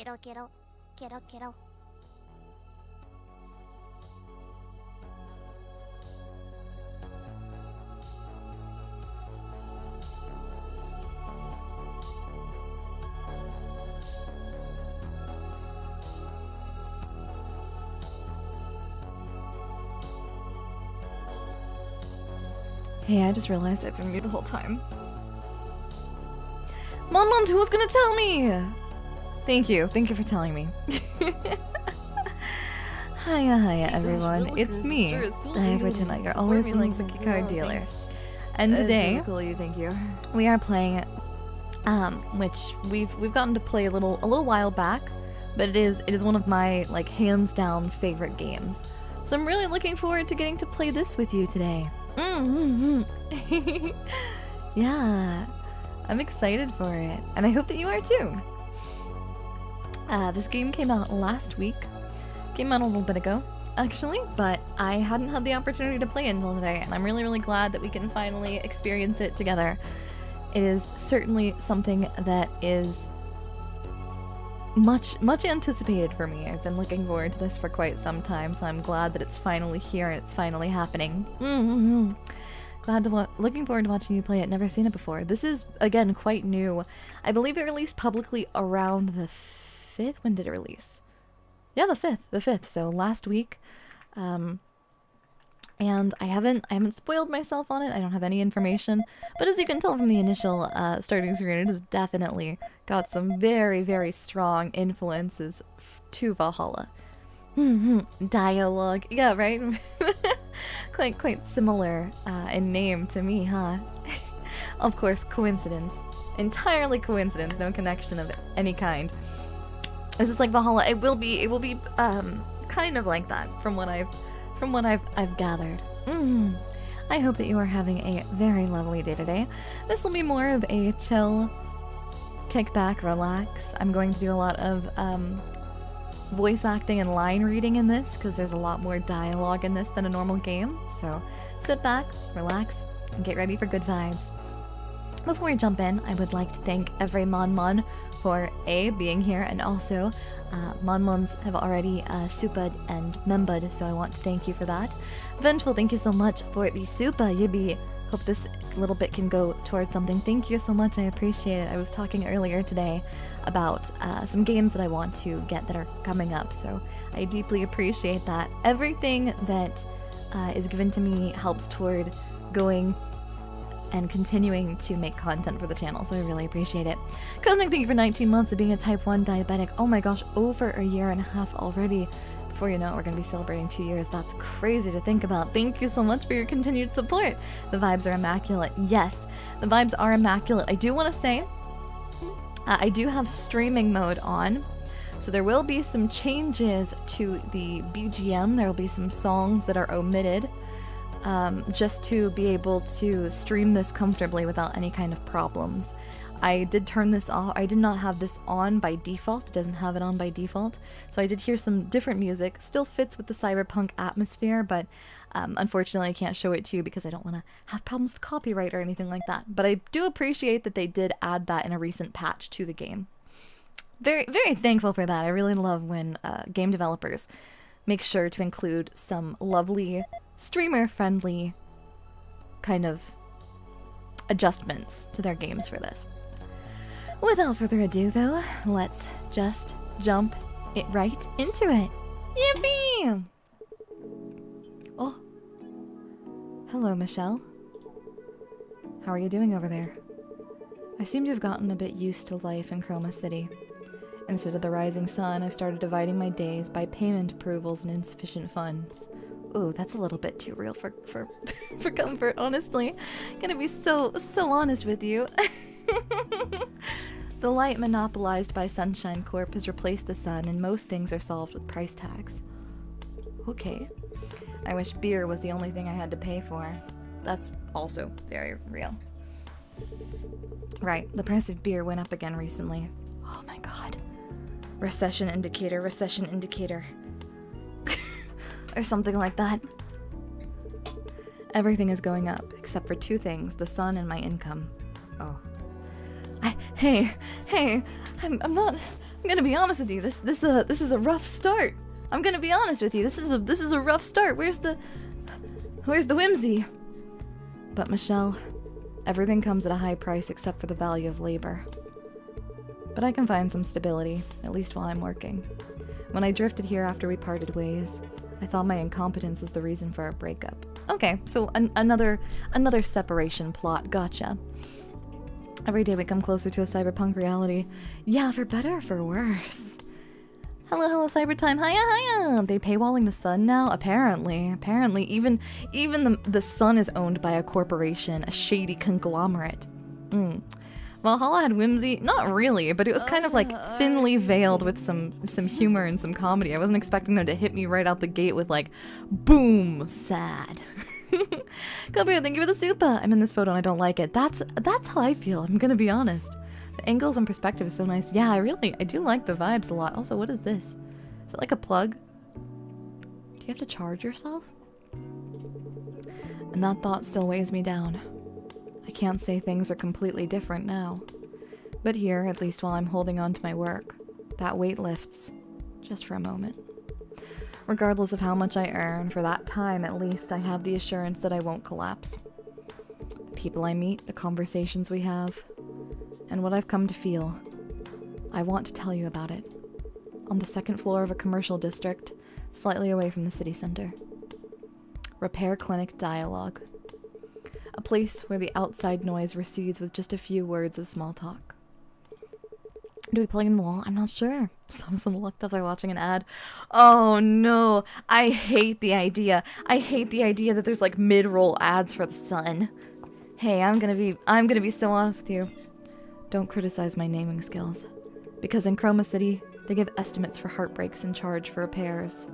Kiddo, kiddo. Kiddo, kiddo. Hey, I just realized I've been muted the whole time. Monmons, who was gonna tell me? Thank you for telling me. Hiya everyone, it's me, Fortuna, your always Suzuki card dealer. And today, thank you. We are playing, which we've gotten to play a little while back, but it is one of my like hands down favorite games. So I'm really looking forward to getting to play this with you today. Yeah, I'm excited for it, and I hope that you are too. This game came out last week. Came out a little bit ago, actually, but I hadn't had the opportunity to play it until today, and I'm really glad that we can finally experience it together. It is certainly something that is much anticipated for me. I've been looking forward to this for quite some time, so I'm glad that it's finally here and it's finally happening. Looking forward to watching you play it. Never seen it before. This is, again, quite new. I believe it released publicly around the 5th. When did it release? Yeah, the 5th. So last week. And I haven't spoiled myself on it. I don't have any information, but as you can tell from the initial starting screen, it has definitely got some very strong influences to Valhalla. Dialogue, yeah, right. quite similar in name to me, huh? Of course, coincidence, entirely coincidence, no connection of any kind. This is like Valhalla. It will be kind of like that from what I've gathered. I hope that you are having a very lovely day today. This will be more of a chill, kick back, relax. I'm going to do a lot of voice acting and line reading in this because there's a lot more dialogue in this than a normal game. So sit back, relax, and get ready for good vibes. Before we jump in, I would like to thank every Mon for being here, and also Monmons have already supa'd and memba'd, so I want to thank you for that. Vengeful, thank you so much for the supa, Yibi. Hope this little bit can go towards something. Thank you so much, I appreciate it. I was talking earlier today about some games that I want to get that are coming up, so I deeply appreciate that. Everything that is given to me helps toward going and continuing to make content for the channel, so I really appreciate it. Cosmic, thank you for 19 months of being a type 1 diabetic. Oh my gosh, over a year and a half already. Before you know it, we're going to be celebrating 2 years. That's crazy to think about. Thank you so much for your continued support. The vibes are immaculate. Yes, the vibes are immaculate. I do want to say, I do have streaming mode on, so there will be some changes to the BGM. There will be some songs that are omitted, just to be able to stream this comfortably without any kind of problems. I did turn this off. I did not have this on by default. It doesn't have it on by default. So I did hear some different music. Still fits with the Cyberpunk atmosphere, but unfortunately I can't show it to you because I don't want to have problems with copyright or anything like that. But I do appreciate that they did add that in a recent patch to the game. Very thankful for that. I really love when game developers make sure to include some lovely streamer-friendly kind of adjustments to their games for this. Without further ado, though, let's just jump right into it. Yippee! Oh. Hello, Michelle. How are you doing over there? I seem to have gotten a bit used to life in Chroma City. Instead of the rising sun, I've started dividing my days by payment approvals and insufficient funds. Ooh, that's a little bit too real for for comfort, honestly. Gonna be so honest with you. The light monopolized by Sunshine Corp has replaced the sun, and most things are solved with price tags. Okay. I wish beer was the only thing I had to pay for. That's also very real. Right, the price of beer went up again recently. Oh my god. Recession indicator, recession indicator. Or something like that. Everything is going up, except for two things, the sun and my income. Oh. Hey, I'm I'm gonna be honest with you. This is a rough start. I'm gonna be honest with you. This is a rough start. Where's the whimsy? But Michelle, everything comes at a high price except for the value of labor. But I can find some stability, at least while I'm working. When I drifted here after we parted ways, I thought my incompetence was the reason for our breakup. Okay, so another separation plot. Gotcha. Every day we come closer to a cyberpunk reality. Yeah, for better or for worse. Hello, Cybertime. Hiya. They paywalling the sun now? Apparently, even the sun is owned by a corporation, a shady conglomerate. Valhalla had whimsy? Not really, but it was kind of like thinly veiled with some humor and some comedy. I wasn't expecting them to hit me right out the gate with like, boom, sad. Kobe, thank you for the super. I'm in this photo and I don't like it. That's how I feel, I'm gonna be honest. The angles and perspective is so nice. Yeah, I do like the vibes a lot. Also, what is this? Is it like a plug? Do you have to charge yourself? And that thought still weighs me down. I can't say things are completely different now. But here, at least while I'm holding on to my work, that weight lifts. Just for a moment. Regardless of how much I earn, for that time at least, I have the assurance that I won't collapse. The people I meet, the conversations we have, and what I've come to feel. I want to tell you about it. On the second floor of a commercial district, slightly away from the city center. Repair Clinic Dialogue. A place where the outside noise recedes with just a few words of small talk. Do we plug in the wall? I'm not sure. Someone's on the left as I'm watching an ad. Oh no, I hate the idea. I hate the idea that there's like mid-roll ads for the sun. Hey, I'm gonna be so honest with you. Don't criticize my naming skills. Because in Chroma City, they give estimates for heartbreaks and charge for repairs.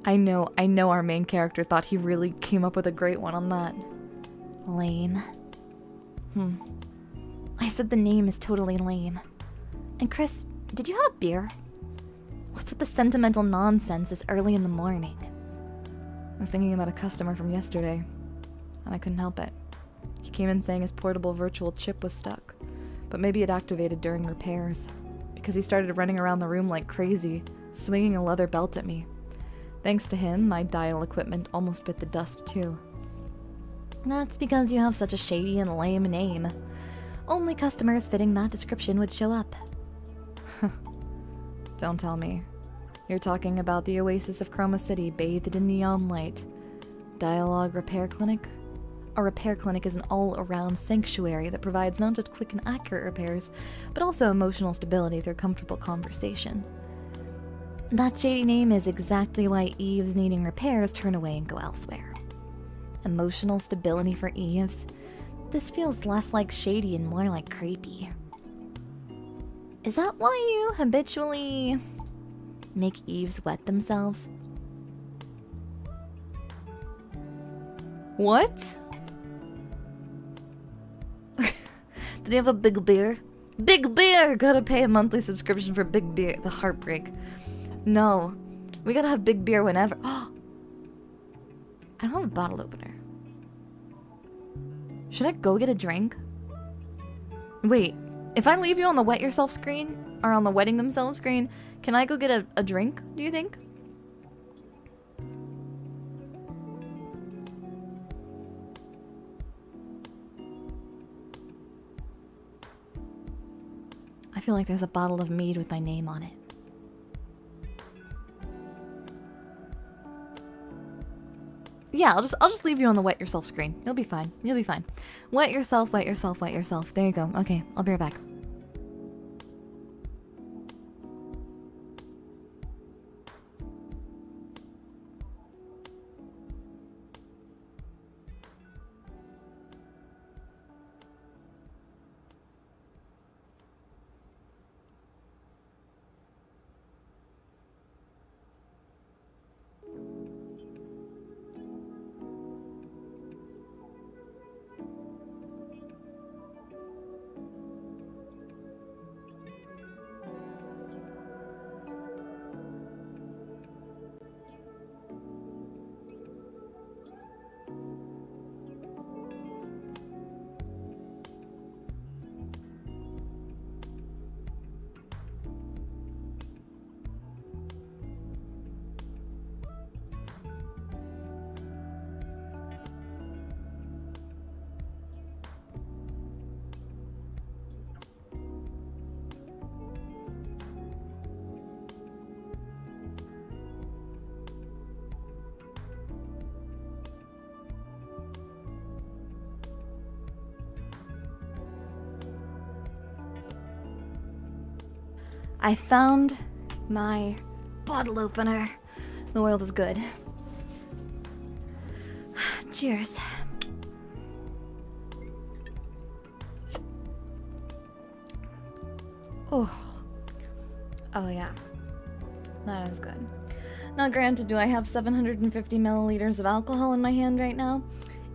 I know our main character thought he really came up with a great one on that. Lame. I said the name is totally lame. And Chris, did you have a beer? What's with the sentimental nonsense this early in the morning? I was thinking about a customer from yesterday, and I couldn't help it. He came in saying his portable virtual chip was stuck, but maybe it activated during repairs, because he started running around the room like crazy, swinging a leather belt at me. Thanks to him, my D1AL equipment almost bit the dust too. That's because you have such a shady and lame name. Only customers fitting that description would show up. Don't tell me. You're talking about the oasis of Chroma City bathed in neon light. Dialogue Repair Clinic? A repair clinic is an all-around sanctuary that provides not just quick and accurate repairs, but also emotional stability through comfortable conversation. That shady name is exactly why Eves needing repairs turn away and go elsewhere. Emotional stability for Eves? This feels less like shady and more like creepy. Is that why you habitually make Eves wet themselves? What? Did you have a big beer? Big beer! Gotta pay a monthly subscription for big beer. The heartbreak. No. We gotta have big beer whenever. I don't have a bottle opener. Should I go get a drink? Wait, if I leave you on the wet yourself screen, or on the wetting themselves screen, can I go get a drink, do you think? I feel like there's a bottle of mead with my name on it. Yeah, I'll just leave you on the wet yourself screen. You'll be fine. You'll be fine. Wet yourself, wet yourself, wet yourself. There you go. Okay, I'll be right back. I found my bottle opener. The world is good. Cheers. Oh yeah. That is good. Now granted, do I have 750 milliliters of alcohol in my hand right now?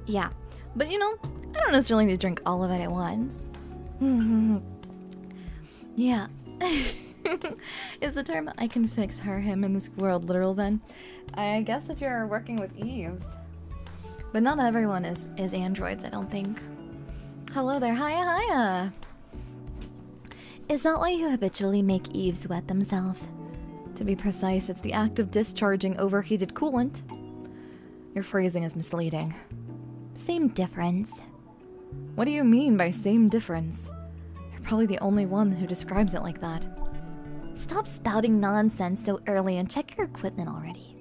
Yeah. But you know, I don't necessarily need to drink all of it at once. Yeah. Is the term "I can fix her, him" in this world literal then? I guess if you're working with Eves. But not everyone is androids, I don't think. Hello there, hiya. Is that why you habitually make Eves wet themselves? To be precise, it's the act of discharging overheated coolant. Your phrasing is misleading. Same difference. What do you mean by same difference? You're probably the only one who describes it like that. Stop spouting nonsense so early and check your equipment already.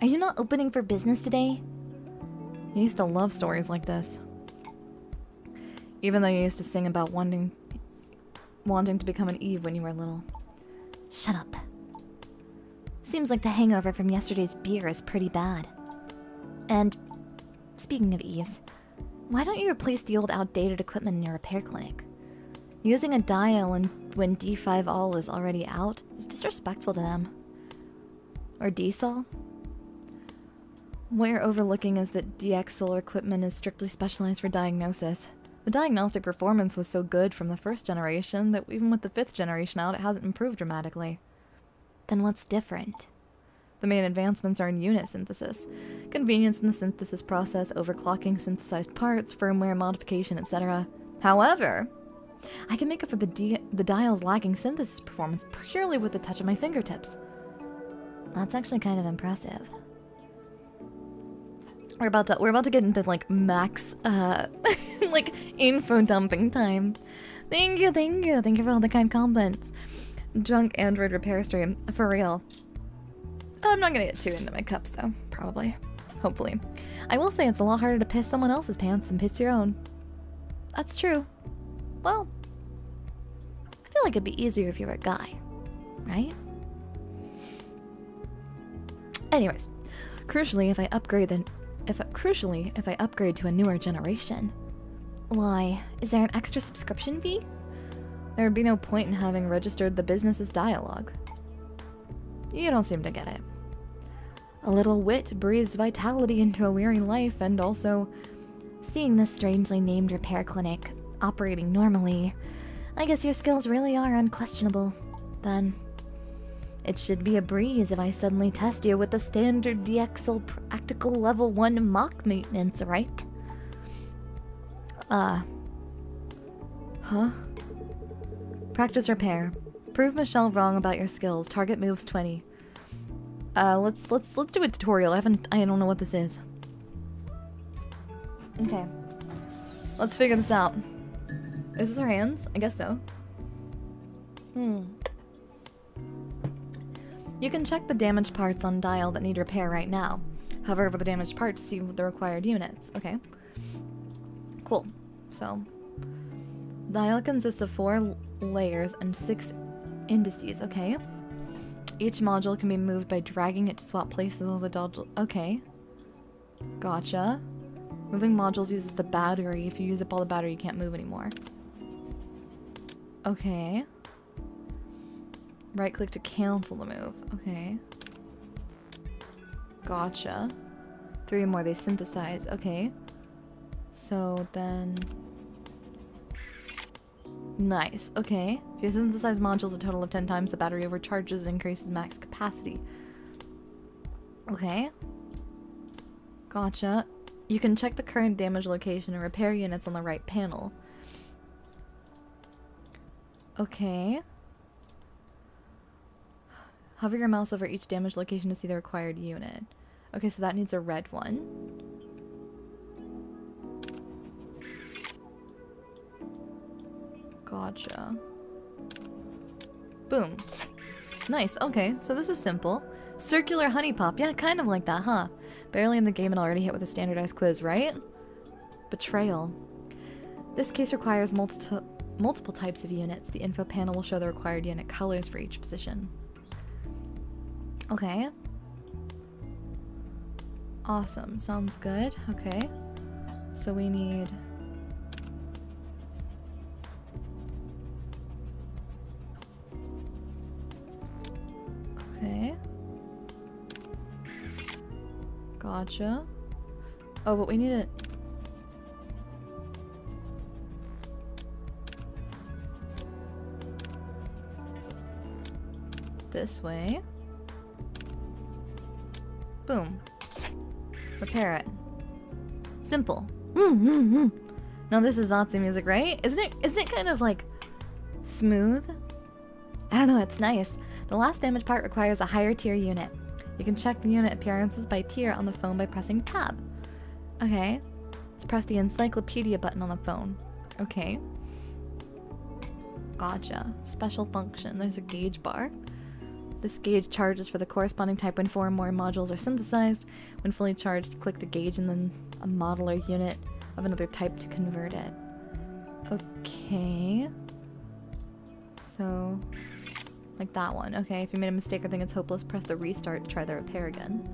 Are you not opening for business today? You used to love stories like this. Even though you used to sing about wanting to become an Eve when you were little. Shut up. Seems like the hangover from yesterday's beer is pretty bad. And speaking of Eves, why don't you replace the old outdated equipment in your repair clinic? Using a dial when D5AL is already out is disrespectful to them. Or D-Sol? What you're overlooking is that DXL equipment is strictly specialized for diagnosis. The diagnostic performance was so good from the first generation that even with the 5th generation out, it hasn't improved dramatically. Then what's different? The main advancements are in unit synthesis, convenience in the synthesis process, overclocking synthesized parts, firmware modification, etc. However, I can make up for the dial's lagging synthesis performance purely with the touch of my fingertips. That's actually kind of impressive. We're about to get into like max like info dumping time. Thank you for all the kind compliments. Drunk Android repair stream, for real. I'm not gonna get too into my cups though, probably. Hopefully. I will say it's a lot harder to piss someone else's pants than piss your own. That's true. Well, I feel like it'd be easier if you were a guy, right? Anyways, crucially, if I upgrade to a newer generation. Why? Is there an extra subscription fee? There would be no point in having registered the business as dialogue. You don't seem to get it. A little wit breathes vitality into a weary life, and also, seeing this strangely named repair clinic operating normally, I guess your skills really are unquestionable, then. It should be a breeze if I suddenly test you with the standard DXL practical level 1 mock maintenance, right? Huh? Practice repair. Prove Michelle wrong about your skills. Target moves 20. Let's do a tutorial. I don't know what this is. Okay. Let's figure this out. Is this her hands? I guess so. You can check the damaged parts on dial that need repair right now. Hover over the damaged parts to see the required units. Okay. Cool. So, dial consists of 4 layers and 6 indices. Okay. Each module can be moved by dragging it to swap places with the dodge. Okay. Gotcha. Moving modules uses the battery. If you use up all the battery, you can't move anymore. Okay. Right click to cancel the move. Okay. Gotcha. 3 more, they synthesize. Okay. So then... Nice. Okay. If you synthesize modules a total of 10 times, the battery overcharges and increases max capacity. Okay. Gotcha. You can check the current damage location and repair units on the right panel. Okay. Hover your mouse over each damaged location to see the required unit. Okay, so that needs a red one. Gotcha. Boom. Nice, okay, so this is simple. Circular honey pop, yeah, kind of like that, huh? Barely in the game and already hit with a standardized quiz, right? Betrayal. This case requires multiple types of units, the info panel will show the required unit colors for each position. Okay. Awesome. Sounds good. Okay. So we need... Okay. Gotcha. Oh, but we need it. This way. Boom. Repair it. Simple. Now this is Zatsu music, right? Isn't it kind of like smooth? I don't know, it's nice. The last damage part requires a higher tier unit. You can check the unit appearances by tier on the phone by pressing tab. Okay. Let's press the encyclopedia button on the phone. Okay. Gotcha. Special function. There's a gauge bar. This gauge charges for the corresponding type when 4 or more modules are synthesized. When fully charged, click the gauge and then a model or unit of another type to convert it. Okay. So, like that one. Okay, if you made a mistake or think it's hopeless, press the restart to try the repair again.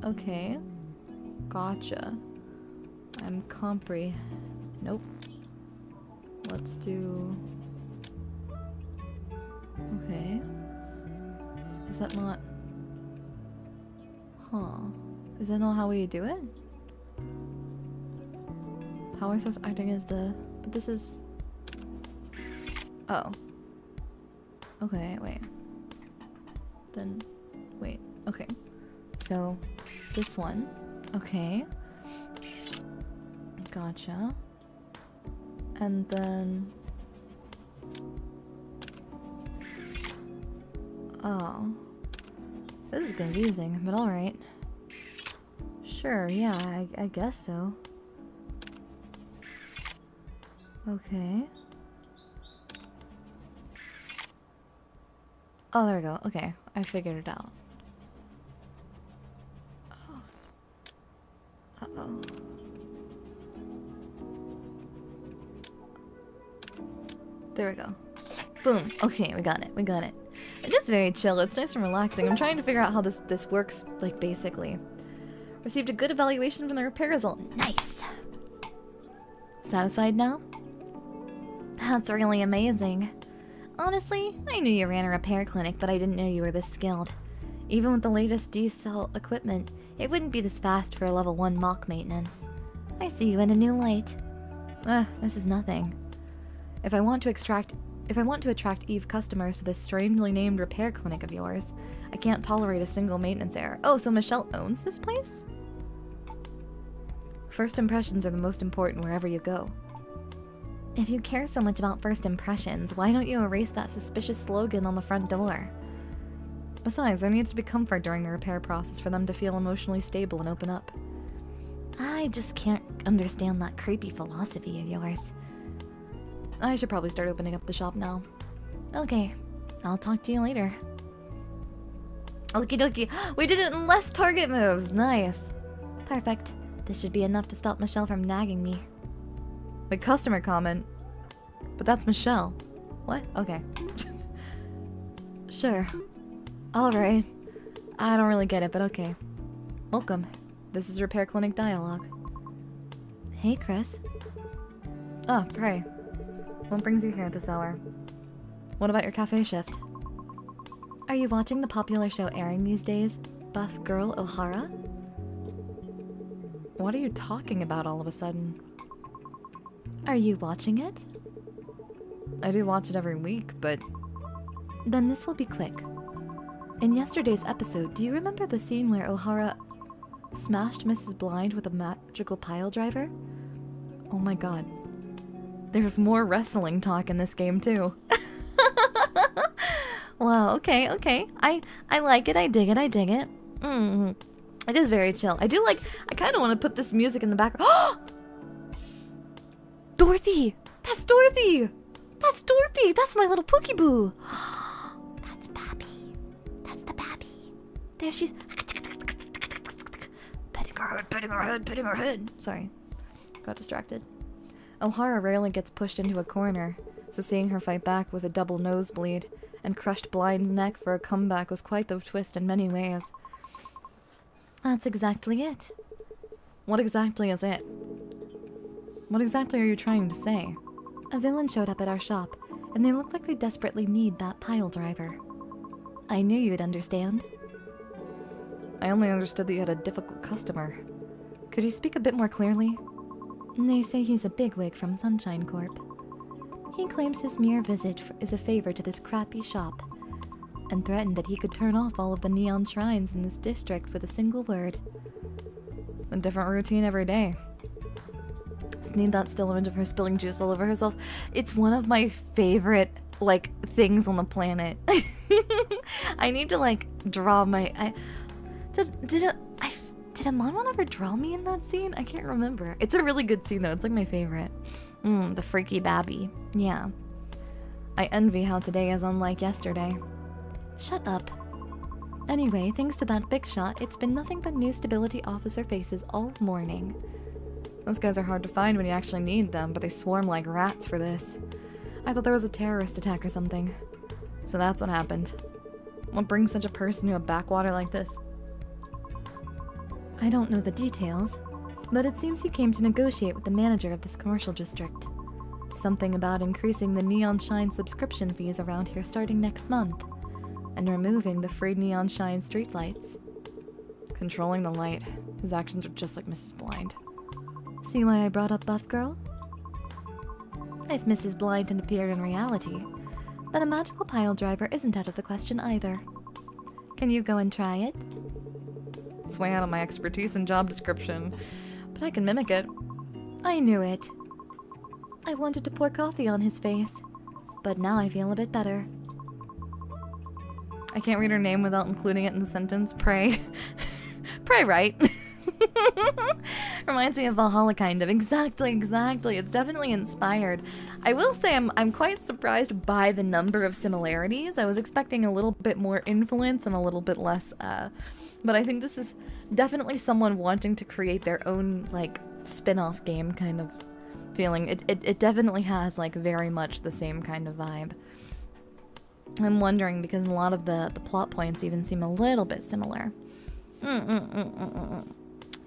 Okay. Gotcha. I'm Nope. Let's do... Okay. Is that not... Huh. Is that not how we do it? Power source acting as the... But this is... Oh. Okay, wait. Then... Wait. Okay. So, this one. Okay. Gotcha. And then... Oh. This is confusing, but alright. Sure, yeah, I guess so. Okay. Oh, there we go. Okay, I figured it out. Oh. Uh-oh. There we go. Boom. Okay, we got it. We got it. It is very chill. It's nice and relaxing. I'm trying to figure out how this works, like, basically. Received a good evaluation from the repair result. Nice! Satisfied now? That's really amazing. Honestly, I knew you ran a repair clinic, but I didn't know you were this skilled. Even with the latest D1AL equipment, it wouldn't be this fast for a level 1 mock maintenance. I see you in a new light. This is nothing. If I want to attract Eve customers to this strangely named repair clinic of yours, I can't tolerate a single maintenance error. Oh, so Michelle owns this place? First impressions are the most important wherever you go. If you care so much about first impressions, why don't you erase that suspicious slogan on the front door? Besides, there needs to be comfort during the repair process for them to feel emotionally stable and open up. I just can't understand that creepy philosophy of yours. I should probably start opening up the shop now. Okay, I'll talk to you later. Okie dokie. We did it in less target moves. Nice. Perfect. This should be enough to stop Michelle from nagging me. The customer comment? But that's Michelle. What? Okay. Sure. Alright. I don't really get it, but okay. Welcome. This is Repair Clinic Dialogue. Hey, Chris. Oh, pray. What brings you here at this hour? What about your cafe shift? Are you watching the popular show airing these days, Buff Girl O'Hara? What are you talking about all of a sudden? Are you watching it? I do watch it every week, but... Then this will be quick. In yesterday's episode, do you remember the scene where O'Hara smashed Mrs. Blind with a magical pile driver? Oh my god. There's more wrestling talk in this game, too. Wow, okay, okay. I like it, I dig it, I dig it. It is very chill. I kind of want to put this music in the background. Dorothy! That's Dorothy! That's Dorothy! That's my little Pokeboo! That's Babby. That's the Babby. There she's... Petting her head, petting her head, petting her head. Sorry. Got distracted. O'Hara rarely gets pushed into a corner. so seeing her fight back with a double nosebleed and crushed Blind's neck for a comeback was quite the twist in many ways. That's exactly it. What exactly is it? What exactly are you trying to say? A villain showed up at our shop, and they look like they desperately need that pile driver. I knew you'd understand. I only understood that you had a difficult customer. Could you speak a bit more clearly? They say he's a bigwig from Sunshine Corp. He claims his mere visit is a favor to this crappy shop, and threatened that he could turn off all of the neon shrines in this district with a single word. A different routine every day. Just need that still image of her spilling juice all over herself. It's one of my favorite, like, things on the planet. I need to, like, draw my... Did Amonwan ever draw me in that scene? I can't remember. It's a really good scene, though. It's, like, my favorite. The freaky babby. Yeah. I envy how today is unlike yesterday. Shut up. Anyway, thanks to that big shot, it's been nothing but new stability officer faces all morning. Those guys are hard to find when you actually need them, but they swarm like rats for this. I thought there was a terrorist attack or something. So that's what happened. What brings such a person to a backwater like this? I don't know the details, but it seems he came to negotiate with the manager of this commercial district. Something about increasing the Neon Shine subscription fees around here starting next month, and removing the free Neon Shine streetlights. Controlling the light. His actions are just like Mrs. Blind. See why I brought up Buff Girl? If Mrs. Blind had appeared in reality, then a magical pile driver isn't out of the question either. Can you go and try it? It's way out of my expertise and job description, but I can mimic it. I knew it. I wanted to pour coffee on his face, but now I feel a bit better. I can't read her name without including it in the sentence. Pray. Pray, right? Reminds me of Valhalla, kind of. Exactly. It's definitely inspired. I will say I'm quite surprised by the number of similarities. I was expecting a little bit more influence and a little bit less, but I think this is definitely someone wanting to create their own, like, spin-off game kind of feeling. It definitely has, like, very much the same kind of vibe. I'm wondering because a lot of the plot points even seem a little bit similar.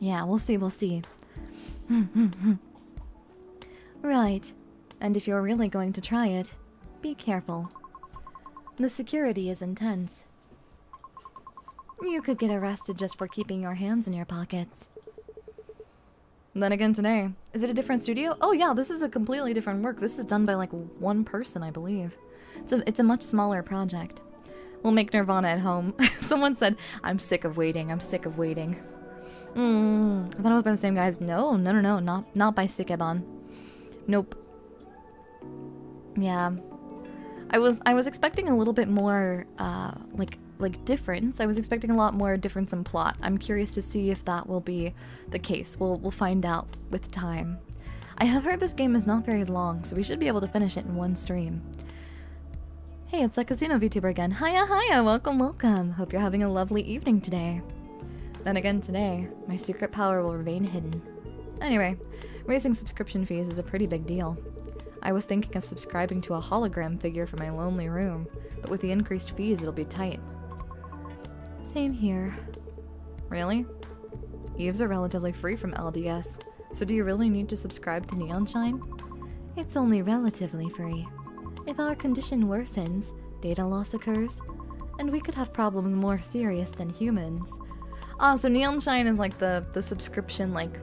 Yeah, we'll see. Right. And if you're really going to try it, be careful. The security is intense. You could get arrested just for keeping your hands in your pockets. Then again today. Is it a different studio? Oh yeah, this is a completely different work. This is done by like one person, I believe. It's a much smaller project. We'll make Nirvana at home. Someone said, I'm sick of waiting. I thought it was by the same guys. No, not by Sikeban. Nope. Yeah. I was expecting a little bit more, like difference. I was expecting a lot more difference in plot. I'm curious to see if that will be the case. We'll find out with time. I have heard this game is not very long, so we should be able to finish it in one stream. Hey, it's that Casino VTuber again. Hiya, welcome. Hope you're having a lovely evening today. Then again today, my secret power will remain hidden. Anyway, raising subscription fees is a pretty big deal. I was thinking of subscribing to a hologram figure for my lonely room, but with the increased fees it'll be tight. Same here. Really? Eves are relatively free from LDS, so do you really need to subscribe to Neon Shine? It's only relatively free. If our condition worsens, data loss occurs, and we could have problems more serious than humans. Ah, so Neon Shine is like the subscription, like,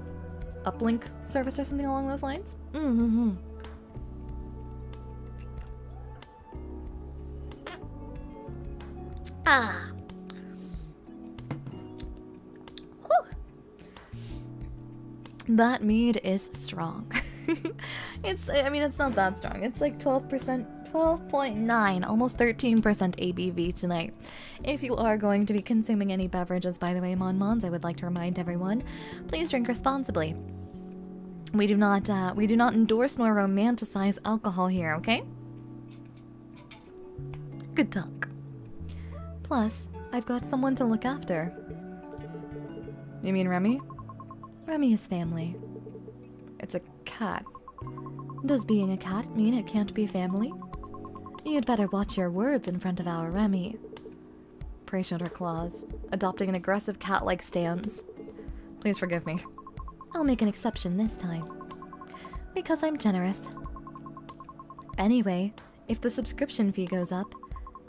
uplink service or something along those lines? Mm-hmm. Ah. Whew. That mead is strong. I mean, it's not that strong. It's like 12.9, almost 13% ABV tonight. If you are going to be consuming any beverages, by the way, Mons, I would like to remind everyone, please drink responsibly. We do not endorse nor romanticize alcohol here, okay? Good talk. Plus, I've got someone to look after. You mean Remy? Remy is family. It's a cat. Does being a cat mean it can't be family? You'd better watch your words in front of our Remy. Prey showed her claws, adopting an aggressive cat-like stance. Please forgive me. I'll make an exception this time. Because I'm generous. Anyway, if the subscription fee goes up,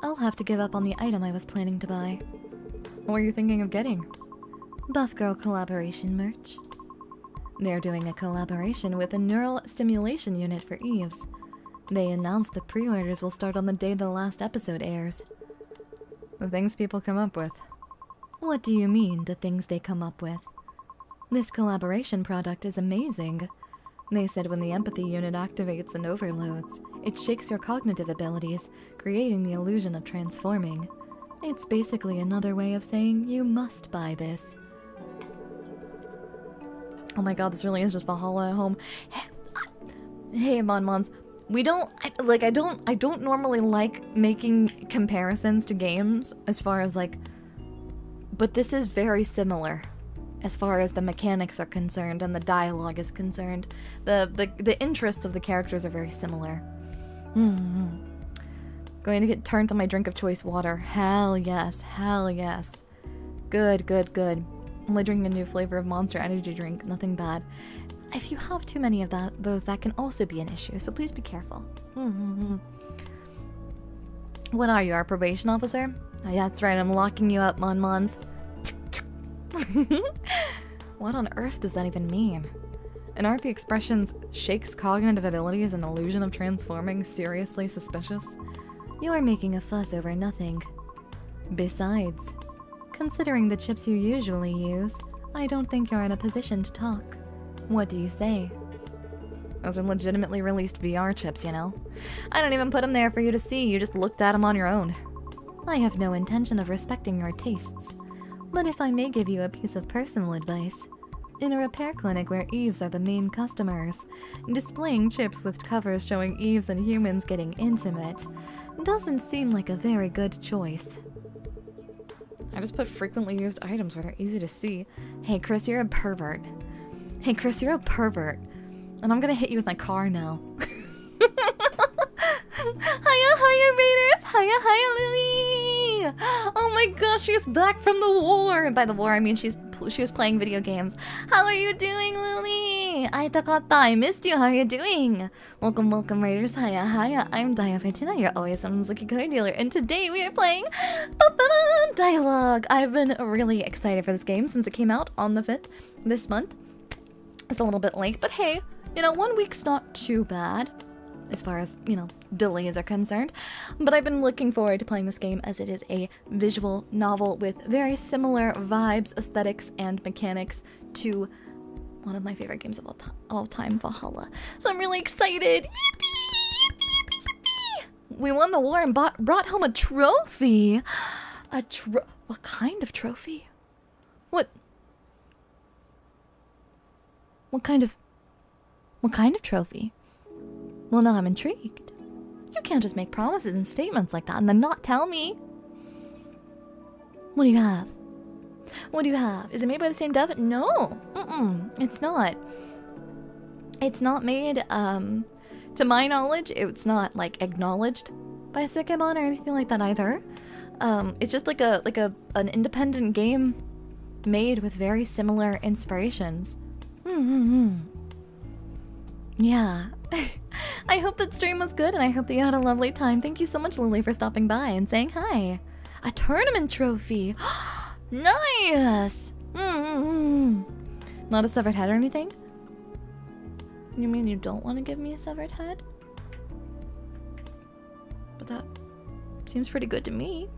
I'll have to give up on the item I was planning to buy. What were you thinking of getting? Buff Girl collaboration merch. They're doing a collaboration with a neural stimulation unit for Eves. They announced the pre-orders will start on the day the last episode airs. The things people come up with. What do you mean, the things they come up with? This collaboration product is amazing. They said when the empathy unit activates and overloads, it shakes your cognitive abilities, creating the illusion of transforming. It's basically another way of saying you must buy this. Oh my god, this really is just Valhalla at home. Hey, Mon-Mons. I don't normally like making comparisons to games as far as like, but this is very similar as far as the mechanics are concerned and the dialogue is concerned. The interests of the characters are very similar. Going to get turned on my drink of choice water. Hell yes, hell yes. Good, good, good. Only drinking a new flavor of Monster Energy drink, nothing bad. If you have too many of those, that can also be an issue, so please be careful. What are you, our probation officer? Oh, yeah, that's right, I'm locking you up, Mon-Mons. What on earth does that even mean? And aren't the expressions shakes cognitive abilities and illusion of transforming seriously suspicious? You're making a fuss over nothing. Besides, considering the chips you usually use, I don't think you're in a position to talk. What do you say? Those are legitimately released VR chips, you know? I don't even put them there for you to see, you just looked at them on your own. I have no intention of respecting your tastes. But if I may give you a piece of personal advice, in a repair clinic where Eves are the main customers, displaying chips with covers showing Eves and humans getting intimate doesn't seem like a very good choice. I just put frequently used items where they're easy to see. Hey Chris, you're a pervert. Hey Chris, you're a pervert. And I'm gonna hit you with my car now. Hiya, hiya, Raiders! Hiya, hiya, Lily! Oh my gosh, she's back from the war! And by the war, I mean she was playing video games. How are you doing, Lily? I missed you. How are you doing? Welcome, welcome, Raiders. Hiya, hiya. I'm Daiya Fortuna, your always someone's lucky card dealer, and today we are playing Dialogue. I've been really excited for this game since it came out on the 5th this month. It's a little bit late, but hey, you know, 1 week's not too bad as far as, you know, delays are concerned. But I've been looking forward to playing this game as it is a visual novel with very similar vibes, aesthetics, and mechanics to one of my favorite games of all time, Valhalla. So I'm really excited. Yippee, yippee, yippee. We won the war and brought home a trophy. What kind of trophy? What kind of trophy? Well, now I'm intrigued. You can't just make promises and statements like that and then not tell me. What do you have? What do you have? Is it made by the same dev? No. It's not. It's not made, to my knowledge, it's not, like, acknowledged by Sekimon or anything like that either. It's just like an independent game made with very similar inspirations. Yeah. I hope that stream was good and I hope that you had a lovely time. Thank you so much, Lily, for stopping by and saying hi. A tournament trophy. Nice. Not a severed head or anything? You mean you don't want to give me a severed head? But that seems pretty good to me.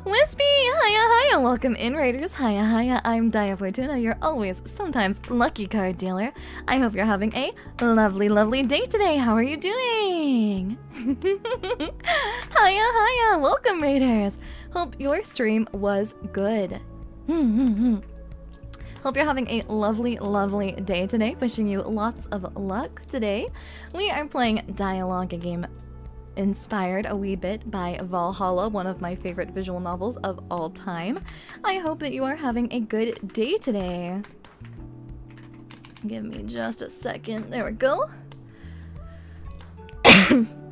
Wispy! Hiya, hiya! Welcome in, Raiders. Hiya, hiya. I'm Daiya Fortuna, your always, sometimes lucky card dealer. I hope you're having a lovely, lovely day today. How are you doing? Hiya, hiya! Welcome, Raiders. Hope your stream was good. Hope you're having a lovely, lovely day today. Wishing you lots of luck today. We are playing Dialogue, a game inspired a wee bit by Valhalla, one of my favorite visual novels of all time. I hope that you are having a good day today. Give me just a second. There we go.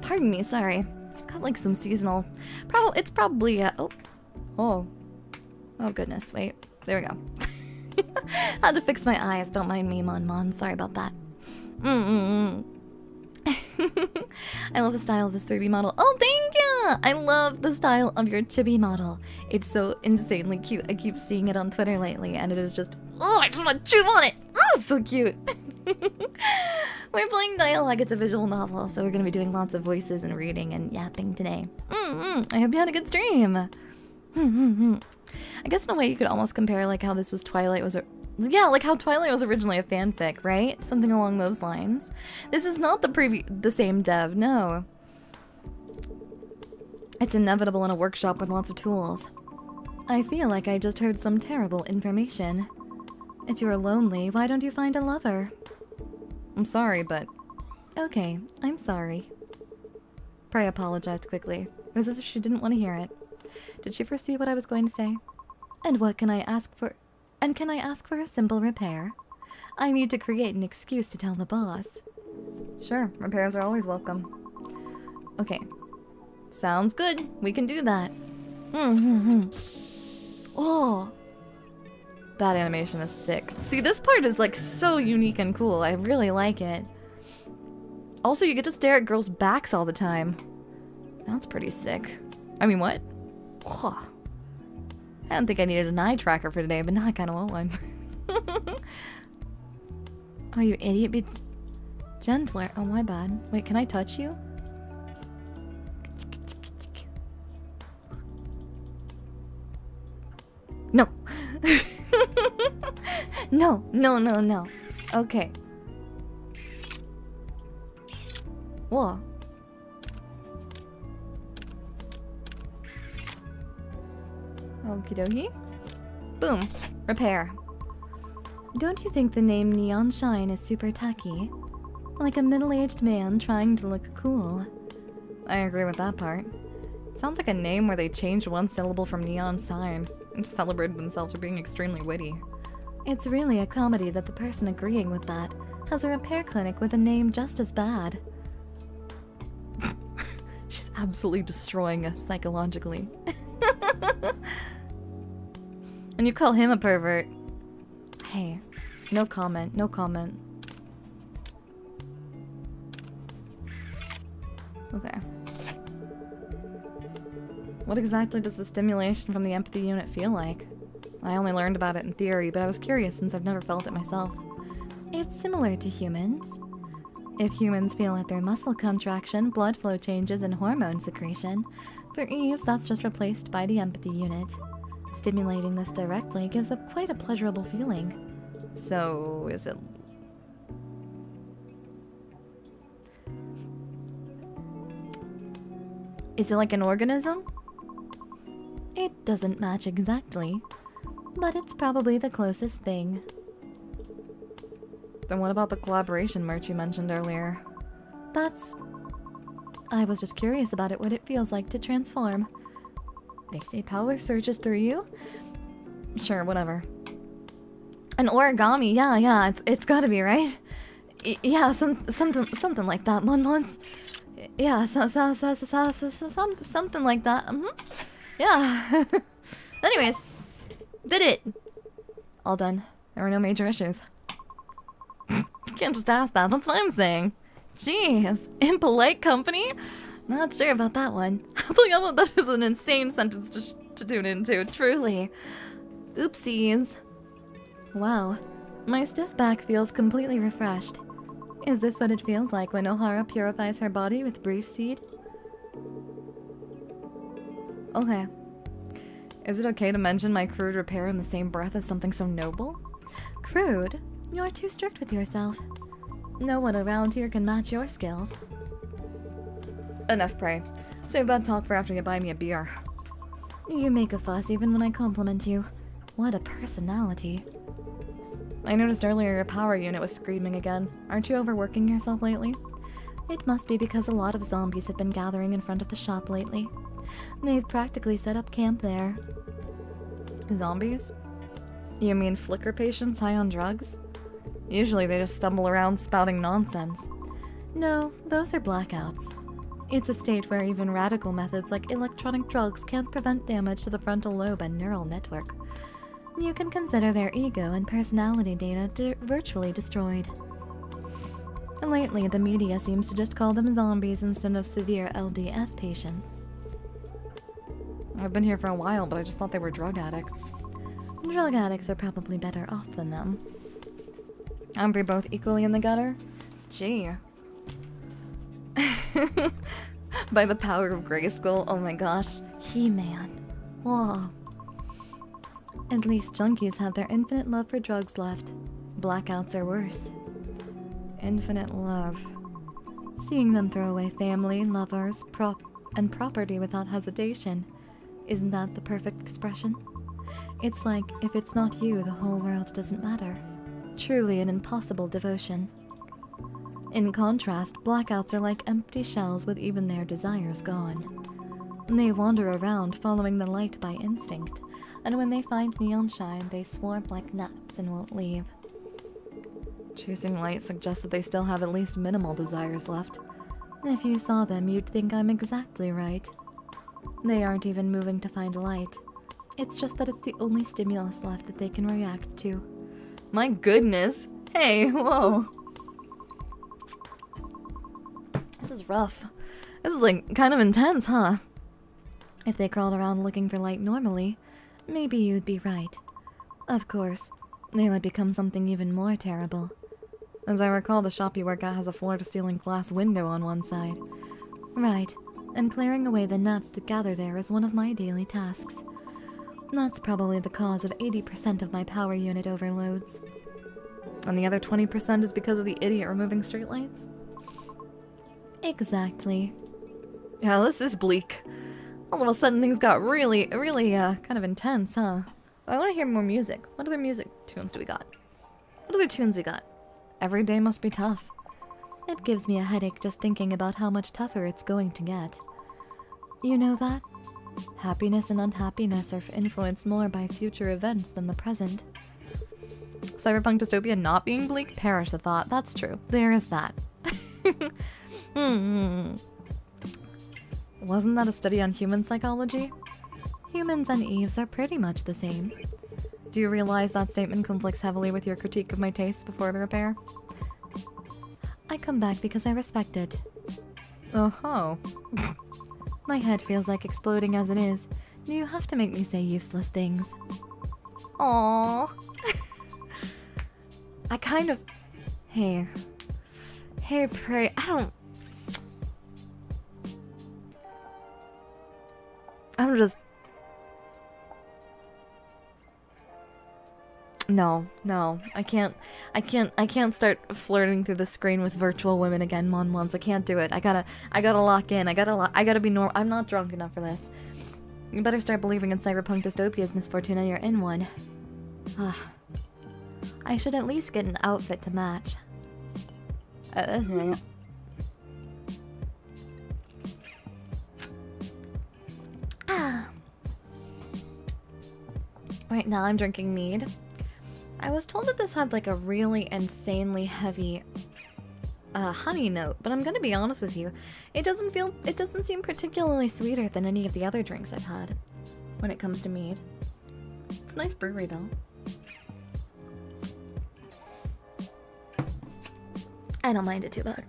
Pardon me, sorry. I've got like some seasonal... It's probably... Oh goodness, wait. There we go. Had to fix my eyes. Don't mind me, Mon. Sorry about that. I love the style of this 3D model. Oh, thank you! I love the style of your chibi model. It's so insanely cute. I keep seeing it on Twitter lately, and it is just... Oh, I just want to chew on it! Oh, so cute! We're playing dialogue. It's a visual novel, so we're going to be doing lots of voices and reading and yapping today. I hope you had a good stream. I guess in a way you could almost compare like how this was Twilight was... Yeah, like how Twilight was originally a fanfic, right? Something along those lines. This is not the same dev, no. It's inevitable in a workshop with lots of tools. I feel like I just heard some terrible information. If you're lonely, why don't you find a lover? I'm sorry, but... Okay, I'm sorry. Prey apologized quickly. It was as if she didn't want to hear it. Did she foresee what I was going to say? And what can I ask for... And can I ask for a simple repair? I need to create an excuse to tell the boss. Sure, repairs are always welcome. Okay. Sounds good. We can do that. Oh! That animation is sick. See, this part is like so unique and cool. I really like it. Also, you get to stare at girls' backs all the time. That's pretty sick. I mean, what? Oh. I didn't think I needed an eye tracker for today, but now I kind of want one. Oh, you idiot. Be gentler. Oh, my bad. Wait, can I touch you? No. No. Okay. Whoa. Okie dokie. Boom. Repair. Don't you think the name Neon Shine is super tacky? Like a middle-aged man trying to look cool. I agree with that part. It sounds like a name where they changed one syllable from neon sign and celebrated themselves for being extremely witty. It's really a comedy that the person agreeing with that has a repair clinic with a name just as bad. She's absolutely destroying us psychologically. And you call him a pervert. Hey, no comment, no comment. Okay. What exactly does the stimulation from the empathy unit feel like? I only learned about it in theory, but I was curious since I've never felt it myself. It's similar to humans. If humans feel at their muscle contraction, blood flow changes, and hormone secretion, for Eves that's just replaced by the empathy unit. Stimulating this directly gives up quite a pleasurable feeling. So, is it... Is it like an organism? It doesn't match exactly, but it's probably the closest thing. Then what about the collaboration merch you mentioned earlier? I was just curious about it, what it feels like to transform. They say power surges through you? Sure, whatever. An origami, yeah, it's gotta be, right? Yeah, something like that, once. Yeah, something like that. Yeah. Anyways, did it. All done. There were no major issues. You can't just ask that. That's what I'm saying. Jeez, impolite company? Not sure about that one. That is an insane sentence to tune into, truly. Oopsies. Wow, my stiff back feels completely refreshed. Is this what it feels like when Ohara purifies her body with brief seed? Okay. Is it okay to mention my crude repair in the same breath as something so noble? Crude? You're too strict with yourself. No one around here can match your skills. Enough, Prey. Save that talk for after you buy me a beer. You make a fuss even when I compliment you. What a personality. I noticed earlier your power unit was screaming again. Aren't you overworking yourself lately? It must be because a lot of zombies have been gathering in front of the shop lately. They've practically set up camp there. Zombies? You mean flicker patients high on drugs? Usually they just stumble around spouting nonsense. No, those are blackouts. It's a state where even radical methods like electronic drugs can't prevent damage to the frontal lobe and neural network. You can consider their ego and personality data virtually destroyed. Lately, the media seems to just call them zombies instead of severe LDS patients. I've been here for a while, but I just thought they were drug addicts. Drug addicts are probably better off than them. Aren't they both equally in the gutter? Gee. By the power of Grayskull, oh my gosh. He-Man. Whoa. At least junkies have their infinite love for drugs left. Blackouts are worse. Infinite love. Seeing them throw away family, lovers, and property without hesitation. Isn't that the perfect expression? It's like, if it's not you, the whole world doesn't matter. Truly an impossible devotion. In contrast, blackouts are like empty shells with even their desires gone. They wander around, following the light by instinct, and when they find neon shine, they swarm like gnats and won't leave. Chasing light suggests that they still have at least minimal desires left. If you saw them, you'd think I'm exactly right. They aren't even moving to find light. It's just that it's the only stimulus left that they can react to. My goodness! Hey, whoa! This is rough. This is like kind of intense, huh? If they crawled around looking for light normally, maybe you'd be right. Of course, they would become something even more terrible. As I recall, the shop you work at has a floor-to-ceiling glass window on one side. Right, and clearing away the gnats that gather there is one of my daily tasks. That's probably the cause of 80% of my power unit overloads. And the other 20% is because of the idiot removing streetlights? Exactly. Yeah, this is bleak. All of a sudden things got really, kind of intense, huh? I want to hear more music. What other music tunes do we got? What other tunes we got? Every day must be tough. It gives me a headache just thinking about how much tougher it's going to get. You know that? Happiness and unhappiness are influenced more by future events than the present. Cyberpunk dystopia not being bleak? Perish the thought. That's true. There is that. Wasn't that a study on human psychology? Humans and Eves are pretty much the same. Do you realize that statement conflicts heavily with your critique of my tastes before the repair? I come back because I respect it. Oh-ho. My head feels like exploding as it is. You have to make me say useless things. Aww. I kind of... Hey, pray... I'm just... No, I can't start flirting through the screen with virtual women again, Mon. I can't do it. I gotta lock in. I gotta be normal. I'm not drunk enough for this. You better start believing in cyberpunk dystopias, Miss Fortuna. You're in one. I should at least get an outfit to match. Right now I'm drinking mead. I was told that this had like a really insanely heavy honey note, but I'm gonna be honest with you, it doesn't seem particularly sweeter than any of the other drinks I've had when it comes to mead. It's a nice brewery though. I don't mind it too bad.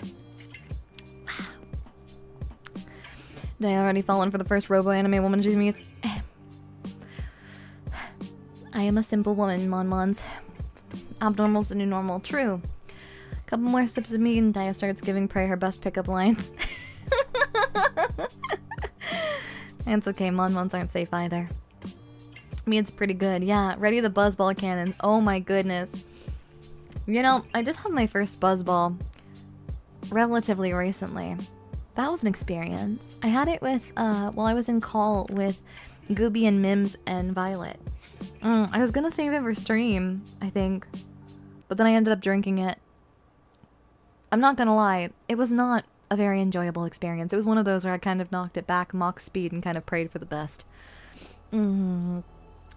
Daiya already fallen for the first robo-anime woman she meets. I am a simple woman, Mon. Abnormal's the new normal. True. Couple more sips of mead and Daiya starts giving Prey her best pickup lines. It's okay, Mon aren't safe either. Mead's pretty good. Yeah, ready the buzzball cannons. Oh my goodness. You know, I did have my first buzzball relatively recently. That was an experience. I had it with, while I was in call with Gooby and Mims and Violet. I was gonna save it for stream, I think. But then I ended up drinking it. I'm not gonna lie, it was not a very enjoyable experience. It was one of those where I kind of knocked it back, mock speed, and kind of prayed for the best. The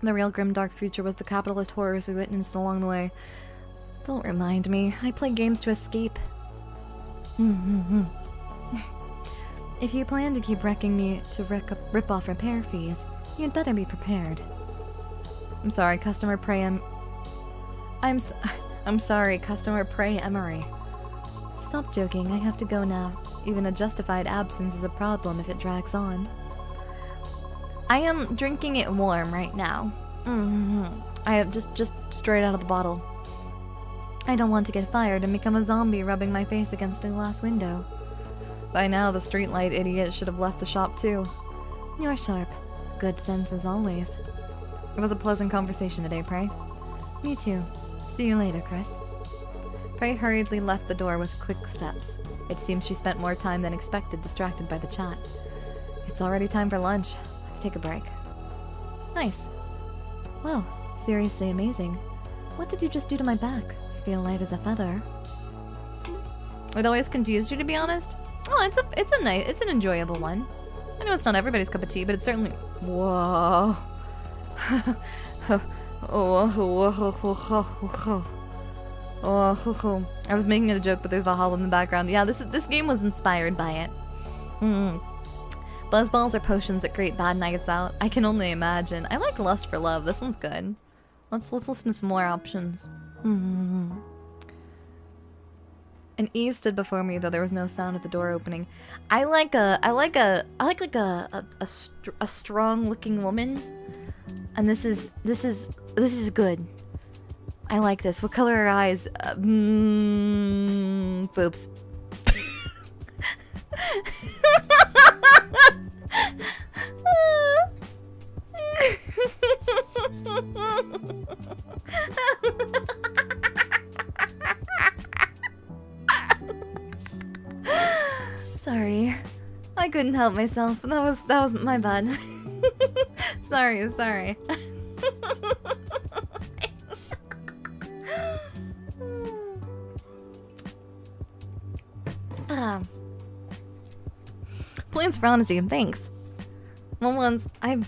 real grim dark future was the capitalist horrors we witnessed along the way. Don't remind me. I play games to escape. If you plan to keep wrecking me to rip off repair fees, you'd better be prepared. I'm sorry, customer Prey I'm sorry, customer Prey Emery. Stop joking, I have to go now. Even a justified absence is a problem if it drags on. I am drinking it warm right now. I have just straight out of the bottle. I don't want to get fired and become a zombie rubbing my face against a glass window. By now, the streetlight idiot should have left the shop too. You're sharp. Good sense as always. It was a pleasant conversation today, Prey. Me too. See you later, Chris. Prey hurriedly left the door with quick steps. It seems she spent more time than expected distracted by the chat. It's already time for lunch. Let's take a break. Nice. Wow, seriously amazing. What did you just do to my back? I feel light as a feather. It always confused you, to be honest? Oh, it's an enjoyable one. I know it's not everybody's cup of tea, but it's certainly... Whoa. I was making it a joke, but there's Valhalla in the background. Yeah, this game was inspired by it. Buzzballs are potions that create bad nights out. I can only imagine. I like Lust for Love. This one's good. Let's listen to some more options. An Eve stood before me, though there was no sound of the door opening. I like a strong-looking woman, and this is good. I like this. What color are her eyes? Boobs. Sorry. I couldn't help myself. That was my bad. Sorry. Plans for honesty, thanks. Well, once I'd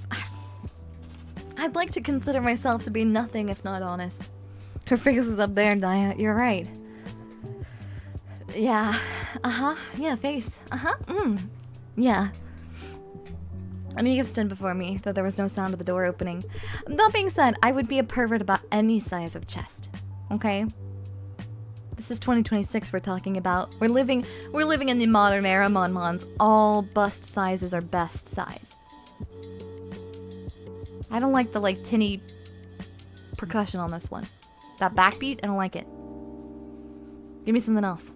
like to consider myself to be nothing if not honest. Her face is up there, Daiya. You're right. Yeah. Yeah, face. Yeah. An Eve stood before me, though there was no sound of the door opening. That being said, I would be a pervert about any size of chest. Okay? This is 2026 we're talking about. We're living in the modern era, Mon-Mons. All bust sizes are best size. I don't like the, tinny percussion on this one. That backbeat, I don't like it. Give me something else.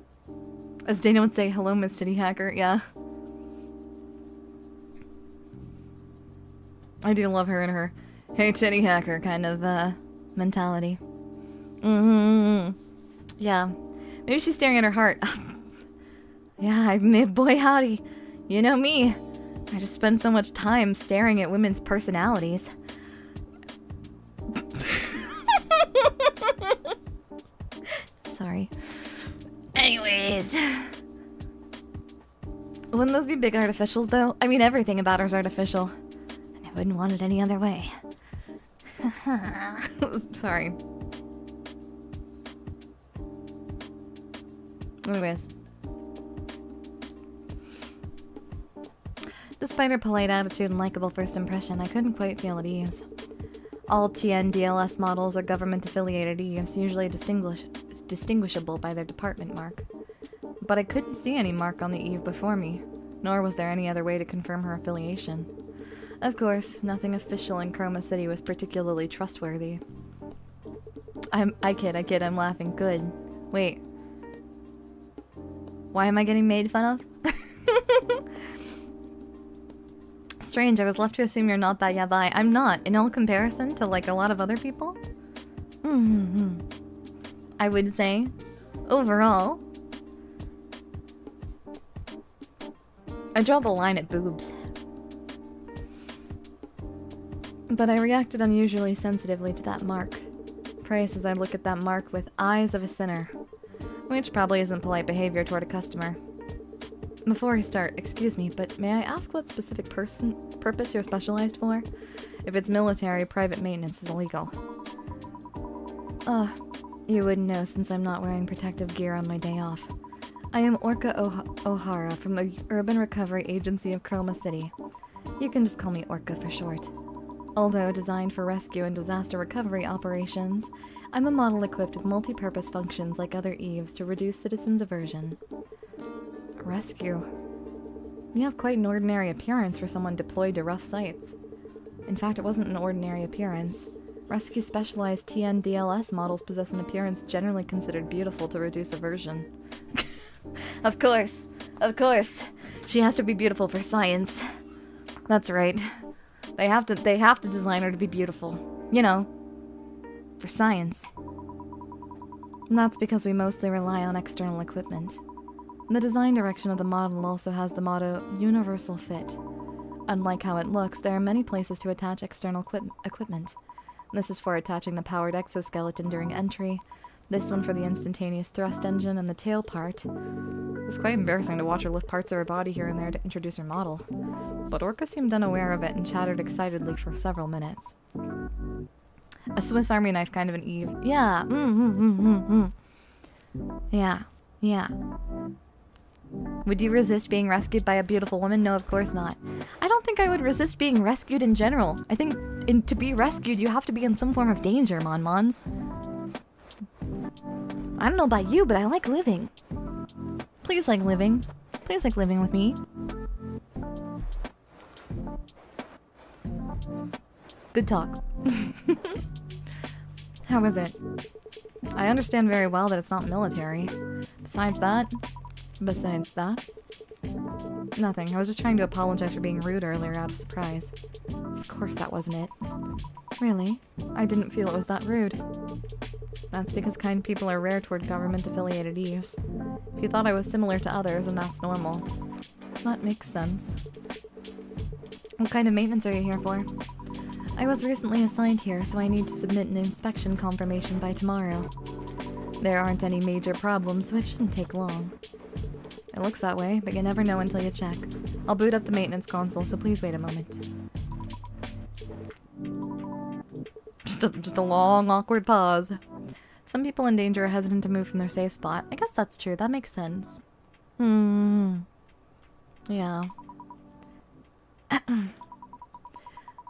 As Dana would say, hello, Miss Titty Hacker. Yeah. I do love her and her, hey, Titty Hacker kind of, mentality. Yeah. Maybe she's staring at her heart. Yeah, boy howdy. You know me. I just spend so much time staring at women's personalities. Sorry. Anyways. Wouldn't those be big artificials, though? I mean, everything about her's artificial. And I wouldn't want it any other way. Sorry. Anyways. Despite her polite attitude and likable first impression, I couldn't quite feel at ease. All TN DLS models are government-affiliated Eves, usually distinguishable by their department mark. But I couldn't see any mark on the Eve before me, nor was there any other way to confirm her affiliation. Of course, nothing official in Chroma City was particularly trustworthy. I kid, I'm laughing. Good. Wait. Why am I getting made fun of? Strange, I was left to assume you're not that yabai. I'm not, in all comparison to, a lot of other people. I would say, overall, I draw the line at boobs. But I reacted unusually sensitively to that mark. Pray says I look at that mark with eyes of a sinner. Which probably isn't polite behavior toward a customer. Before I start, excuse me, but may I ask what specific purpose you're specialized for? If it's military, private maintenance is illegal. You wouldn't know since I'm not wearing protective gear on my day off. I am Orca O'Hara from the Urban Recovery Agency of Chroma City. You can just call me Orca for short. Although designed for rescue and disaster recovery operations, I'm a model equipped with multi-purpose functions like other Eves to reduce citizens' aversion. Rescue. You have quite an ordinary appearance for someone deployed to rough sites. In fact, it wasn't an ordinary appearance. Rescue specialized TN-DLS models possess an appearance generally considered beautiful to reduce aversion. Of course. Of course. She has to be beautiful for science. That's right. They have to design her to be beautiful. You know, for science. And that's because we mostly rely on external equipment. The design direction of the model also has the motto, Universal Fit. Unlike how it looks, there are many places to attach external equipment. This is for attaching the powered exoskeleton during entry, this one for the instantaneous thrust engine, and the tail part. It was quite embarrassing to watch her lift parts of her body here and there to introduce her model. But Orca seemed unaware of it and chattered excitedly for several minutes. A Swiss Army knife kind of an Eve. Yeah, Yeah. Would you resist being rescued by a beautiful woman? No, of course not. I don't think I would resist being rescued in general. I think to be rescued, you have to be in some form of danger, Mon-Mons. I don't know about you, but I like living. Please like living. Please like living with me. Good talk. How was it? I understand very well that it's not military. Besides that, nothing. I was just trying to apologize for being rude earlier out of surprise. Of course that wasn't it. Really? I didn't feel it was that rude. That's because kind people are rare toward government-affiliated Eves. If you thought I was similar to others, then that's normal. That makes sense. What kind of maintenance are you here for? I was recently assigned here, so I need to submit an inspection confirmation by tomorrow. There aren't any major problems, so it shouldn't take long. It looks that way, but you never know until you check. I'll boot up the maintenance console, so please wait a moment. Just a long, awkward pause. Some people in danger are hesitant to move from their safe spot. I guess that's true. That makes sense. Yeah.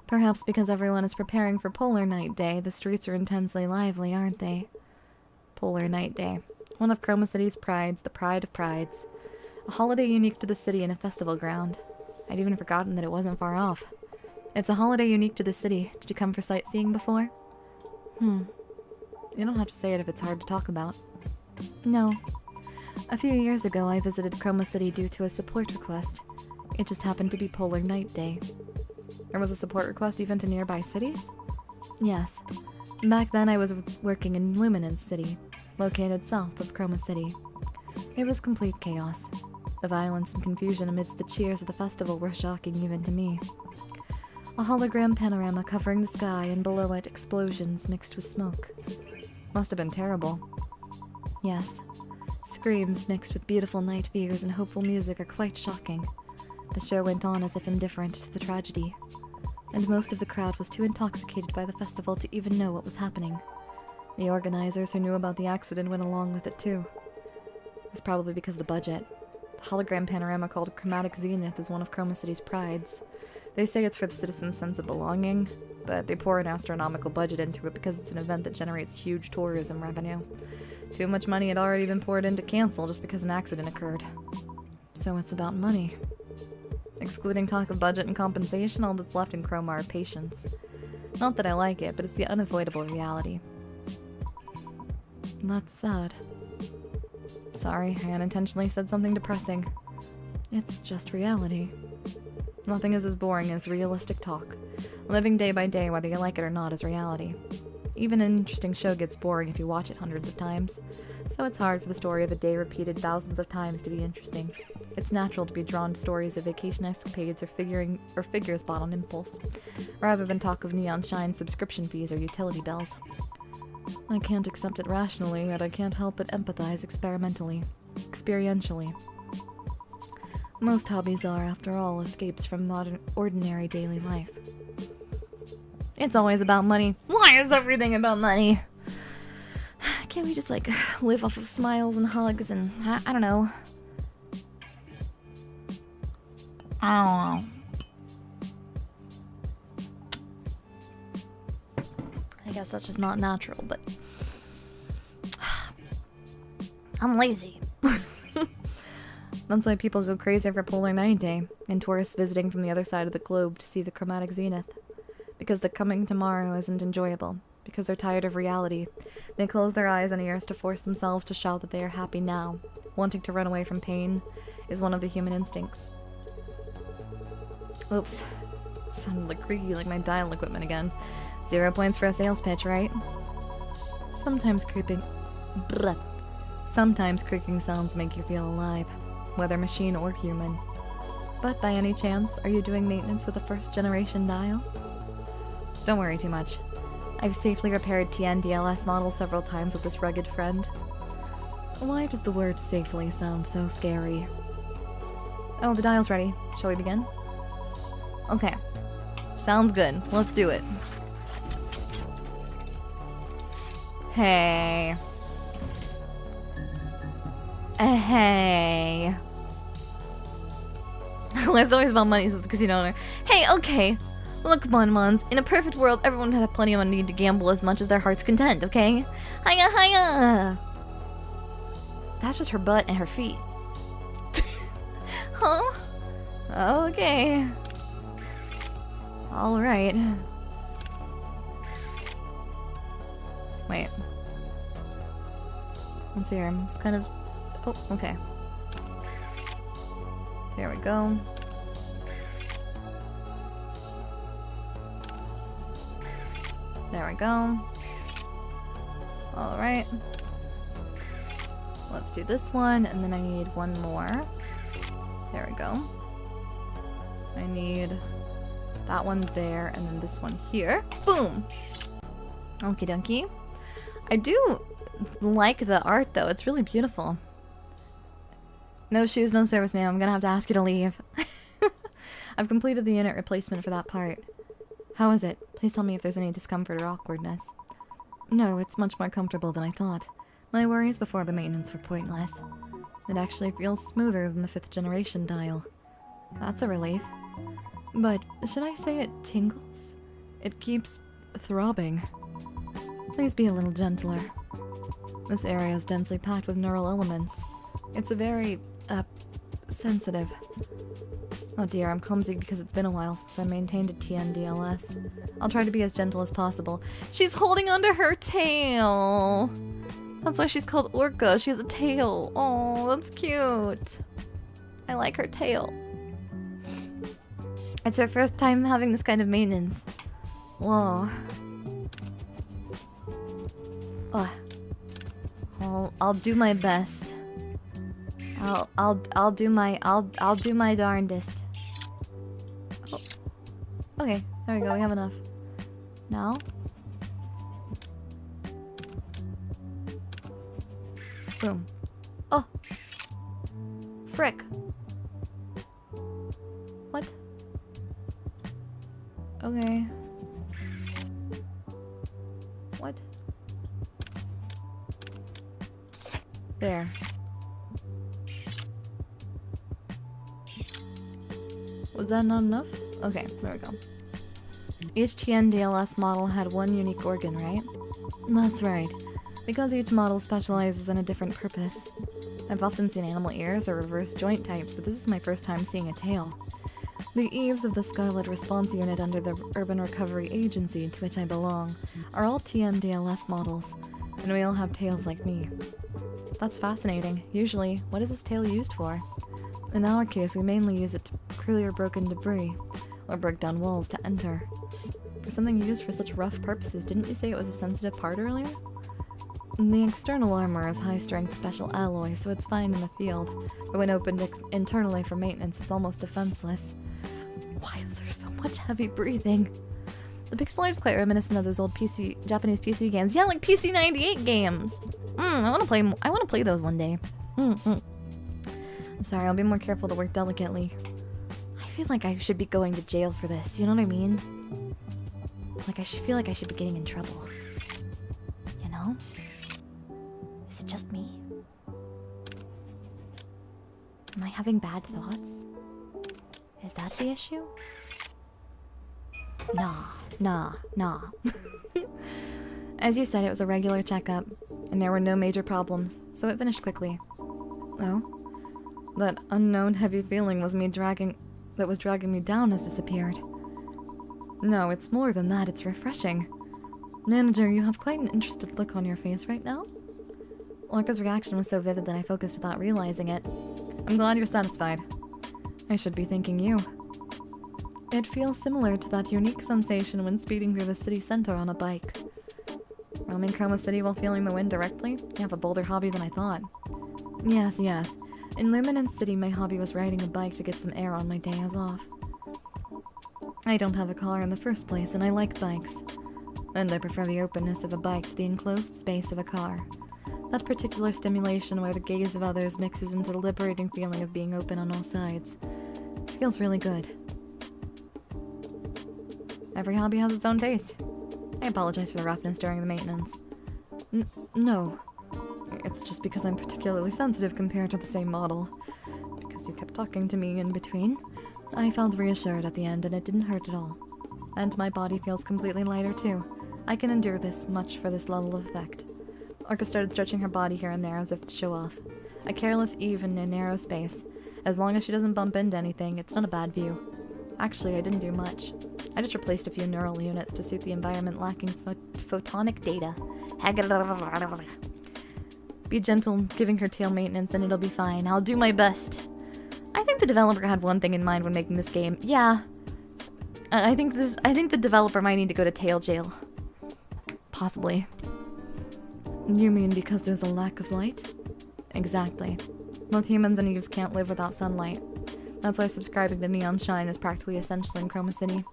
Perhaps because everyone is preparing for Polar Night Day, the streets are intensely lively, aren't they? Polar Night Day. One of Chroma City's prides, the pride of prides. A holiday unique to the city and a festival ground. I'd even forgotten that it wasn't far off. It's a holiday unique to the city. Did you come for sightseeing before? You don't have to say it if it's hard to talk about. No. A few years ago, I visited Chroma City due to a support request. It just happened to be Polar Night Day. There was a support request even to nearby cities? Yes. Back then, I was working in Luminance City, located south of Chroma City. It was complete chaos. The violence and confusion amidst the cheers of the festival were shocking even to me. A hologram panorama covering the sky, and below it explosions mixed with smoke. Must have been terrible. Yes. Screams mixed with beautiful night views and hopeful music are quite shocking. The show went on as if indifferent to the tragedy. And most of the crowd was too intoxicated by the festival to even know what was happening. The organizers who knew about the accident went along with it too. It was probably because of the budget. The hologram panorama called Chromatic Zenith is one of Chroma City's prides. They say it's for the citizens' sense of belonging, but they pour an astronomical budget into it because it's an event that generates huge tourism revenue. Too much money had already been poured in to cancel just because an accident occurred. So it's about money. Excluding talk of budget and compensation, all that's left in Chroma are patience. Not that I like it, but it's the unavoidable reality. That's sad. Sorry, I unintentionally said something depressing. It's just reality. Nothing is as boring as realistic talk. Living day by day, whether you like it or not, is reality. Even an interesting show gets boring if you watch it hundreds of times, so it's hard for the story of a day repeated thousands of times to be interesting. It's natural to be drawn to stories of vacation escapades or figures bought on impulse, rather than talk of neon shine subscription fees or utility bills. I can't accept it rationally, yet I can't help but empathize experientially. Most hobbies are, after all, escapes from ordinary daily life. It's always about money. Why is everything about money? Can't we just, like, live off of smiles and hugs and, I don't know. I don't know. I guess that's just not natural, but I'm lazy. That's why people go crazy for Polar Night Day and tourists visiting from the other side of the globe to see the chromatic zenith. Because the coming tomorrow isn't enjoyable. Because they're tired of reality. They close their eyes and ears to force themselves to shout that they are happy now. Wanting to run away from pain is one of the human instincts. Oops. Sounded like creaky like my dial equipment again. 0 points for a sales pitch, right? Sometimes creeping sounds make you feel alive, whether machine or human. But by any chance, are you doing maintenance with a first-generation dial? Don't worry too much. I've safely repaired TN-DLS models several times with this rugged friend. Why does the word safely sound so scary? Oh, the dial's ready. Shall we begin? Okay. Sounds good. Let's do it. Hey. Hey. It's always about money, says the casino owner. Hey, okay. Look, Bonbons, in a perfect world, everyone would have plenty of money to gamble as much as their heart's content, okay? Hiya, hiya! That's just her butt and her feet. Huh? Okay. Alright. Wait. Let's see here. It's kind of... Oh, okay. There we go. There we go. Alright. Let's do this one, and then I need one more. There we go. I need that one there, and then this one here. Boom! Okie dokie. I do like the art, though. It's really beautiful. No shoes, no service, ma'am. I'm gonna have to ask you to leave. I've completed the unit replacement for that part. How is it? Please tell me if there's any discomfort or awkwardness. No, it's much more comfortable than I thought. My worries before the maintenance were pointless. It actually feels smoother than the 5th generation dial. That's a relief. But should I say it tingles? It keeps throbbing. Please be a little gentler. This area is densely packed with neural elements. It's a very, sensitive. Oh dear, I'm clumsy because it's been a while since I maintained a TN-DLS. I'll try to be as gentle as possible. She's holding onto her tail! That's why she's called Orca. She has a tail. Oh, that's cute. I like her tail. It's her first time having this kind of maintenance. Whoa. Oh, I'll do my best. I'll do my darndest. Oh. Okay, there we go. We have enough. Now. Boom. Oh. Frick. What? Okay. What? There. Was that not enough? Okay, there we go. Each TN-DLS model had one unique organ, right? That's right. Because each model specializes in a different purpose. I've often seen animal ears or reverse joint types, but this is my first time seeing a tail. The eaves of the Scarlet Response Unit under the Urban Recovery Agency, to which I belong, are all TN-DLS models, and we all have tails like me. That's fascinating. Usually, what is this tail used for? In our case, we mainly use it to clear broken debris, or break down walls to enter. For something used for such rough purposes, didn't you say it was a sensitive part earlier? The external armor is high-strength special alloy, so it's fine in the field, but when opened internally for maintenance, it's almost defenseless. Why is there so much heavy breathing? The pixel art is quite reminiscent of those old Japanese PC games. Yeah, like PC98 games! I wanna play those one day. I'm sorry, I'll be more careful to work delicately. I feel like I should be going to jail for this, you know what I mean? Like, I feel like I should be getting in trouble. You know? Is it just me? Am I having bad thoughts? Is that the issue? Nah. As you said, it was a regular checkup, and there were no major problems, so it finished quickly. Oh? That unknown heavy feeling that was dragging me down has disappeared. No, it's more than that, it's refreshing. Manager, you have quite an interested look on your face right now. Orca's reaction was so vivid that I focused without realizing it. I'm glad you're satisfied. I should be thanking you. It feels similar to that unique sensation when speeding through the city center on a bike. Roaming Chroma City while feeling the wind directly? You have a bolder hobby than I thought. Yes. In Luminance City, my hobby was riding a bike to get some air on my days off. I don't have a car in the first place, and I like bikes. And I prefer the openness of a bike to the enclosed space of a car. That particular stimulation where the gaze of others mixes into the liberating feeling of being open on all sides. Feels really good. Every hobby has its own taste. I apologize for the roughness during the maintenance. No. It's just because I'm particularly sensitive compared to the same model. Because you kept talking to me in between. I felt reassured at the end and it didn't hurt at all. And my body feels completely lighter too. I can endure this much for this level of effect. Orca started stretching her body here and there as if to show off. A careless Eve in a narrow space. As long as she doesn't bump into anything, it's not a bad view. Actually, I didn't do much. I just replaced a few neural units to suit the environment lacking photonic data. Be gentle, giving her tail maintenance, and it'll be fine. I'll do my best. I think the developer had one thing in mind when making this game. Yeah. I think the developer might need to go to tail jail. Possibly. You mean because there's a lack of light? Exactly. Both humans and Eves can't live without sunlight. That's why subscribing to Neon Shine is practically essential in Chroma City.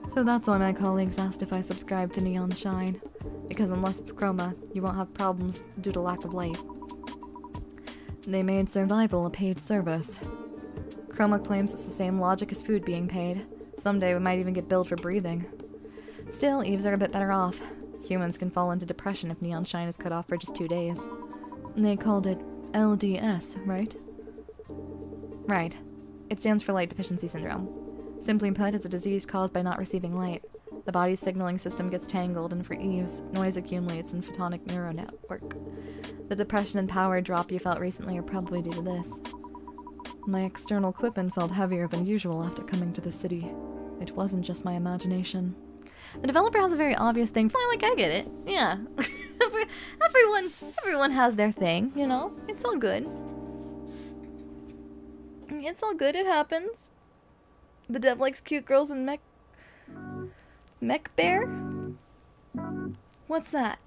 So that's why my colleagues asked if I subscribe to Neon Shine. Because unless it's Chroma, you won't have problems due to lack of light. They made survival a paid service. Chroma claims it's the same logic as food being paid. Someday we might even get billed for breathing. Still, Eves are a bit better off. Humans can fall into depression if Neon Shine is cut off for just 2 days. They called it LDS, right? Right. It stands for Light Deficiency Syndrome. Simply put, it's a disease caused by not receiving light. The body's signaling system gets tangled, and for Eves, noise accumulates in photonic neural network. The depression and power drop you felt recently are probably due to this. My external equipment felt heavier than usual after coming to the city. It wasn't just my imagination. The developer has a very obvious thing. Like, I get it. Yeah. Everyone has their thing, you know? It's all good. It's all good, it happens. The dev likes cute girls and mech bear? What's that?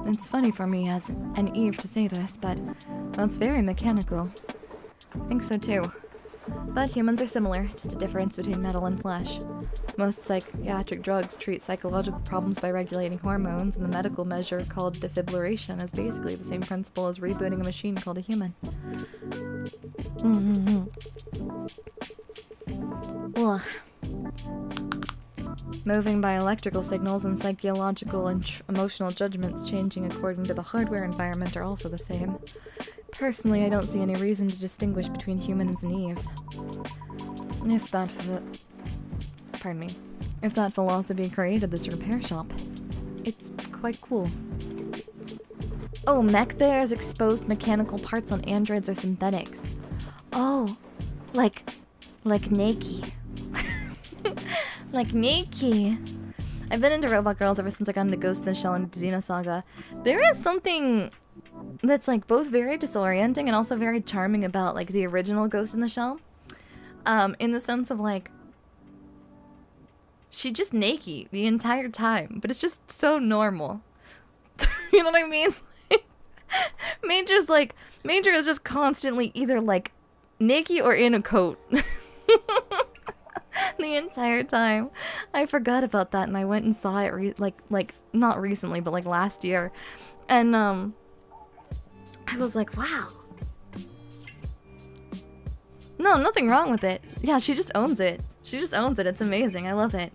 It's funny for me as an Eve to say this, but that's very mechanical. I think so too. But humans are similar, just a difference between metal and flesh. Most psychiatric drugs treat psychological problems by regulating hormones, and the medical measure called defibrillation is basically the same principle as rebooting a machine called a human. Ugh. Moving by electrical signals and psychological and emotional judgments changing according to the hardware environment are also the same. Personally, I don't see any reason to distinguish between humans and Eves. If that philosophy created this repair shop, it's quite cool. Oh, mech bears exposed mechanical parts on androids or synthetics. Oh, like Nakey. Like Nakey. I've been into robot girls ever since I got into Ghost in the Shell and Xenosaga. There is something that's like both very disorienting and also very charming about like the original Ghost in the Shell. In the sense of like, she just naked the entire time, but it's just so normal. You know what I mean? Major is just constantly either like naked or in a coat. The entire time. I forgot about that and I went and saw it like not recently, but like last year. And I was like, wow. No, nothing wrong with it. Yeah, she just owns it. She just owns it. It's amazing. I love it.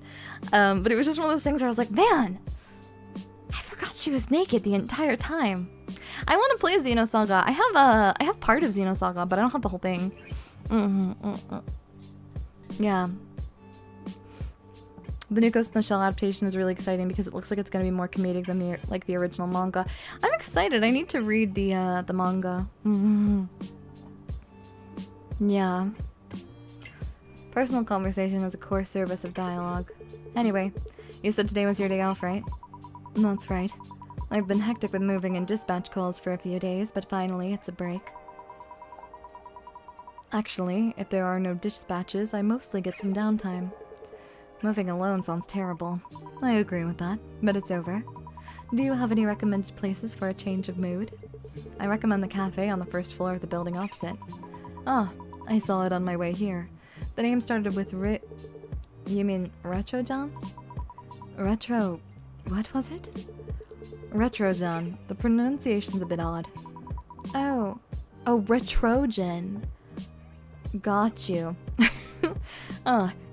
But it was just one of those things where I was like, man, I forgot She was naked the entire time. I want to play Xenosaga. I have part of Xenosaga, but I don't have the whole thing. Yeah. The new Ghost in the Shell adaptation is really exciting because it looks like it's going to be more comedic than the original manga. I'm excited. I need to read the manga. Yeah. Personal conversation is a core service of dialogue. Anyway, you said today was your day off, right? That's right. I've been hectic with moving and dispatch calls for a few days, but finally it's a break. Actually, if there are no dispatches, I mostly get some downtime. Moving alone sounds terrible. I agree with that, but it's over. Do you have any recommended places for a change of mood? I recommend the cafe on the first floor of the building opposite. Ah, I saw it on my way here. The name started with You mean Retro-John? Retro... what was it? Retro-John. The pronunciation's a bit odd. Oh, Retrojan. Got you.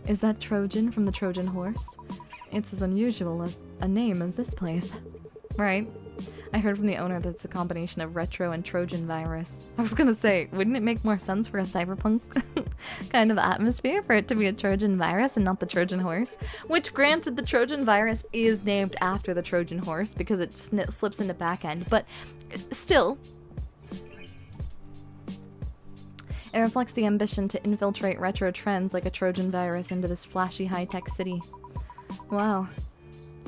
Is that Trojan from the Trojan horse? It's as unusual as a name as this place. Right. I heard from the owner that it's a combination of retro and Trojan virus. I was gonna say, wouldn't it make more sense for a cyberpunk kind of atmosphere for it to be a Trojan virus and not the Trojan horse? Which, granted, the Trojan virus is named after the Trojan horse because it slips into back end, but still. It reflects the ambition to infiltrate retro trends like a Trojan virus into this flashy high-tech city. Wow.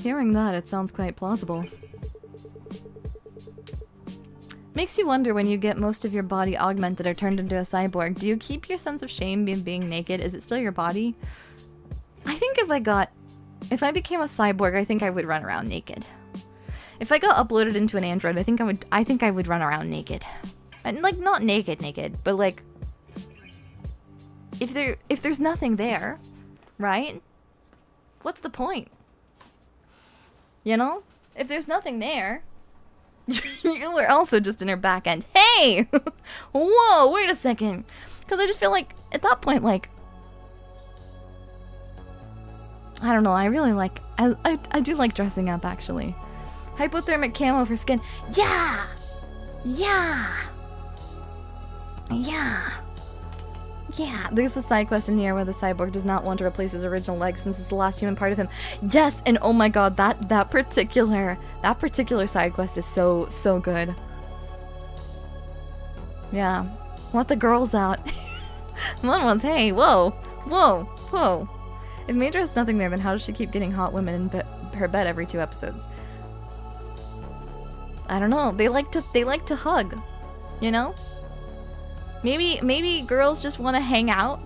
Hearing that, it sounds quite plausible. Makes you wonder when you get most of your body augmented or turned into a cyborg. Do you keep your sense of shame being naked? Is it still your body? I think if I became a cyborg, I think I would run around naked. If I got uploaded into an android, I think I would run around naked. And like not naked, but like if there's nothing there, right? What's the point? You know? If there's nothing there, you are also just in her back end. Hey! Whoa, wait a second. Because I just feel like, at that point, like, I don't know, I really like, I do like dressing up, actually. Hypothermic camo for skin. Yeah! Yeah! Yeah! Yeah, there's a side quest in here where the cyborg does not want to replace his original leg since it's the last human part of him. Yes, and oh my god, that particular side quest is so good. Yeah, let the girls out. One, hey, whoa. If Major has nothing there, then how does she keep getting hot women in her bed every 2 episodes? I don't know. They like to hug, you know? Maybe girls just want to hang out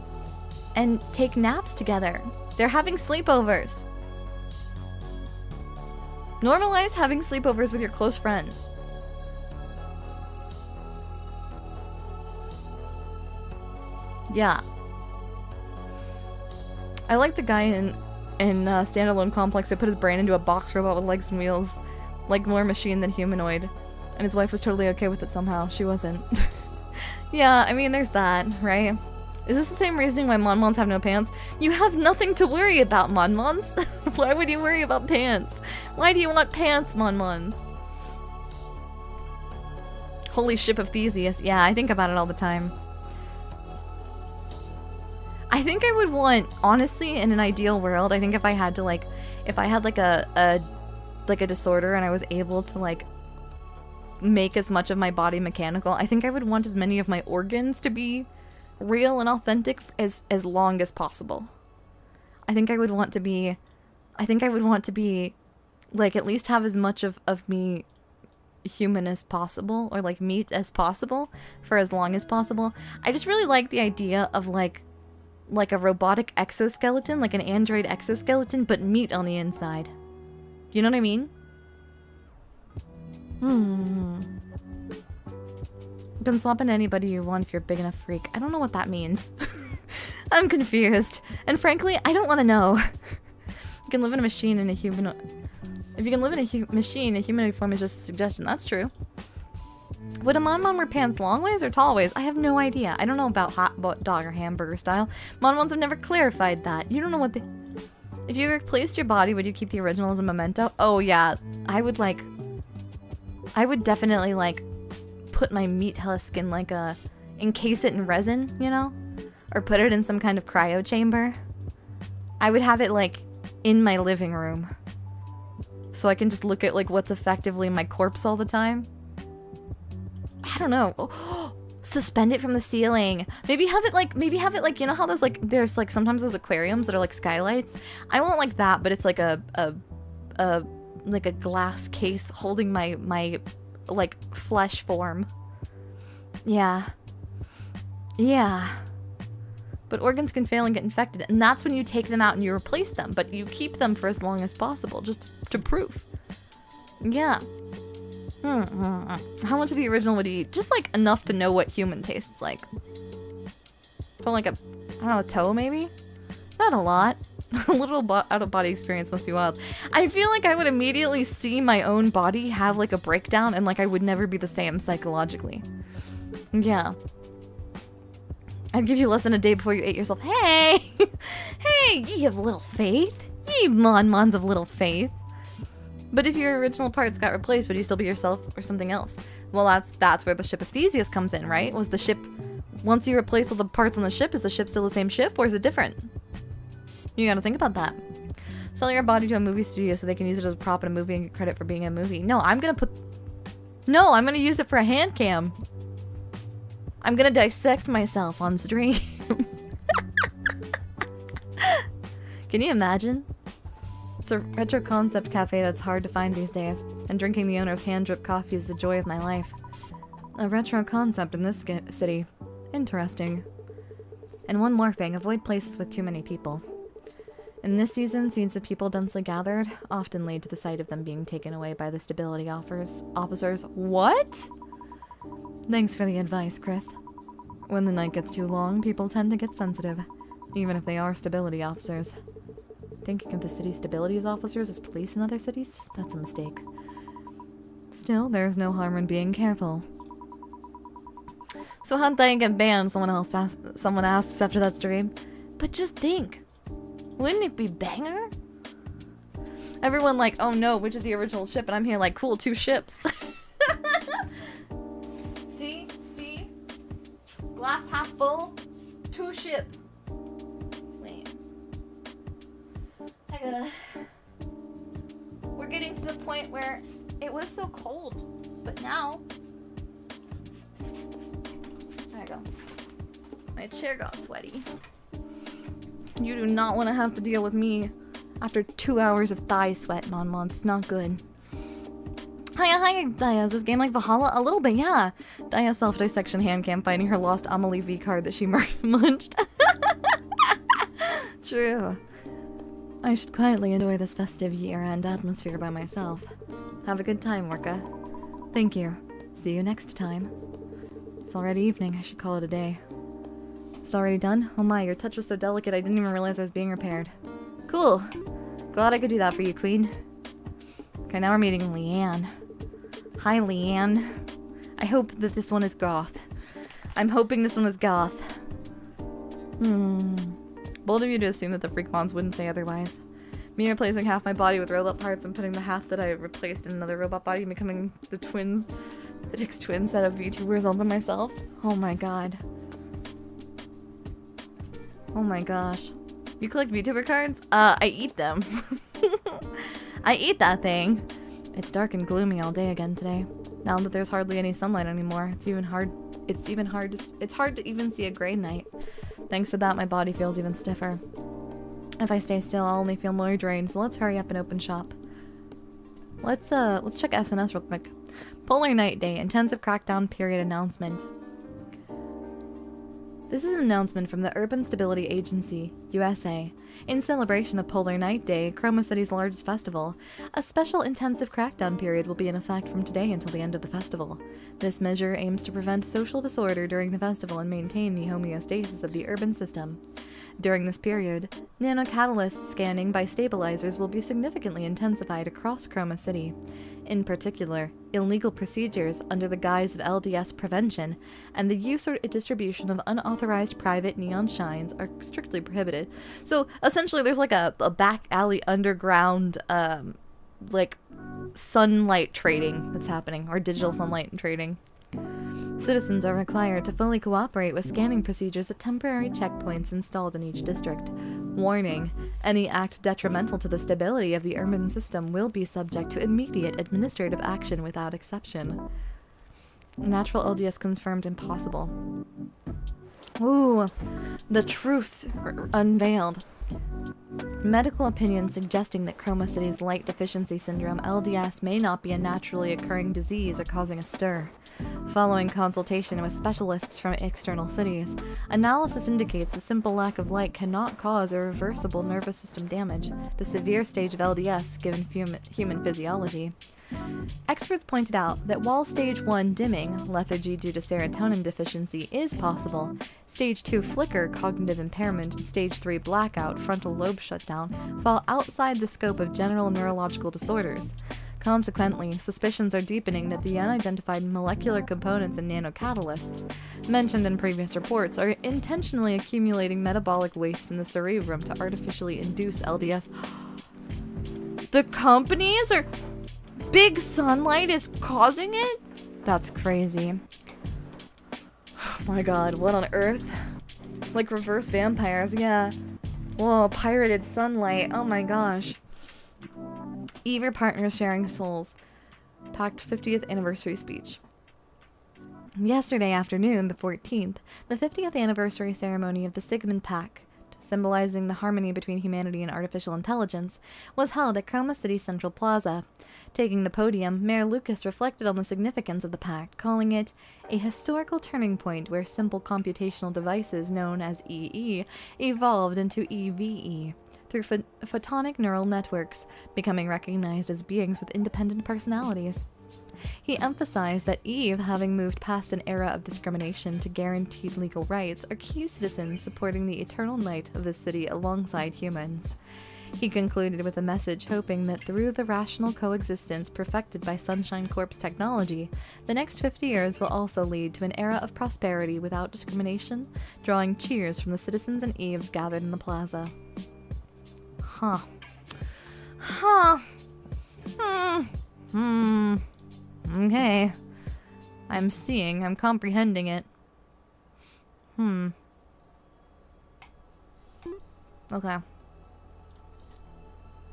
and take naps together. They're having sleepovers. Normalize having sleepovers with your close friends. Yeah. I like the guy in Standalone Complex who put his brain into a box robot with legs and wheels. Like more machine than humanoid. And his wife was totally okay with it somehow. She wasn't. Yeah, I mean, there's that, right? Is this the same reasoning why Monmons have no pants? You have nothing to worry about, Monmons. Why would you worry about pants? Why do you want pants, Monmons? Holy ship of Theseus. Yeah, I think about it all the time. I think I would want, honestly, in an ideal world, I think if I had to, like, if I had, like, a disorder and I was able to, like, make as much of my body mechanical, I think I would want as many of my organs to be real and authentic as long as possible. I think I would want to be like at least have as much of me human as possible, or like meat as possible for as long as possible. I just really like the idea of like a robotic exoskeleton, like an android exoskeleton, but meat on the inside. You know what I mean? You can swap into anybody you want if you're a big enough freak. I don't know what that means. I'm confused. And frankly, I don't want to know. You can live in a machine in a human... If you can live in a machine, a humanoid form is just a suggestion. That's true. Would a Monmon wear pants long ways or tall ways? I have no idea. I don't know about hot dog or hamburger style. Monmons have never clarified that. You don't know what the... If you replaced your body, would you keep the original as a memento? Oh yeah, I would like... I would definitely, like, put my meat husk in, like, encase it in resin, you know? Or put it in some kind of cryo chamber. I would have it, like, in my living room. So I can just look at, like, what's effectively my corpse all the time. I don't know. Oh, suspend it from the ceiling. Maybe have it, like, you know how there's, like, sometimes those aquariums that are, like, skylights? I want, like, that, but it's, like, like a glass case holding my like flesh form. Yeah. But organs can fail and get infected, and that's when you take them out and you replace them, but you keep them for as long as possible, just to prove. Yeah. How much of the original would you eat? Just like enough to know what human tastes like. So like I don't know, a toe maybe? Not a lot. A little out-of-body experience must be wild. I feel like I would immediately see my own body have, like, a breakdown, and, like, I would never be the same psychologically. Yeah. I'd give you less than a day before you ate yourself. Hey! Hey, ye of little faith. Ye mons of little faith. But if your original parts got replaced, would you still be yourself or something else? Well, that's where the ship of Theseus comes in, right? Was the ship... Once you replace all the parts on the ship, is the ship still the same ship, or is it different? You gotta think about that. Sell your body to a movie studio so they can use it as a prop in a movie and get credit for being in a movie. No, I'm gonna use it for a hand cam. I'm gonna dissect myself on stream. Can you imagine? It's a retro concept cafe that's hard to find these days, and drinking the owner's hand-drip coffee is the joy of my life. A retro concept in this city. Interesting. And one more thing, avoid places with too many people. In this season, scenes of people densely gathered often lead to the sight of them being taken away by the stability officers. What? Thanks for the advice, Chris. When the night gets too long, people tend to get sensitive, even if they are stability officers. Thinking of the city stability officers as police in other cities? That's a mistake. Still, there's no harm in being careful. So how'd Daiya get banned? Someone asks after that stream. But just think. Wouldn't it be banger? Everyone like, oh no, which is the original ship? And I'm here like, cool, 2 ships. See? Glass half full, 2 ship. Wait. We're getting to the point where it was so cold, but now... There I go. My chair got sweaty. You do not want to have to deal with me after 2 hours of thigh sweat, Mon. It's not good. Hi, Daiya. Is this game like Valhalla? A little bit, yeah. Daiya self-dissection hand cam finding her lost Amelie V card that she munched. True. I should quietly enjoy this festive year-end atmosphere by myself. Have a good time, Orca. Thank you. See you next time. It's already evening. I should call it a day. It's already done? Oh my, your touch was so delicate I didn't even realize I was being repaired. Cool. Glad I could do that for you, Queen. Okay, now we're meeting Leanne. Hi, Leanne. I hope that this one is goth. I'm hoping this one is goth. Bold of you to assume that the freak mons wouldn't say otherwise. Me replacing half my body with robot parts and putting the half that I replaced in another robot body and becoming the Dick's twin set of VTubers all by myself. Oh my god. Oh my gosh. You collect VTuber cards? I eat them. I eat that thing. It's dark and gloomy all day again today. Now that there's hardly any sunlight anymore, it's hard to even see a gray night. Thanks to that, my body feels even stiffer. If I stay still, I'll only feel more drained, so let's hurry up and open shop. Let's check SNS real quick. Polar Night Day, intensive crackdown period announcement. This is an announcement from the Urban Stability Agency, USA. In celebration of Polar Night Day, Chroma City's largest festival, a special intensive crackdown period will be in effect from today until the end of the festival. This measure aims to prevent social disorder during the festival and maintain the homeostasis of the urban system. During this period, nanocatalyst scanning by stabilizers will be significantly intensified across Chroma City. In particular, illegal procedures under the guise of LDS prevention and the use or distribution of unauthorized private neon shines are strictly prohibited. So essentially there's like a back alley underground like, sunlight trading that's happening, or digital sunlight trading. Citizens are required to fully cooperate with scanning procedures at temporary checkpoints installed in each district. Warning: any act detrimental to the stability of the urban system will be subject to immediate administrative action without exception. Natural LDS confirmed impossible. Ooh, the truth unveiled. Medical opinion suggesting that Chroma City's light deficiency syndrome, LDS, may not be a naturally occurring disease or causing a stir. Following consultation with specialists from external cities, analysis indicates the simple lack of light cannot cause irreversible nervous system damage, the severe stage of LDS given human physiology. Experts pointed out that while Stage 1 dimming, lethargy due to serotonin deficiency, is possible, Stage 2 flicker, cognitive impairment, and Stage 3 blackout, frontal lobe shutdown, fall outside the scope of general neurological disorders. Consequently, suspicions are deepening that the unidentified molecular components and nanocatalysts mentioned in previous reports are intentionally accumulating metabolic waste in the cerebrum to artificially induce LDS. The companies are... Big sunlight is causing it? That's crazy. Oh my god, what on earth? Like reverse vampires, yeah. Whoa, pirated sunlight, oh my gosh. Eve, partners sharing souls. Pact 50th anniversary speech. Yesterday afternoon, the 14th, the 50th anniversary ceremony of the Sigmund Pact, symbolizing the harmony between humanity and artificial intelligence, was held at Chroma City Central Plaza. Taking the podium, Mayor Lucas reflected on the significance of the pact, calling it a historical turning point where simple computational devices known as EE evolved into EVE through photonic neural networks, becoming recognized as beings with independent personalities. He emphasized that Eve, having moved past an era of discrimination to guaranteed legal rights, are key citizens supporting the eternal light of the city alongside humans. He concluded with a message hoping that through the rational coexistence perfected by Sunshine Corp's technology, the next 50 years will also lead to an era of prosperity without discrimination, drawing cheers from the citizens and Eves gathered in the plaza. Huh. Okay. I'm comprehending it. Okay.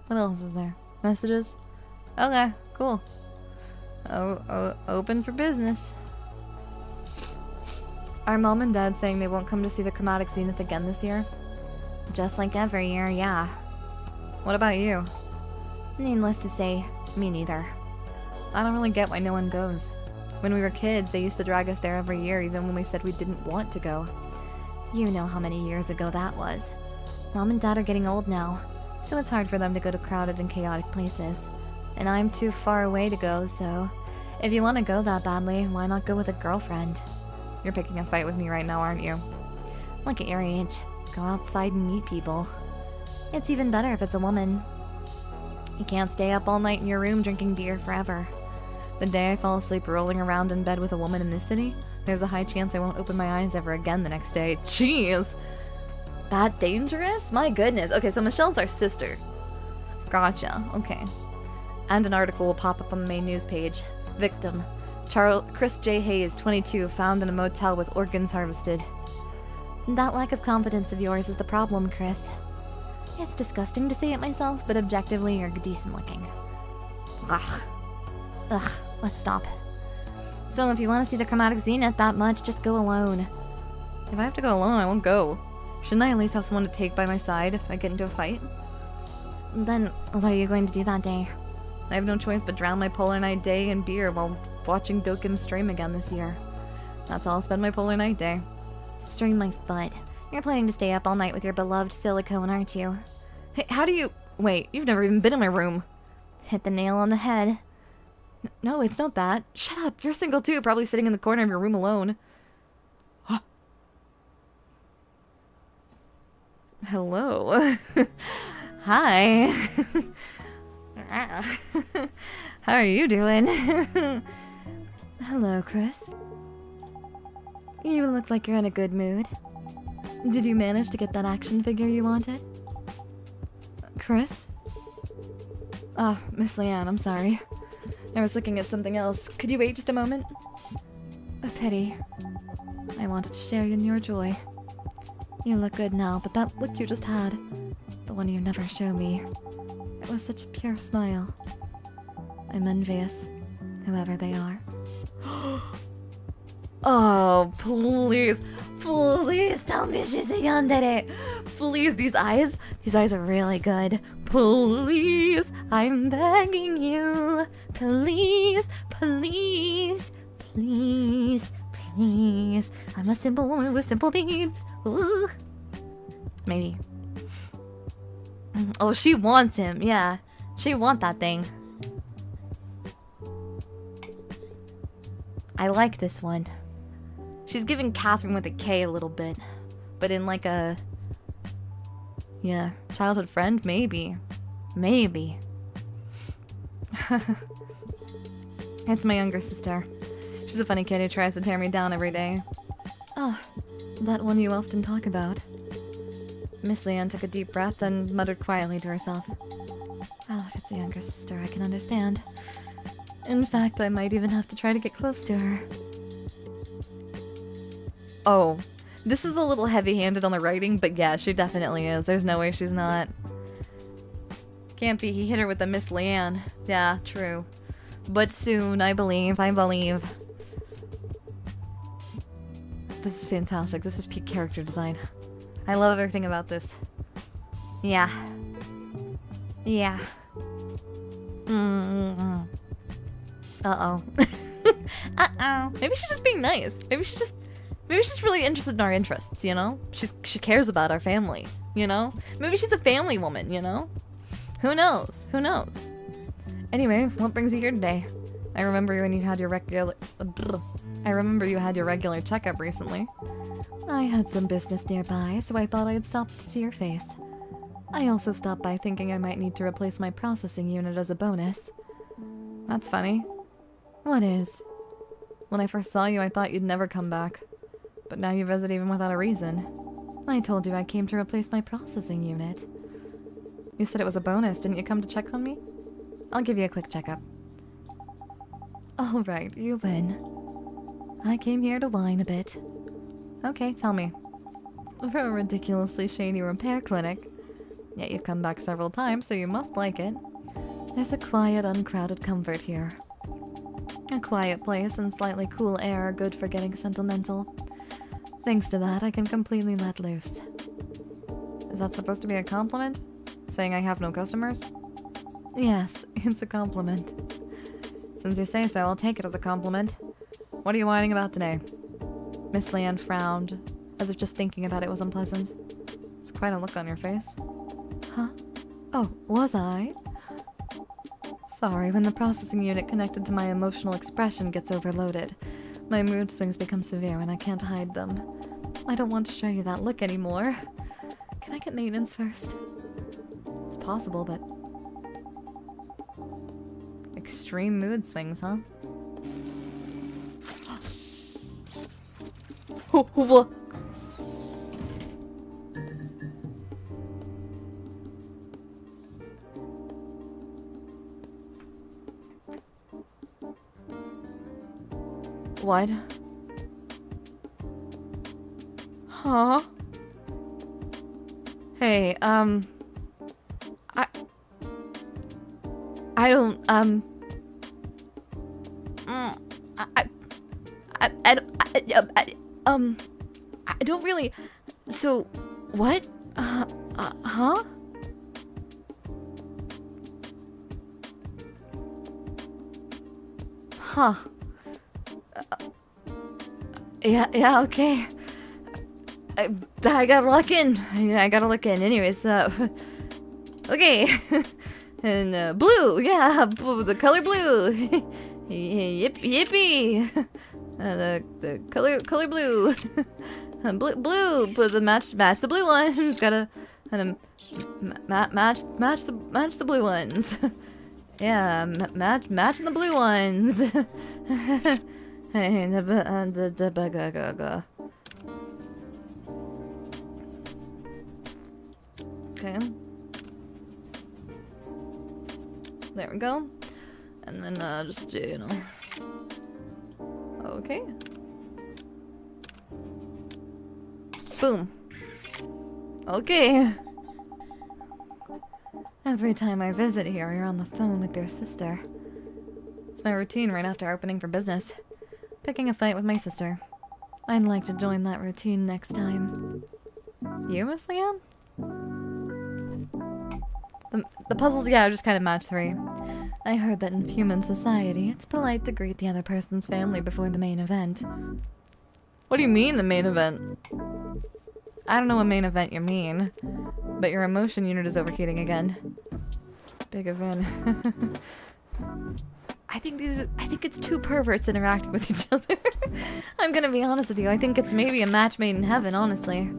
What else is there? Messages? Okay, cool. Open for business. Are Mom and Dad saying they won't come to see the Chromatic Zenith again this year? Just like every year, yeah. What about you? Needless to say, me neither. I don't really get why no one goes. When we were kids, they used to drag us there every year, even when we said we didn't want to go. You know how many years ago that was. Mom and Dad are getting old now, so it's hard for them to go to crowded and chaotic places. And I'm too far away to go, so if you want to go that badly, why not go with a girlfriend? You're picking a fight with me right now, aren't you? Look at your age. Go outside and meet people. It's even better if it's a woman. You can't stay up all night in your room drinking beer forever. The day I fall asleep rolling around in bed with a woman in this city, there's a high chance I won't open my eyes ever again the next day. Jeez! That dangerous? My goodness. Okay, so Michelle's our sister. Gotcha. Okay. And an article will pop up on the main news page. Victim: Chris J. Hayes, 22, found in a motel with organs harvested. That lack of confidence of yours is the problem, Chris. It's disgusting to say it myself, but objectively, you're decent looking. Ugh, let's stop. So if you want to see the Chromatic Zenith that much, just go alone. If I have to go alone, I won't go. Shouldn't I at least have someone to take by my side if I get into a fight? Then, what are you going to do that day? I have no choice but drown my polar night day in beer while watching Dokim's stream again this year. That's how I'll spend my polar night day. Stream my foot. You're planning to stay up all night with your beloved silicone, aren't you? Hey, how do you... Wait, you've never even been in my room. Hit the nail on the head. No, it's not that. Shut up, you're single too, probably sitting in the corner of your room alone. Hello. Hi. How are you doing? Hello, Chris. You look like you're in a good mood. Did you manage to get that action figure you wanted? Chris? Oh, Miss Leanne, I'm sorry. I was looking at something else. Could you wait just a moment? A pity. I wanted to share in your joy. You look good now, but that look you just had, the one you never show me, it was such a pure smile. I'm envious, whoever they are. Oh, please. Please tell me she's a yandere. Please, these eyes are really good. Please, I'm begging you. Please, please, please, please. I'm a simple woman with simple needs. Ooh. Maybe. Oh, she wants him. Yeah, she want that thing. I like this one. She's giving Catherine with a K a little bit, but in like a... yeah, childhood friend? Maybe. Maybe. It's my younger sister. She's a funny kid who tries to tear me down every day. Oh, that one you often talk about. Miss Leanne took a deep breath and muttered quietly to herself. Well, if it's a younger sister, I can understand. In fact, I might even have to try to get close to her. Oh, this is a little heavy-handed on the writing, but yeah, she definitely is. There's no way she's not. Can't be, he hit her with a Miss Leanne. Yeah, true. But soon, I believe. This is fantastic. This is peak character design. I love everything about this. Yeah. Yeah. Uh-oh. Uh-oh. Maybe she's just being nice. Maybe she's really interested in our interests, you know? She cares about our family, you know? Maybe she's a family woman, you know? Who knows? Who knows? Anyway, what brings you here today? I remember when you had your regular... I remember you had your regular checkup recently. I had some business nearby, so I thought I'd stop to see your face. I also stopped by thinking I might need to replace my processing unit as a bonus. That's funny. What is? When I first saw you, I thought you'd never come back. But now you visit even without a reason. I told you I came to replace my processing unit. You said it was a bonus. Didn't you come to check on me? I'll give you a quick checkup. Alright, you win. I came here to whine a bit. Okay, tell me. For a ridiculously shady repair clinic. Yet you've come back several times, so you must like it. There's a quiet, uncrowded comfort here. A quiet place and slightly cool air are good for getting sentimental. Thanks to that, I can completely let loose. Is that supposed to be a compliment? Saying I have no customers? Yes, it's a compliment. Since you say so, I'll take it as a compliment. What are you whining about today? Miss Leanne frowned, as if just thinking about it was unpleasant. It's quite a look on your face. Huh? Oh, was I? Sorry, when the processing unit connected to my emotional expression gets overloaded, my mood swings become severe and I can't hide them. I don't want to show you that look anymore. Can I get maintenance first? It's possible, but... extreme mood swings, huh? What? Huh? Hey, I don't, I don't really, so, what? Huh? Huh. Yeah, okay. I gotta look in. I gotta look in. Anyways, okay. And, blue, yeah, the color blue. Yippee. The color blue. Blue, but the match the blue ones. Gotta match the blue ones. Yeah, match the blue ones. Okay. There we go. And then just, you know. Okay. Boom. Okay. Every time I visit here, you're on the phone with your sister. It's my routine right after opening for business. Picking a fight with my sister. I'd like to join that routine next time. You, Miss Leanne? The puzzles, yeah, just kind of match 3. I heard that in human society, it's polite to greet the other person's family before the main event. What do you mean, the main event? I don't know what main event you mean, but your emotion unit is overheating again. Big event. I think it's 2 perverts interacting with each other. I'm gonna be honest with you. I think it's maybe a match made in heaven, honestly.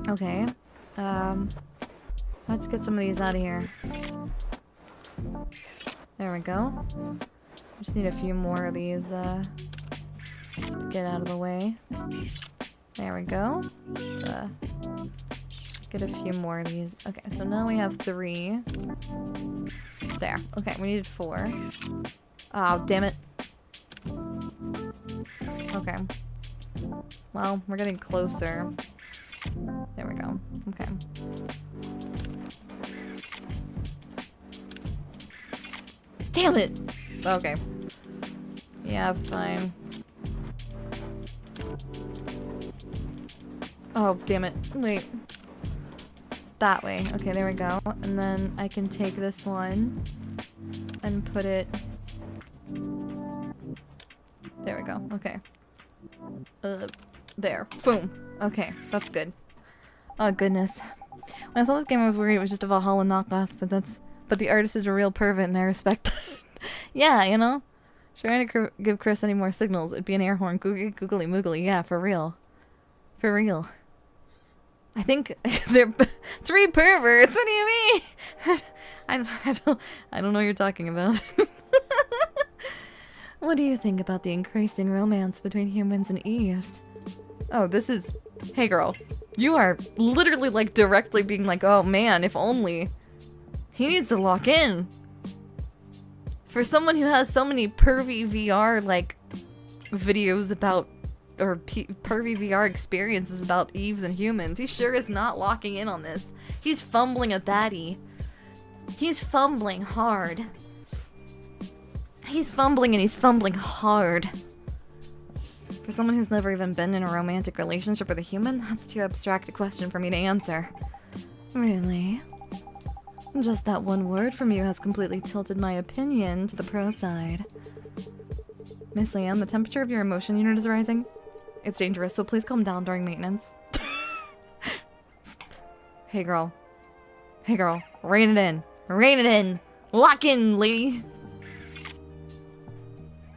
Okay. Let's get some of these out of here. There we go. Just need a few more of these, to get out of the way. There we go. Just, get a few more of these. Okay, so now we have 3. There. Okay, we needed 4. Oh, damn it. Okay. Well, we're getting closer. There we go. Okay. Damn it! Okay. Yeah, fine. Oh, damn it. Wait. That way. Okay, there we go. And then I can take this one and put it... There we go. Okay. There. Boom. Okay, that's good. Oh, goodness. When I saw this game, I was worried it was just a Valhalla knockoff, but the artist is a real pervert, and I respect that. Yeah, you know? Trying to give Chris any more signals, it'd be an air horn. Googly moogly. Yeah, for real. For real. I think they're 3 perverts. What do you mean? I don't know what you're talking about. What do you think about the increasing romance between humans and Eves? Oh, this is... Hey, girl. You are literally, like, directly being like, oh, man, if only. He needs to lock in. For someone who has so many pervy VR, like, videos about... Or pervy VR experiences about Eves and humans, he sure is not locking in on this. He's fumbling a baddie. He's fumbling hard. He's fumbling and he's fumbling hard. For someone who's never even been in a romantic relationship with a human, that's too abstract a question for me to answer. Really? Just that one word from you has completely tilted my opinion to the pro side. Miss Leanne, the temperature of your emotion unit is rising. It's dangerous, so please calm down during maintenance. Hey girl. Hey girl. Rein it in. Rein it in. Lock in, lady.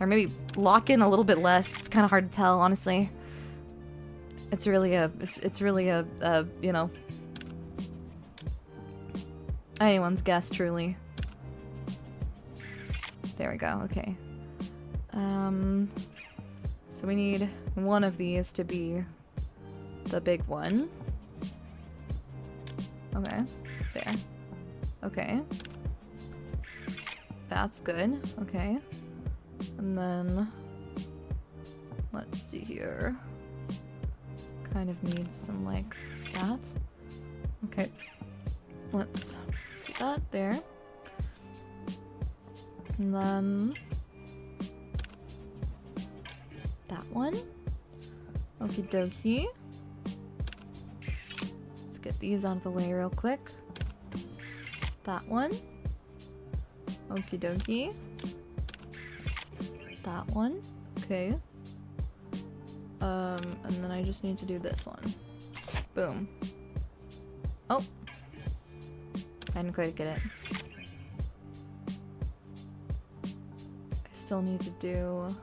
Or maybe lock in a little bit less. It's kind of hard to tell, honestly. It's really a, you know, anyone's guess, truly. There we go, okay. So we need one of these to be the big one. Okay, there. Okay. That's good, okay. And then, let's see here. Kind of need some like that. Okay, let's do that there. And then that one. Okie dokie. Let's get these out of the way real quick. That one. Okie dokie. That one. Okay. And then I just need to do this one. Boom. Oh. I didn't quite get it. I still need to do...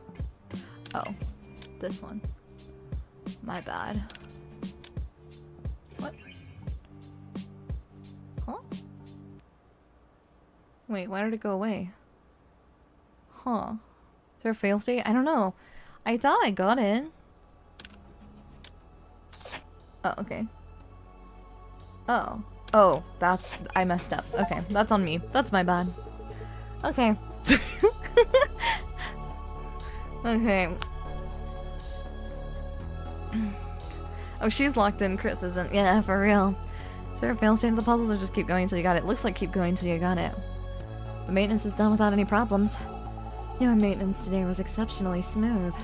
Oh. This one. My bad. What? Huh? Wait, why did it go away? Huh. Is there a fail state? I don't know. I thought I got it. Oh, okay. Oh. Oh, I messed up. Okay, that's on me. That's my bad. Okay. Okay. Oh, she's locked in. Chris isn't. Yeah, for real. Is there a fail state of the puzzles or just keep going until you got it? Looks like keep going until you got it. The maintenance is done without any problems. Your maintenance today was exceptionally smooth.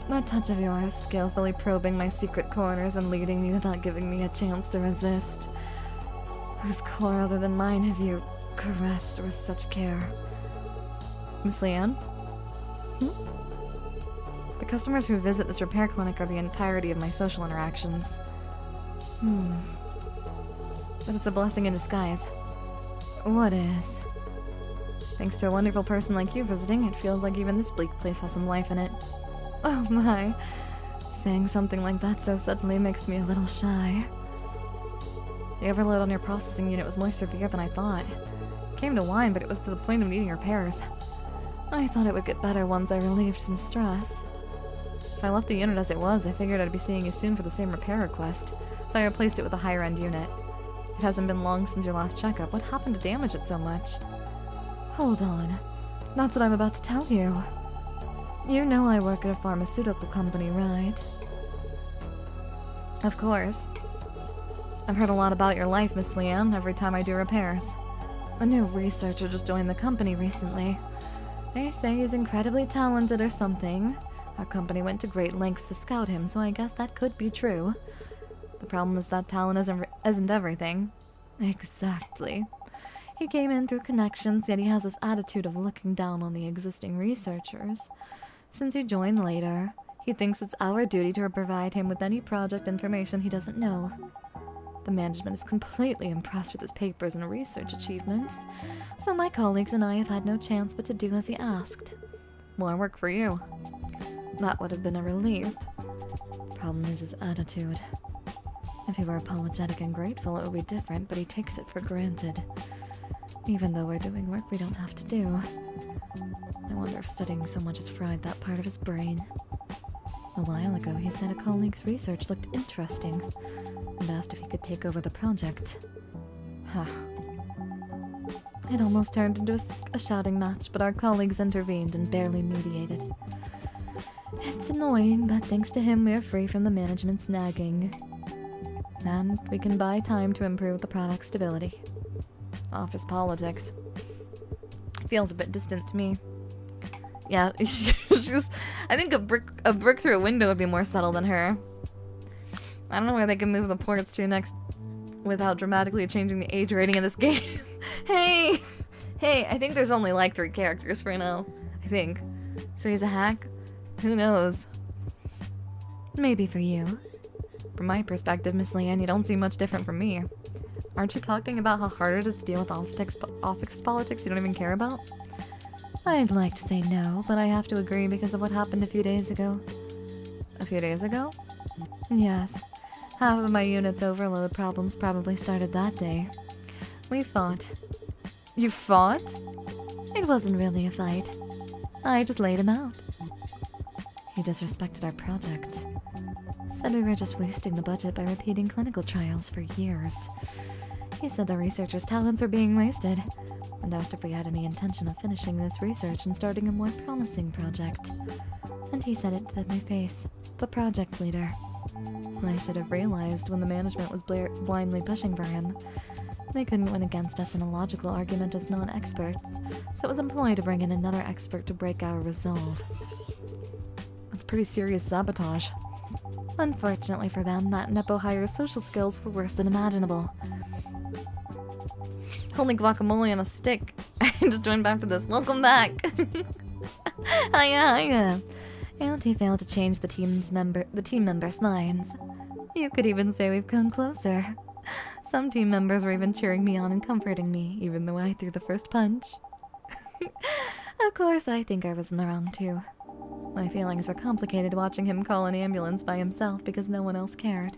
That touch of yours, skillfully probing my secret corners and leading me without giving me a chance to resist. Whose core other than mine have you caressed with such care? Miss Leanne? The customers who visit this repair clinic are the entirety of my social interactions. But it's a blessing in disguise. What is? Thanks to a wonderful person like you visiting, it feels like even this bleak place has some life in it. Oh my. Saying something like that so suddenly makes me a little shy. The overload on your processing unit was more severe than I thought. It came to whine, but it was to the point of needing repairs. I thought it would get better once I relieved some stress. If I left the unit as it was, I figured I'd be seeing you soon for the same repair request, so I replaced it with a higher-end unit. It hasn't been long since your last checkup. What happened to damage it so much? Hold on. That's what I'm about to tell you. You know I work at a pharmaceutical company, right? Of course. I've heard a lot about your life, Miss Leanne, every time I do repairs. A new researcher just joined the company recently. They say he's incredibly talented or something. Our company went to great lengths to scout him, so I guess that could be true. The problem is that talent isn't everything. Exactly. He came in through connections, yet he has this attitude of looking down on the existing researchers. Since he joined later, he thinks it's our duty to provide him with any project information he doesn't know. The management is completely impressed with his papers and research achievements, so my colleagues and I have had no chance but to do as he asked. More work for you. That would have been a relief. Problem is his attitude. If he were apologetic and grateful, it would be different, but he takes it for granted. Even though we're doing work we don't have to do. I wonder if studying so much has fried that part of his brain. A while ago, he said a colleague's research looked interesting, and asked if he could take over the project. Huh. It almost turned into a shouting match, but our colleagues intervened and barely mediated. It's annoying, but thanks to him, we're free from the management's nagging. And we can buy time to improve the product's stability. Office politics. Feels a bit distant to me. Yeah, she's... I think a brick through a window would be more subtle than her. I don't know where they can move the ports to next without dramatically changing the age rating of this game. Hey! Hey, I think there's only like 3 characters for now. I think. So he's a hack? Who knows? Maybe for you. From my perspective, Miss Leanne, you don't seem much different from me. Aren't you talking about how hard it is to deal with office politics you don't even care about? I'd like to say no, but I have to agree because of what happened a few days ago. A few days ago? Yes. Half of my unit's overload problems probably started that day. We fought. You fought? It wasn't really a fight. I just laid him out. He disrespected our project. Said we were just wasting the budget by repeating clinical trials for years. He said the researchers' talents were being wasted, and asked if we had any intention of finishing this research and starting a more promising project. And he said it to my face, the project leader. I should have realized when the management was blindly pushing for him. They couldn't win against us in a logical argument as non-experts, so it was employed to bring in another expert to break our resolve. That's pretty serious sabotage. Unfortunately for them, that Nepo hire's social skills were worse than imaginable. Holy guacamole on a stick. I just joined back to this. Welcome back! Hiya. And he failed to change the team members' minds. You could even say we've come closer. Some team members were even cheering me on and comforting me, even though I threw the first punch. Of course, I think I was in the wrong too. My feelings were complicated watching him call an ambulance by himself because no one else cared.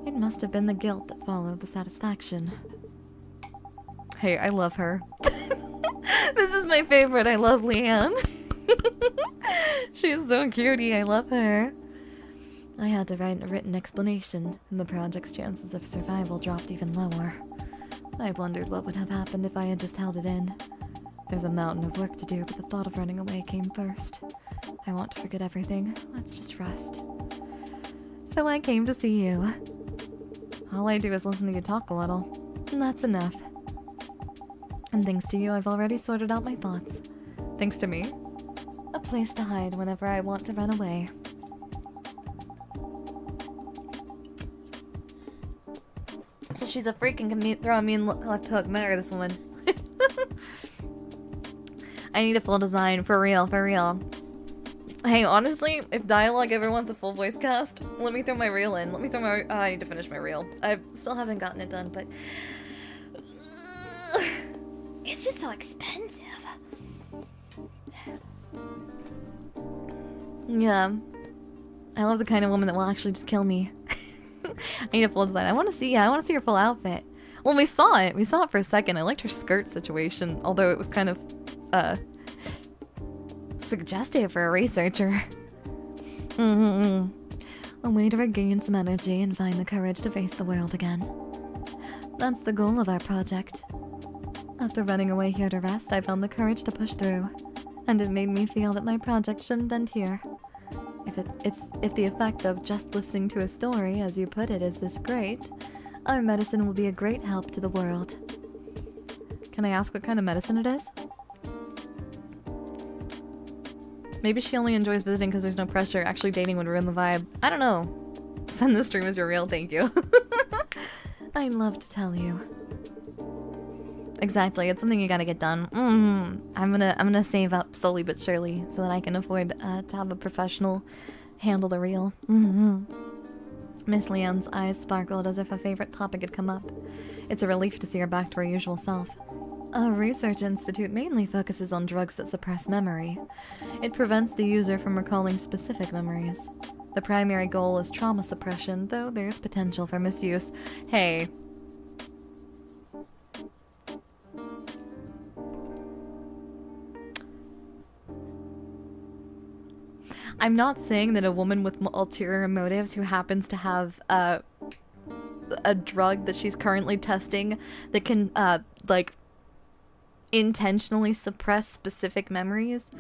It must have been the guilt that followed the satisfaction. Hey, I love her. This is my favorite. I love Leanne. She's so cutie. I love her. I had to write a written explanation, and the project's chances of survival dropped even lower. I wondered what would have happened if I had just held it in. There's a mountain of work to do, but the thought of running away came first. I want to forget everything. Let's just rest. So I came to see you. All I do is listen to you talk a little, and that's enough. And thanks to you, I've already sorted out my thoughts. Thanks to me? A place to hide whenever I want to run away. So she's a freaking throwing me in left hook. Marry this woman. I need a full design. For real, for real. Hey, honestly, if Dialogue ever wants a full voice cast, let me throw my reel in. Let me throw my... I need to finish my reel. I still haven't gotten it done, but... It's just so expensive. Yeah. I love the kind of woman that will actually just kill me. I need a full design. I want to see her full outfit. Well, we saw it. We saw it for a second. I liked her skirt situation, although it was kind of, suggestive for a researcher. A way to regain some energy and find the courage to face the world again. That's the goal of our project. After running away here to rest, I found the courage to push through, and it made me feel that my project shouldn't end here. If the effect of just listening to a story, as you put it, is this great, our medicine will be a great help to the world. Can I ask what kind of medicine it is? Maybe she only enjoys visiting because there's no pressure. Actually, dating would ruin the vibe. I don't know. Send the stream as your real, thank you. I'd love to tell you. Exactly, it's something you gotta get done. I'm gonna save up slowly but surely so that I can afford to have a professional handle the reel. Miss Leanne's eyes sparkled as if a favorite topic had come up. It's a relief to see her back to her usual self. Our research institute mainly focuses on drugs that suppress memory. It prevents the user from recalling specific memories. The primary goal is trauma suppression, though there's potential for misuse. Hey. I'm not saying that a woman with ulterior motives who happens to have a drug that she's currently testing that can like intentionally suppress specific memories.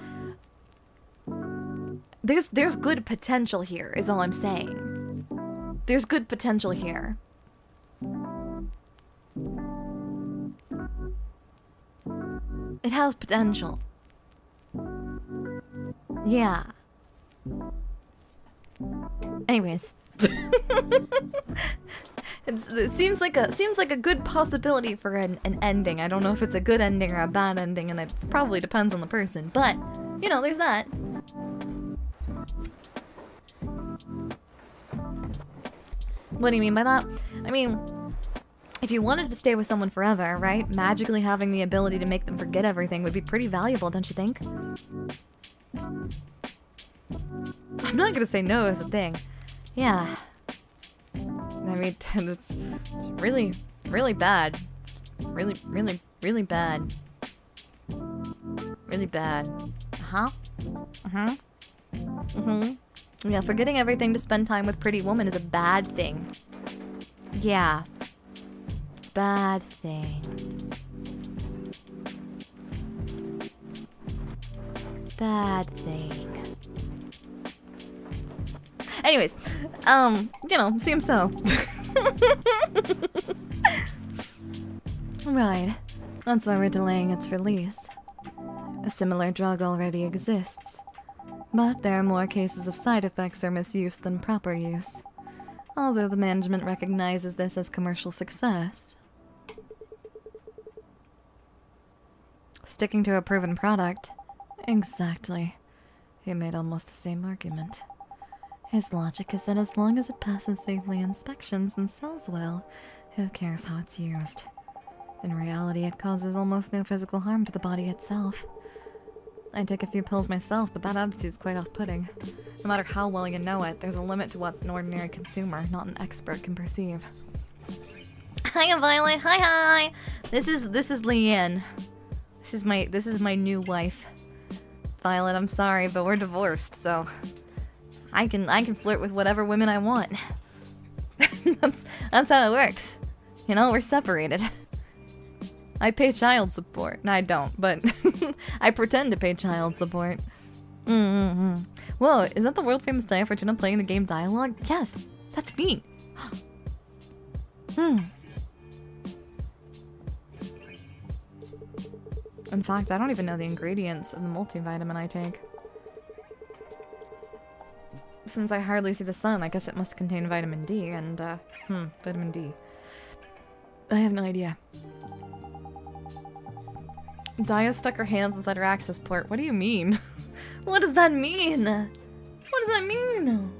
There's good potential here, is all I'm saying. There's good potential here. It has potential. Yeah. Anyways, it seems like a good possibility for an ending. I don't know if it's a good ending or a bad ending, and it probably depends on the person. But you know, there's that. What do you mean by that? I mean, if you wanted to stay with someone forever, right? Magically having the ability to make them forget everything would be pretty valuable, don't you think? I'm not gonna say no is the thing. Yeah. I mean, it's really, really bad. Really, really, really bad. Really bad. Uh-huh. Uh-huh. Mm-hmm. Yeah, forgetting everything to spend time with Pretty Woman is a bad thing. Yeah. Bad thing. Bad thing. Anyways, you know, seems so. Right. That's why we're delaying its release. A similar drug already exists. But there are more cases of side effects or misuse than proper use. Although the management recognizes this as commercial success. Sticking to a proven product? Exactly. He made almost the same argument. His logic is that as long as it passes safely inspections and sells well, who cares how it's used? In reality, it causes almost no physical harm to the body itself. I take a few pills myself, but that attitude is quite off-putting. No matter how well you know it, there's a limit to what an ordinary consumer, not an expert, can perceive. Hiya, Violet. Hi. This is Leanne. This is my new wife. Violet, I'm sorry, but we're divorced, so I can flirt with whatever women I want. that's how it works. You know, we're separated. I pay child support. No, I don't, but I pretend to pay child support. Whoa, is that the world famous Daiya Fortuna playing the game Dialogue? Yes, that's me. In fact, I don't even know the ingredients of the multivitamin I take. Since I hardly see the sun, I guess it must contain vitamin D and, vitamin D. I have no idea. Daiya stuck her hands inside her access port. What do you mean? What does that mean? What does that mean?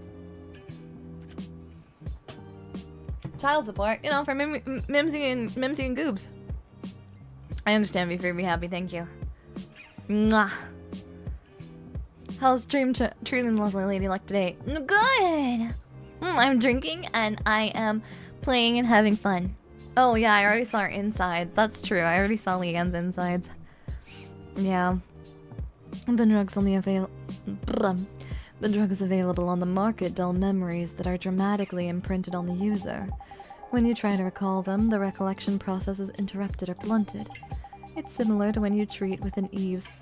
Child support, you know, for Mimsy and Goobs. I understand, be happy, thank you. Mwah. How's stream treating lovely lady luck today? Good! I'm drinking and I am playing and having fun. Oh yeah, I already saw her insides. That's true, I already saw Leanne's insides. Yeah. The drugs available on the market dull memories that are dramatically imprinted on the user. When you try to recall them, the recollection process is interrupted or blunted. It's similar to when you treat with an Eve's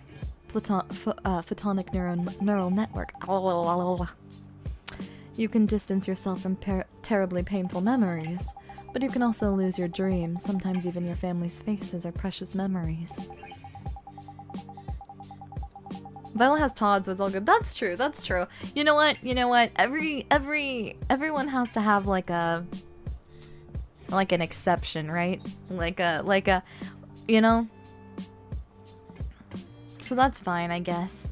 photonic neural network. You can distance yourself from terribly painful memories, but you can also lose your dreams, sometimes even your family's faces or precious memories. Viola has Todd, so it's all good. That's true, that's true. You know what? Everyone has to have like an exception, right? Like a, you know? So that's fine, I guess.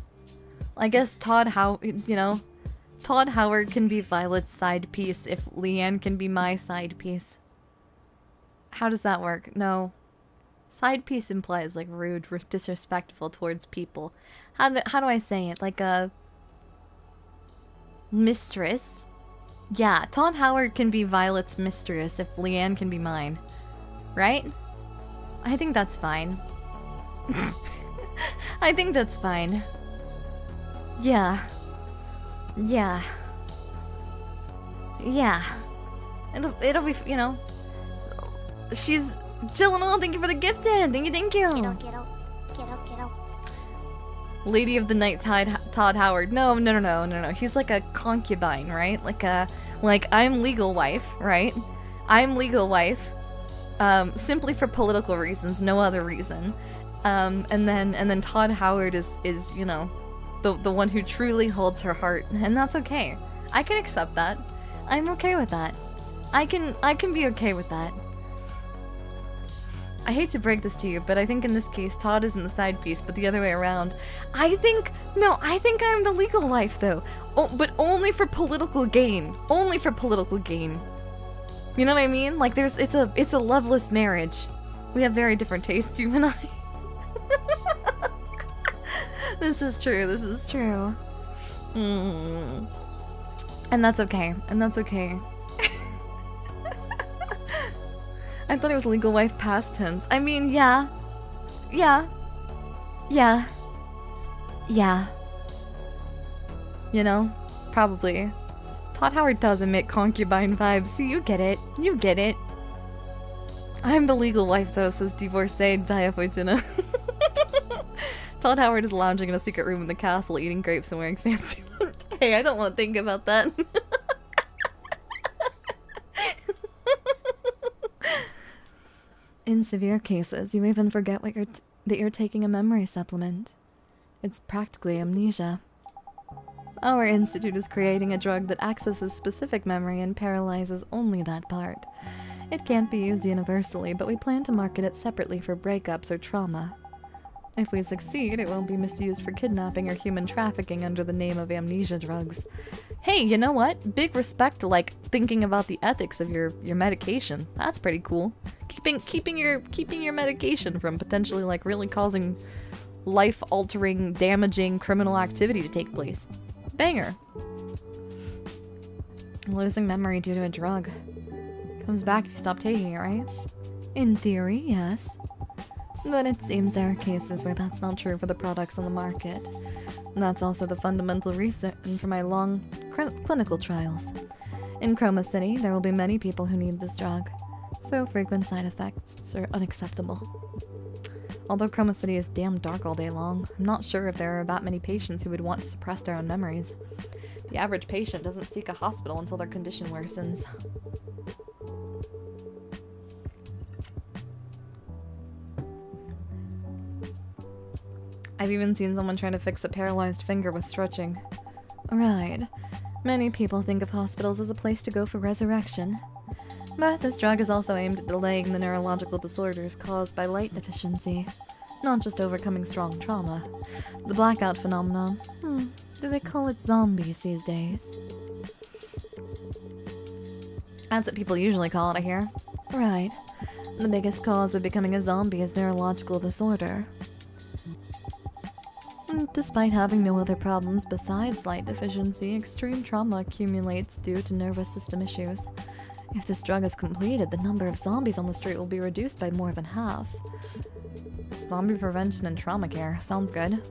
I guess Todd Howard can be Violet's side piece if Leanne can be my side piece. How does that work? No. Side piece implies like rude, disrespectful towards people. How do I say it? Like a mistress? Yeah, Todd Howard can be Violet's mistress if Leanne can be mine. Right? I think that's fine. I think that's fine. Yeah. Yeah. Yeah. It'll be, you know. She's Jill and all, thank you for the gifted. Thank you, thank you. Kiddo. Lady of the Night Todd Howard. No. He's like a concubine, right? Like I'm legal wife, right? I'm legal wife. Simply for political reasons, no other reason. And then Todd Howard is, you know, the one who truly holds her heart, and that's okay. I can accept that. I'm okay with that. I can be okay with that. I hate to break this to you, but I think in this case, Todd isn't the side piece, but the other way around. I think I'm the legal wife, though. Oh, but only for political gain. Only for political gain. You know what I mean? Like, it's a loveless marriage. We have very different tastes, you and I. This is true. And that's okay. I thought it was legal wife past tense. I mean, yeah. You know? Probably. Todd Howard does emit concubine vibes, so you get it. I'm the legal wife, though, says divorcee Daiya Fortuna. Todd Howard is lounging in a secret room in the castle, eating grapes and wearing fancy... Hey, I don't want to think about that. In severe cases, you even forget that you're taking a memory supplement. It's practically amnesia. Our institute is creating a drug that accesses specific memory and paralyzes only that part. It can't be used universally, but we plan to market it separately for breakups or trauma. If we succeed, it won't be misused for kidnapping or human trafficking under the name of amnesia drugs. Hey, you know what? Big respect to, like, thinking about the ethics of your medication. That's pretty cool. Keeping your medication from potentially, like, really causing life-altering, damaging criminal activity to take place. Banger. Losing memory due to a drug. Comes back if you stop taking it, right? In theory, yes. But it seems there are cases where that's not true for the products on the market. And that's also the fundamental reason for my long clinical trials. In Chroma City, there will be many people who need this drug, so frequent side effects are unacceptable. Although Chroma City is damn dark all day long, I'm not sure if there are that many patients who would want to suppress their own memories. The average patient doesn't seek a hospital until their condition worsens. I've even seen someone trying to fix a paralyzed finger with stretching. Right. Many people think of hospitals as a place to go for resurrection. But this drug is also aimed at delaying the neurological disorders caused by light deficiency, not just overcoming strong trauma. The blackout phenomenon. Do they call it zombies these days? That's what people usually call it, I hear. Right. The biggest cause of becoming a zombie is neurological disorder. Despite having no other problems besides light deficiency, extreme trauma accumulates due to nervous system issues. If this drug is completed, the number of zombies on the street will be reduced by more than half. Zombie prevention and trauma care. Sounds good.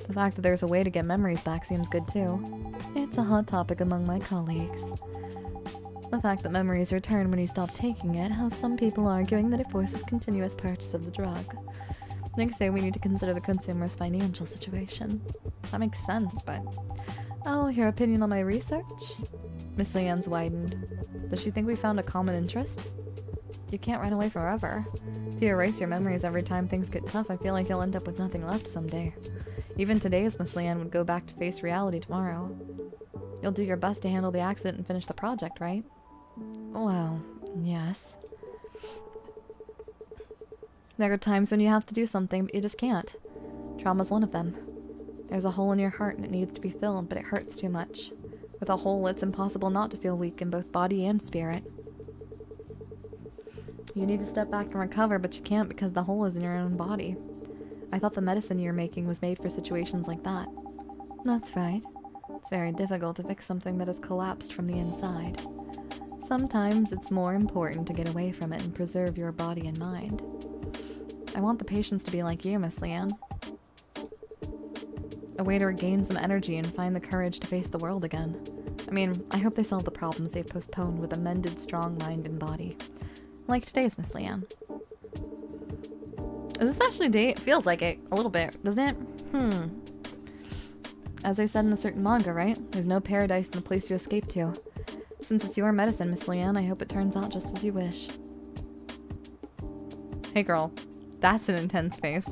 The fact that there's a way to get memories back seems good too. It's a hot topic among my colleagues. The fact that memories return when you stop taking it has some people arguing that it forces continuous purchase of the drug. They say we need to consider the consumer's financial situation. That makes sense, but... Oh, your opinion on my research? Miss Leanne's widened. Does she think we found a common interest? You can't run away forever. If you erase your memories every time things get tough, I feel like you'll end up with nothing left someday. Even today's Miss Leanne would go back to face reality tomorrow. You'll do your best to handle the accident and finish the project, right? Well, yes. There are times when you have to do something, but you just can't. Trauma's one of them. There's a hole in your heart and it needs to be filled, but it hurts too much. With a hole, it's impossible not to feel weak in both body and spirit. You need to step back and recover, but you can't because the hole is in your own body. I thought the medicine you're making was made for situations like that. That's right. It's very difficult to fix something that has collapsed from the inside. Sometimes it's more important to get away from it and preserve your body and mind. I want the patients to be like you, Miss Leanne. A way to regain some energy and find the courage to face the world again. I mean, I hope they solve the problems they've postponed with a mended, strong mind and body. Like today's Miss Leanne. Is this actually date? Feels like it. A little bit, doesn't it? As I said in a certain manga, right? There's no paradise in the place you escape to. Since it's your medicine, Miss Leanne, I hope it turns out just as you wish. Hey girl, that's an intense face.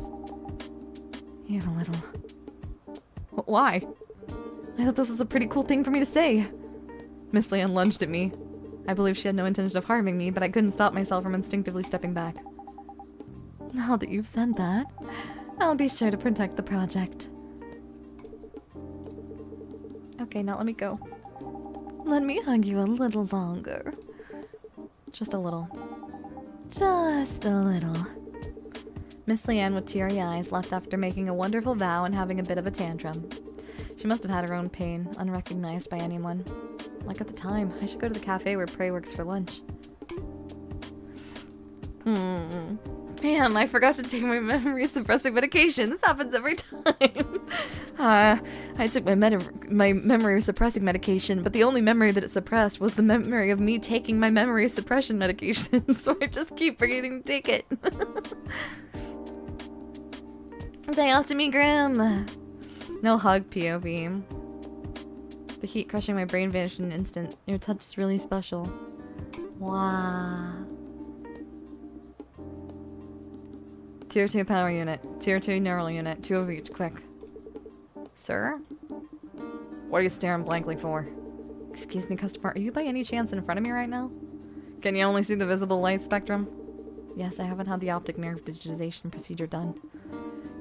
You're a little... Why? I thought this was a pretty cool thing for me to say. Miss Leanne lunged at me. I believe she had no intention of harming me, but I couldn't stop myself from instinctively stepping back. Now that you've said that, I'll be sure to protect the project. Okay, now let me go. Let me hug you a little longer. Just a little. Just a little. Miss Leanne with teary eyes left after making a wonderful vow and having a bit of a tantrum. She must have had her own pain, unrecognized by anyone. Like at the time, I should go to the cafe where Prey works for lunch. Man, I forgot to take my memory-suppressing medication. This happens every time. I took my memory-suppressing medication, but the only memory that it suppressed was the memory of me taking my memory-suppression medication, so I just keep forgetting to take it. Diosemy Grim! No hug, POV. The heat crushing my brain vanished in an instant. Your touch is really special. Wow. Tier 2 power unit. Tier 2 neural unit. 2 of each, quick. Sir? What are you staring blankly for? Excuse me, customer. Are you by any chance in front of me right now? Can you only see the visible light spectrum? Yes, I haven't had the optic nerve digitization procedure done.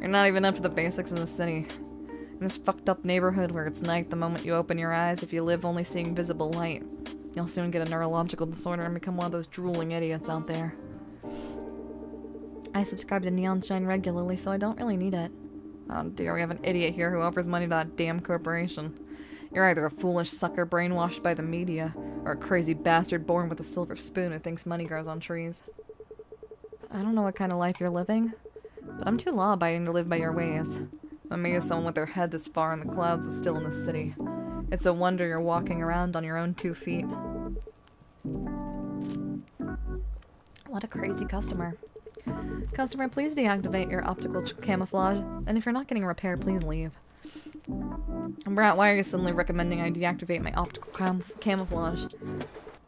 You're not even up to the basics in the city. In this fucked up neighborhood where it's night the moment you open your eyes, if you live only seeing visible light, you'll soon get a neurological disorder and become one of those drooling idiots out there. I subscribe to Neon Shine regularly, so I don't really need it. Oh dear, we have an idiot here who offers money to that damn corporation. You're either a foolish sucker brainwashed by the media, or a crazy bastard born with a silver spoon who thinks money grows on trees. I don't know what kind of life you're living, But I'm too law-abiding to live by your ways. Amazed someone with their head this far in the clouds is still in the city. It's a wonder you're walking around on your own 2 feet. What a crazy customer. Customer, please deactivate your optical camouflage, and if you're not getting a repair, please leave. Brat, why are you suddenly recommending I deactivate my optical camouflage?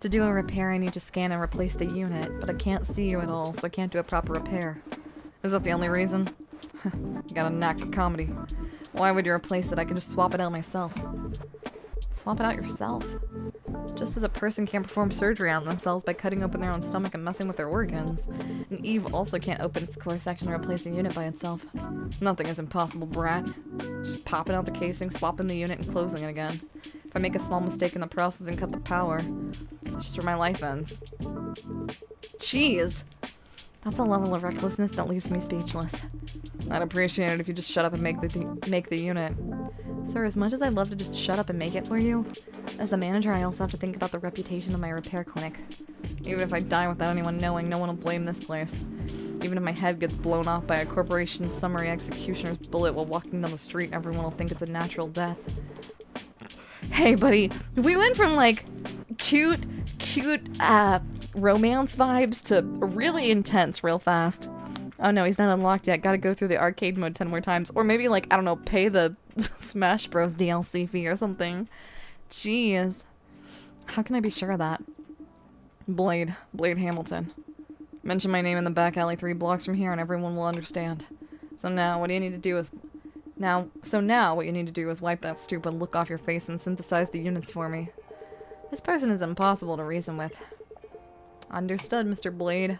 To do a repair, I need to scan and replace the unit, but I can't see you at all, so I can't do a proper repair. Is that the only reason? You got a knack for comedy. Why would you replace it? I can just swap it out myself. Swap it out yourself? Just as a person can't perform surgery on themselves by cutting open their own stomach and messing with their organs, and Eve also can't open its core section and replace a unit by itself. Nothing is impossible, Brat. Just popping out the casing, swapping the unit, and closing it again. If I make a small mistake in the process and cut the power, that's just where my life ends. Jeez! That's a level of recklessness that leaves me speechless. I'd appreciate it if you just shut up and make the unit. Sir, as much as I'd love to just shut up and make it for you, as the manager I also have to think about the reputation of my repair clinic. Even if I die without anyone knowing, no one will blame this place. Even if my head gets blown off by a corporation's summary executioner's bullet while walking down the street, everyone will think it's a natural death. Hey buddy, we went from like cute romance vibes to really intense real fast. Oh no, he's not unlocked yet. Gotta go through the arcade mode 10 more times. Or maybe like, I don't know, pay the Smash Bros DLC fee or something. Jeez. How can I be sure of that? Blade Hamilton. Mention my name in the back alley 3 blocks from here and everyone will understand. So now what you need to do is wipe that stupid look off your face and synthesize the units for me. This person is impossible to reason with. Understood, Mr. Blade.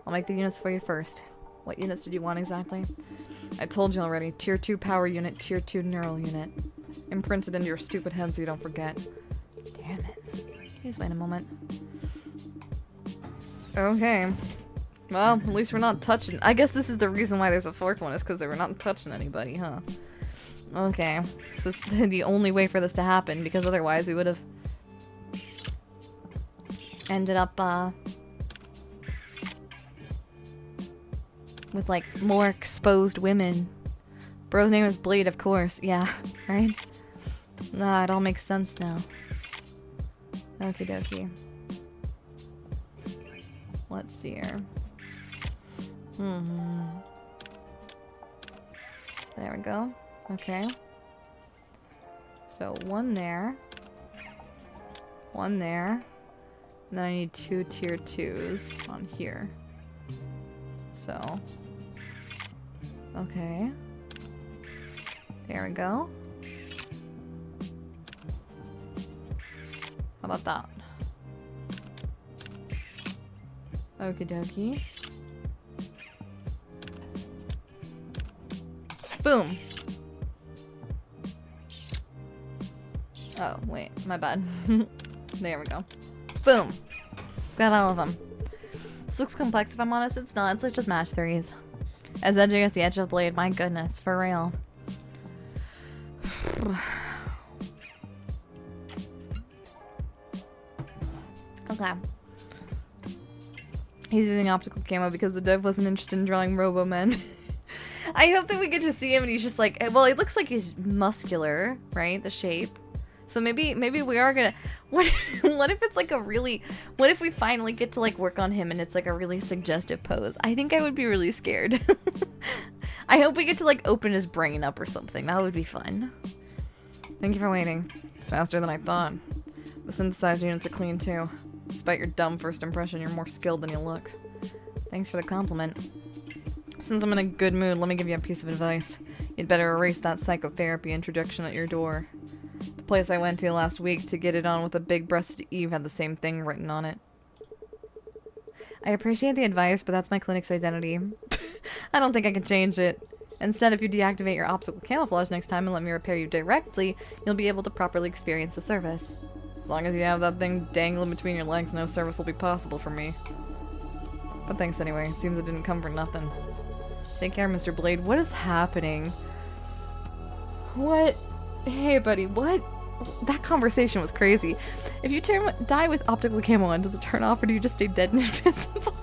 I'll make the units for you first. What units did you want exactly? I told you already. Tier 2 power unit, Tier 2 neural unit. Imprint it into your stupid head so you don't forget. Damn it. Please wait a moment. Okay. Well, at least we're not touching. I guess this is the reason why there's a 4th one, is because they were not touching anybody, huh? Okay. So this is the only way for this to happen, because otherwise we would have ended up, with, like, more exposed women. Bro's name is Blade, of course. Yeah, right? Nah, it all makes sense now. Okie dokie. Let's see here. There we go. Okay. So, one there. One there. And then I need 2 tier 2s on here. So. Okay. There we go. How about that? Okie dokie. Boom! Oh, wait. My bad. There we go. Boom! Got all of them. This looks complex if I'm honest. It's not. It's like just match 3s. As edgy as the edge of blade. My goodness. For real. Okay. He's using optical camo because the dev wasn't interested in drawing Robo-Men. I hope that we get to see him and he's just like, well, it looks like he's muscular, right? The shape. So maybe we are gonna, what if it's like a really, what if we finally get to like work on him and it's like a really suggestive pose? I think I would be really scared. I hope we get to like open his brain up or something. That would be fun. Thank you for waiting. Faster than I thought. The synthesized units are clean too. Despite your dumb first impression, you're more skilled than you look. Thanks for the compliment. Since I'm in a good mood, let me give you a piece of advice. You'd better erase that psychotherapy introduction at your door. The place I went to last week to get it on with a big-breasted Eve had the same thing written on it. I appreciate the advice, but that's my clinic's identity. I don't think I can change it. Instead, if you deactivate your optical camouflage next time and let me repair you directly, you'll be able to properly experience the service. As long as you have that thing dangling between your legs, no service will be possible for me. But thanks anyway. It seems it didn't come for nothing. Take care, Mr. Blade. What is happening? What? Hey, buddy, what? That conversation was crazy. If you die with optical camo on, does it turn off or do you just stay dead and invisible?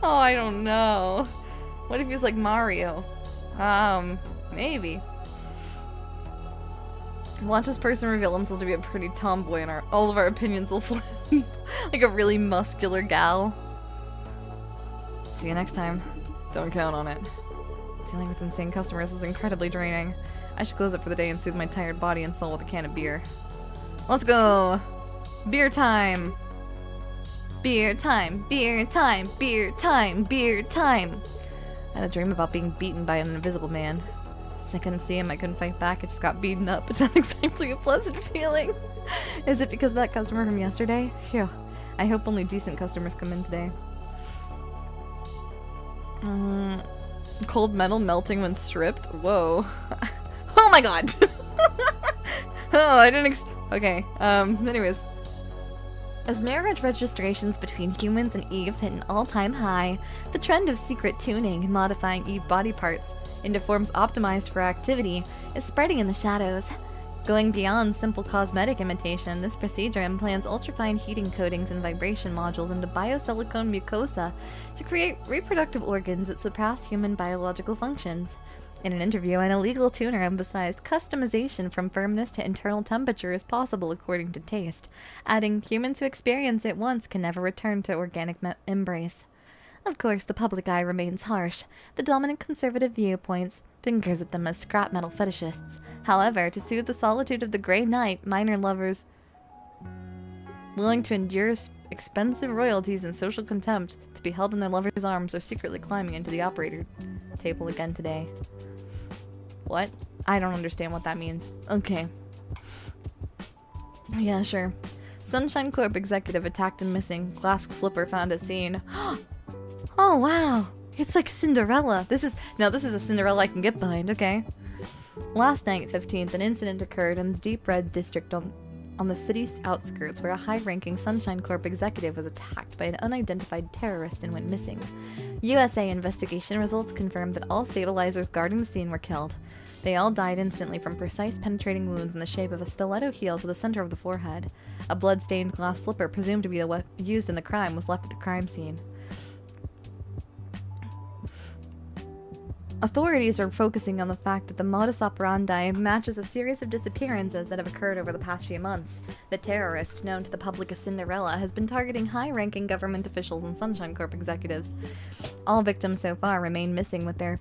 Oh, I don't know. What if he's like Mario? Maybe. Watch this person reveal himself to be a pretty tomboy and all of our opinions will flip. Like a really muscular gal. See you next time. Don't count on it. Dealing with insane customers is incredibly draining. I should close up for the day and soothe my tired body and soul with a can of beer. Let's go! Beer time! Beer time! Beer time! Beer time! Beer time! I had a dream about being beaten by an invisible man. Since I couldn't see him, I couldn't fight back, I just got beaten up. It's not exactly a pleasant feeling. Is it because of that customer from yesterday? Phew. I hope only decent customers come in today. Cold metal melting when stripped? Whoa. Oh my god! Oh, I didn't okay, anyways. As marriage registrations between humans and Eves hit an all-time high, the trend of secret tuning, modifying Eve body parts into forms optimized for activity, is spreading in the shadows. Going beyond simple cosmetic imitation, this procedure implants ultrafine heating coatings and vibration modules into biosilicone mucosa to create reproductive organs that surpass human biological functions. In an interview, an illegal tuner emphasized customization from firmness to internal temperature is possible according to taste, adding, humans who experience it once can never return to organic embrace. Of course, the public eye remains harsh. The dominant conservative viewpoints fingers at them as scrap metal fetishists. However, to soothe the solitude of the gray night, minor lovers willing to endure expensive royalties and social contempt to be held in their lover's arms are secretly climbing into the operator table again today. What? I don't understand what that means. Okay. Yeah, sure. Sunshine Corp executive attacked and missing. Glass slipper found at scene. Oh, wow. It's like Cinderella. This is a Cinderella I can get behind. Okay. Last night, 15th, an incident occurred in the Deep Red district on the city's outskirts where a high-ranking Sunshine Corp executive was attacked by an unidentified terrorist and went missing. USA investigation results confirmed that all stabilizers guarding the scene were killed. They all died instantly from precise penetrating wounds in the shape of a stiletto heel to the center of the forehead. A blood-stained glass slipper presumed to be the used in the crime was left at the crime scene. Authorities are focusing on the fact that the modus operandi matches a series of disappearances that have occurred over the past few months. The terrorist, known to the public as Cinderella, has been targeting high-ranking government officials and Sunshine Corp executives. All victims so far remain missing, with their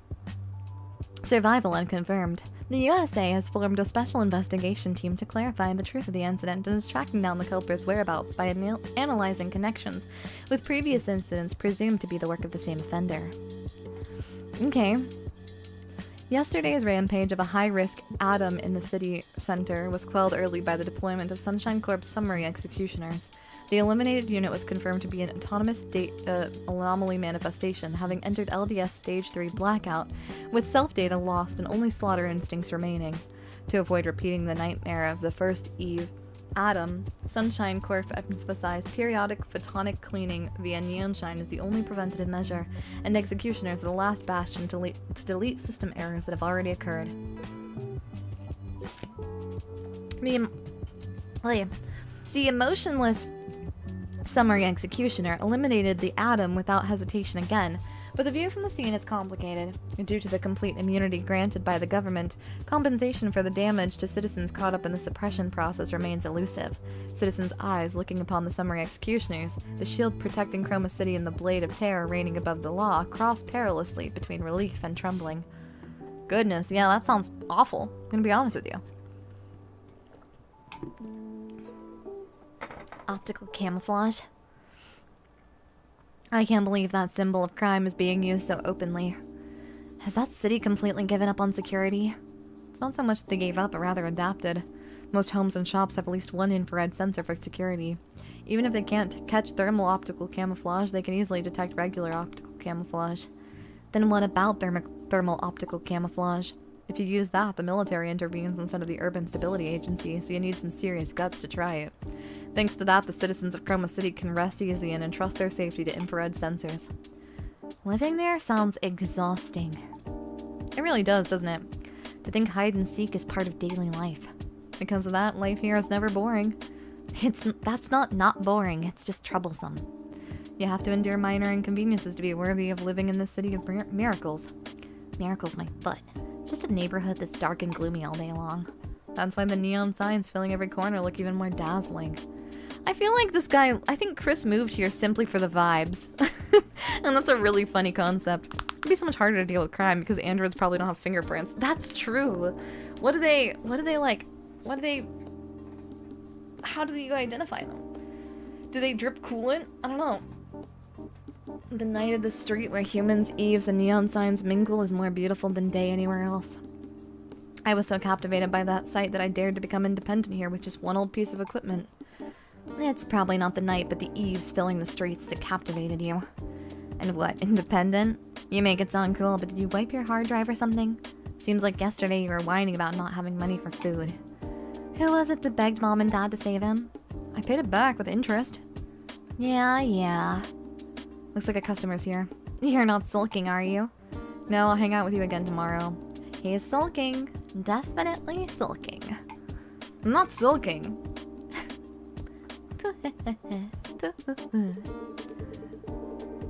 survival unconfirmed. The USA has formed a special investigation team to clarify the truth of the incident and is tracking down the culprit's whereabouts by analyzing connections with previous incidents presumed to be the work of the same offender. Okay. Yesterday's rampage of a high-risk atom in the city center was quelled early by the deployment of Sunshine Corp's summary executioners. The eliminated unit was confirmed to be an autonomous anomaly manifestation, having entered LDS Stage 3 blackout, with self-data lost and only slaughter instincts remaining. To avoid repeating the nightmare of the first Eve atom, Sunshine Corp emphasized periodic photonic cleaning via neonshine as the only preventative measure, and executioners are the last bastion to delete system errors that have already occurred. The emotionless summary executioner eliminated the atom without hesitation again, but the view from the scene is complicated. Due to the complete immunity granted by the government, compensation for the damage to citizens caught up in the suppression process remains elusive. Citizens' eyes looking upon the summary executioners, the shield protecting Chroma City and the blade of terror reigning above the law, cross perilously between relief and trembling. Goodness, yeah, that sounds awful. I'm gonna be honest with you. Optical camouflage. I can't believe that symbol of crime is being used so openly. Has that city completely given up on security? It's not so much that they gave up, but rather adapted. Most homes and shops have at least one infrared sensor for security. Even if they can't catch thermal optical camouflage, they can easily detect regular optical camouflage. Then what about thermal optical camouflage? If you use that, the military intervenes instead of the Urban Stability Agency, so you need some serious guts to try it. Thanks to that, the citizens of Chroma City can rest easy and entrust their safety to infrared sensors. Living there sounds exhausting. It really does, doesn't it? To think hide and seek is part of daily life. Because of that, life here is never boring. That's not boring, it's just troublesome. You have to endure minor inconveniences to be worthy of living in this city of miracles. Miracle's my foot. It's just a neighborhood that's dark and gloomy all day long. That's why the neon signs filling every corner look even more dazzling. I feel like this guy, I think Chris moved here simply for the vibes. And that's a really funny concept. It'd be so much harder to deal with crime because androids probably don't have fingerprints. That's true. How do you identify them? Do they drip coolant? I don't know. The night of the street where humans, eaves, and neon signs mingle is more beautiful than day anywhere else. I was so captivated by that sight that I dared to become independent here with just one old piece of equipment. It's probably not the night, but the eaves filling the streets that captivated you. And what, independent? You make it sound cool, but did you wipe your hard drive or something? Seems like yesterday you were whining about not having money for food. Who was it that begged Mom and Dad to save him? I paid it back with interest. Yeah. Looks like a customer's here. You're not sulking, are you? No, I'll hang out with you again tomorrow. He's sulking. Definitely sulking. I'm not sulking.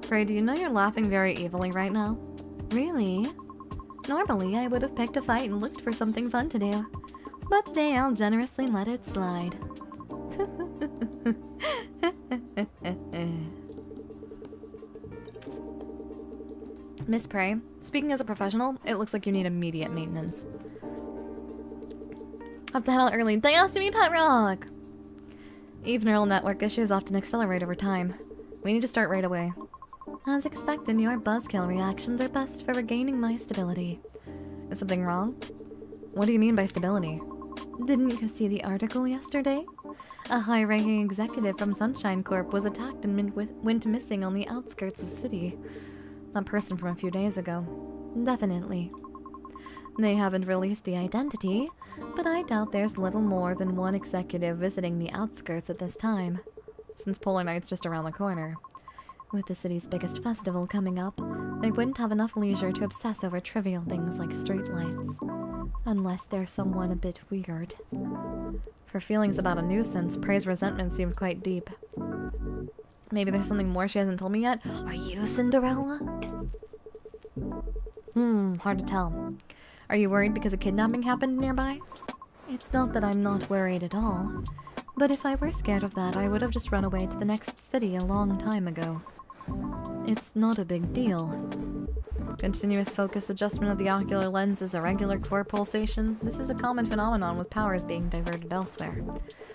Frey, do you know you're laughing very evilly right now? Really? Normally, I would have picked a fight and looked for something fun to do. But today, I'll generously let it slide. Miss Prey, speaking as a professional, it looks like you need immediate maintenance. Up to head out early. Thanks to me, Pet Rock! Eve neural network issues often accelerate over time. We need to start right away. As expected, your buzzkill reactions are best for regaining my stability. Is something wrong? What do you mean by stability? Didn't you see the article yesterday? A high-ranking executive from Sunshine Corp was attacked and went missing on the outskirts of the city. That person from a few days ago. Definitely. They haven't released the identity, but I doubt there's little more than one executive visiting the outskirts at this time. Since Polar Night's just around the corner. With the city's biggest festival coming up, they wouldn't have enough leisure to obsess over trivial things like streetlights. Unless there's someone a bit weird. Her feelings about a nuisance, Prey's resentment seemed quite deep. Maybe there's something more she hasn't told me yet? Are you Cinderella? Hard to tell. Are you worried because a kidnapping happened nearby? It's not that I'm not worried at all. But if I were scared of that, I would have just run away to the next city a long time ago. It's not a big deal. Continuous focus adjustment of the ocular lens is irregular core pulsation. This is a common phenomenon with powers being diverted elsewhere.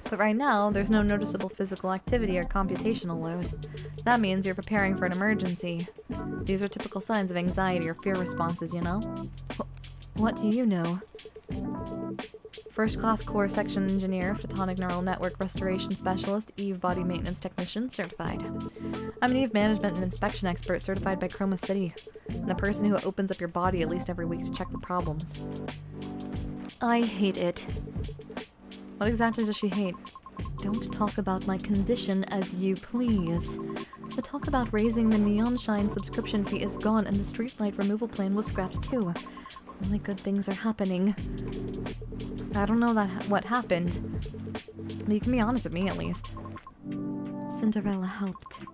But right now, there's no noticeable physical activity or computational load. That means you're preparing for an emergency. These are typical signs of anxiety or fear responses, you know? What do you know? First-class core section engineer, photonic neural network restoration specialist, Eve body maintenance technician, certified. I'm an Eve management and inspection expert certified by Chroma City. I'm the person who opens up your body at least every week to check for problems. I hate it. What exactly does she hate? Don't talk about my condition as you please. The talk about raising the Neon Shine subscription fee is gone and the streetlight removal plan was scrapped too. Only good things are happening. I don't know what happened. But you can be honest with me, at least. Cinderella helped.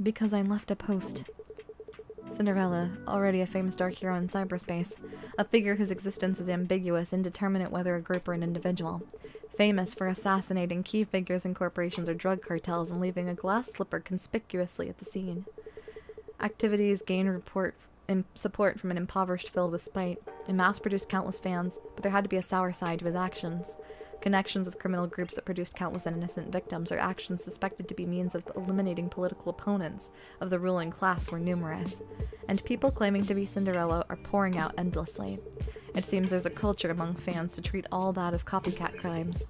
Because I left a post. Cinderella, already a famous dark hero in cyberspace. A figure whose existence is ambiguous, indeterminate whether a group or an individual. Famous for assassinating key figures in corporations or drug cartels and leaving a glass slipper conspicuously at the scene. Activities gained support from an impoverished filled with spite. It mass-produced countless fans, but there had to be a sour side to his actions. Connections with criminal groups that produced countless innocent victims, or actions suspected to be means of eliminating political opponents of the ruling class were numerous. And people claiming to be Cinderella are pouring out endlessly. It seems there's a culture among fans to treat all that as copycat crimes.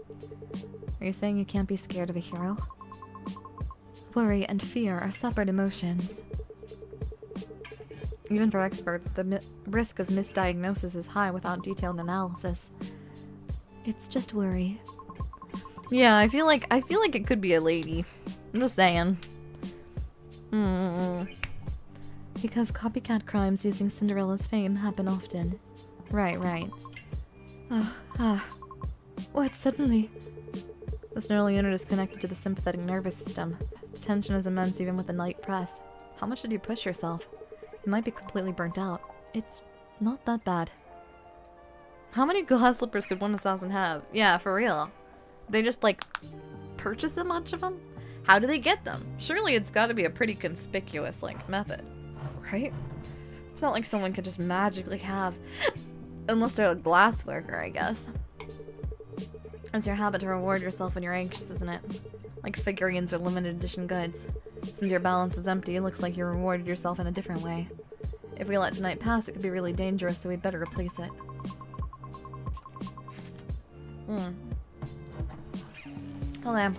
Are you saying you can't be scared of a hero? Worry and fear are separate emotions. Even for experts, the risk of misdiagnosis is high without detailed analysis. It's just worry. Yeah, I feel like it could be a lady. I'm just saying. Because copycat crimes using Cinderella's fame happen often. Right. What suddenly? This neural unit is connected to the sympathetic nervous system. The tension is immense even with a light press. How much did you push yourself? You might be completely burnt out. It's not that bad. How many glass slippers could one assassin have? Yeah, for real. They just, like, purchase a bunch of them? How do they get them? Surely it's gotta be a pretty conspicuous, like, method. Right? It's not like someone could just magically have... Unless they're a glass worker, I guess. It's your habit to reward yourself when you're anxious, isn't it? Like figurines or limited edition goods. Since your balance is empty, it looks like you rewarded yourself in a different way. If we let tonight pass, it could be really dangerous, so we'd better replace it. Okay.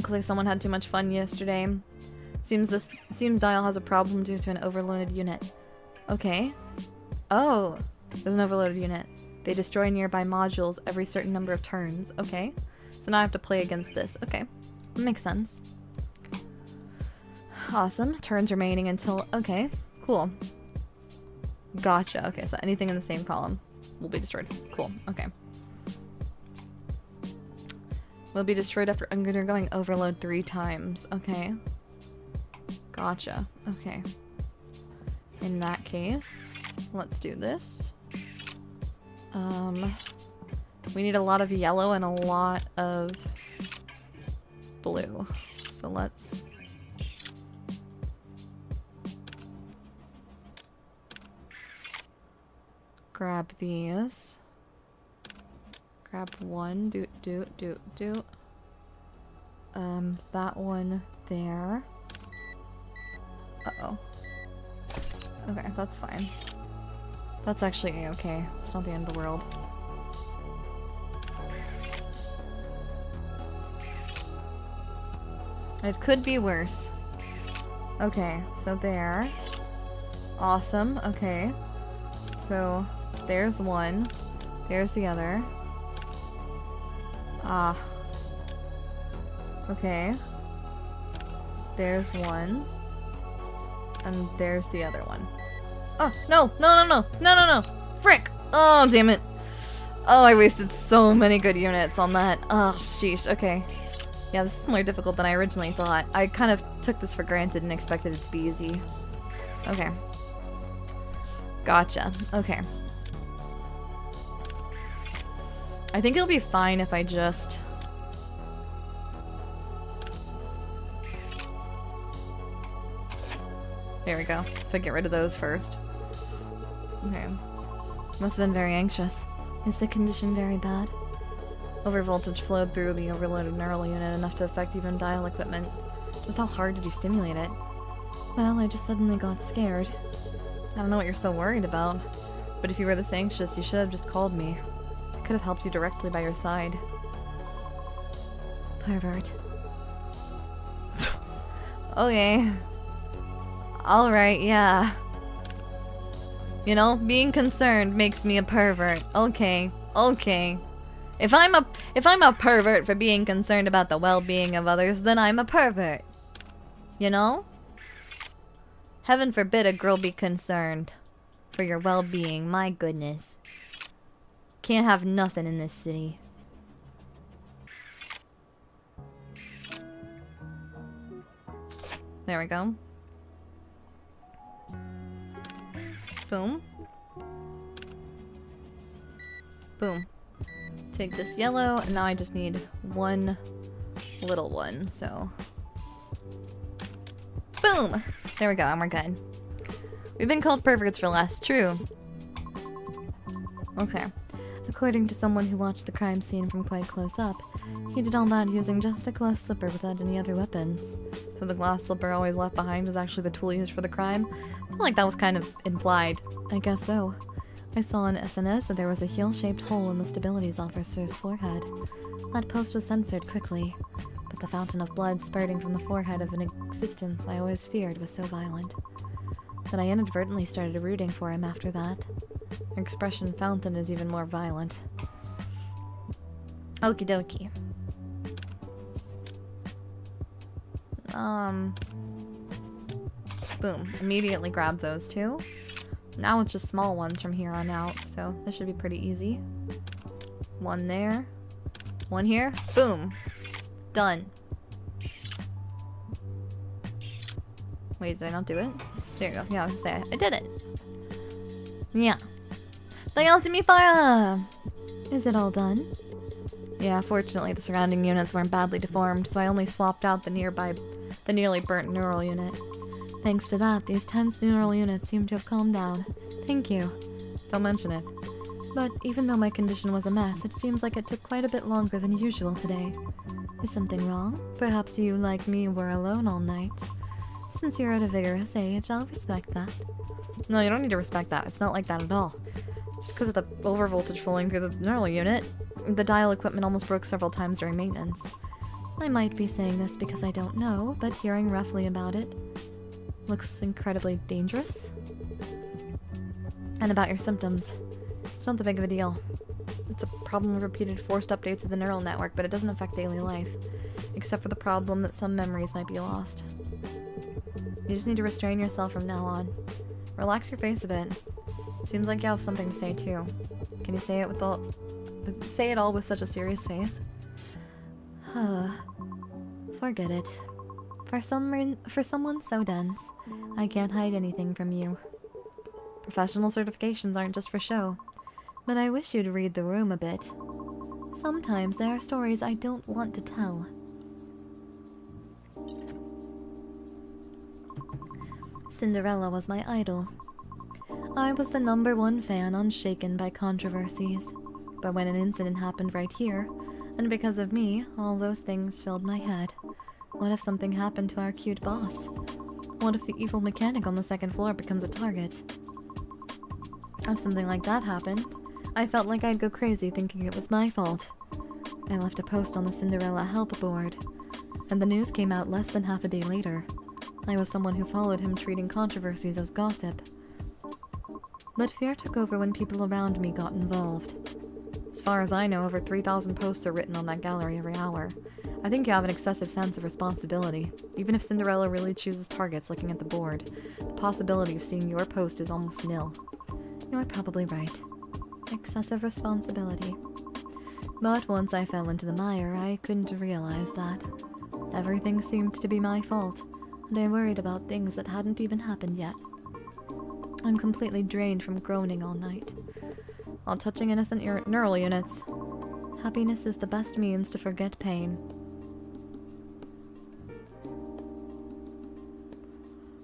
Clearly someone had too much fun yesterday. Seems Daiya has a problem due to an overloaded unit. Okay. Oh, there's an overloaded unit. They destroy nearby modules every certain number of turns. Okay. So now I have to play against this. Okay. Makes sense. Awesome. Turns remaining until... Okay. Cool. Gotcha. Okay, so anything in the same column will be destroyed. Cool. Okay. Will be destroyed after undergoing overload 3 times. Okay. Gotcha. Okay. In that case, let's do this. We need a lot of yellow and a lot of blue. So let's... grab these. Grab one. That one there. Uh-oh. Okay, that's fine. That's actually a-okay. It's not the end of the world. It could be worse. Okay, so there. Awesome, okay. So, there's one. There's the other. Ah. Okay. There's one. And there's the other one. Oh, no! No! Frick! Oh, damn it. Oh, I wasted so many good units on that. Oh, sheesh. Okay. Yeah, this is more difficult than I originally thought. I kind of took this for granted and expected it to be easy. Okay. Gotcha. Okay. I think it'll be fine if I just... There we go. If I get rid of those first. Okay. Must have been very anxious. Is the condition very bad? Overvoltage flowed through the overloaded neural unit enough to affect even dial equipment. Just how hard did you stimulate it? Well, I just suddenly got scared. I don't know what you're so worried about, but if you were this anxious, you should have just called me. I could have helped you directly by your side. Pervert. Okay. Alright, yeah. You know, being concerned makes me a pervert. Okay. If I'm a pervert for being concerned about the well-being of others, then I'm a pervert. You know? Heaven forbid a girl be concerned for your well-being. My goodness. Can't have nothing in this city. There we go. Boom. Boom. Take this yellow, and now I just need one little one, so... Boom! There we go, and we're good. We've been called perverts for less, true. Okay. According to someone who watched the crime scene from quite close up, he did all that using just a glass slipper without any other weapons. So the glass slipper always left behind was actually the tool used for the crime? I feel like that was kind of implied. I guess so. I saw on SNS that there was a heel-shaped hole in the stabilities officer's forehead. That post was censored quickly, but the fountain of blood spurting from the forehead of an existence I always feared was so violent that I inadvertently started rooting for him after that. Her expression fountain is even more violent. Okie dokie. Boom. Immediately grab those two. Now it's just small ones from here on out, so this should be pretty easy. One there. One here. Boom. Done. Wait, did I not do it? There you go. Yeah, I was just saying. I did it. Yeah. Thank you, fire! Is it all done? Yeah, fortunately the surrounding units weren't badly deformed, so I only swapped out the nearly burnt neural unit. Thanks to that, these tense neural units seem to have calmed down. Thank you. Don't mention it. But even though my condition was a mess, it seems like it took quite a bit longer than usual today. Is something wrong? Perhaps you, like me, were alone all night. Since you're at a vigorous age, I'll respect that. No, you don't need to respect that. It's not like that at all. Just because of the overvoltage flowing through the neural unit, the dial equipment almost broke several times during maintenance. I might be saying this because I don't know, but hearing roughly about it looks incredibly dangerous. And about your symptoms, it's not that big of a deal. It's a problem of repeated forced updates of the neural network, but it doesn't affect daily life, except for the problem that some memories might be lost. You just need to restrain yourself from now on. Relax your face a bit. Seems like you have something to say too. Can you say it with say it all with such a serious face? Forget it. For someone so dense, I can't hide anything from you. Professional certifications aren't just for show, but I wish you'd read the room a bit. Sometimes there are stories I don't want to tell. Cinderella was my idol. I was the #1 fan unshaken by controversies. But when an incident happened right here, and because of me, all those things filled my head. What if something happened to our cute boss? What if the evil mechanic on the 2nd floor becomes a target? If something like that happened, I felt like I'd go crazy thinking it was my fault. I left a post on the Cinderella help board, and the news came out less than half a day later. I was someone who followed him, treating controversies as gossip. But fear took over when people around me got involved. As far as I know, over 3,000 posts are written on that gallery every hour. I think you have an excessive sense of responsibility. Even if Cinderella really chooses targets looking at the board, the possibility of seeing your post is almost nil. You're probably right. Excessive responsibility. But once I fell into the mire, I couldn't realize that. Everything seemed to be my fault, and I worried about things that hadn't even happened yet. I'm completely drained from groaning all night, while touching innocent neural units. Happiness is the best means to forget pain.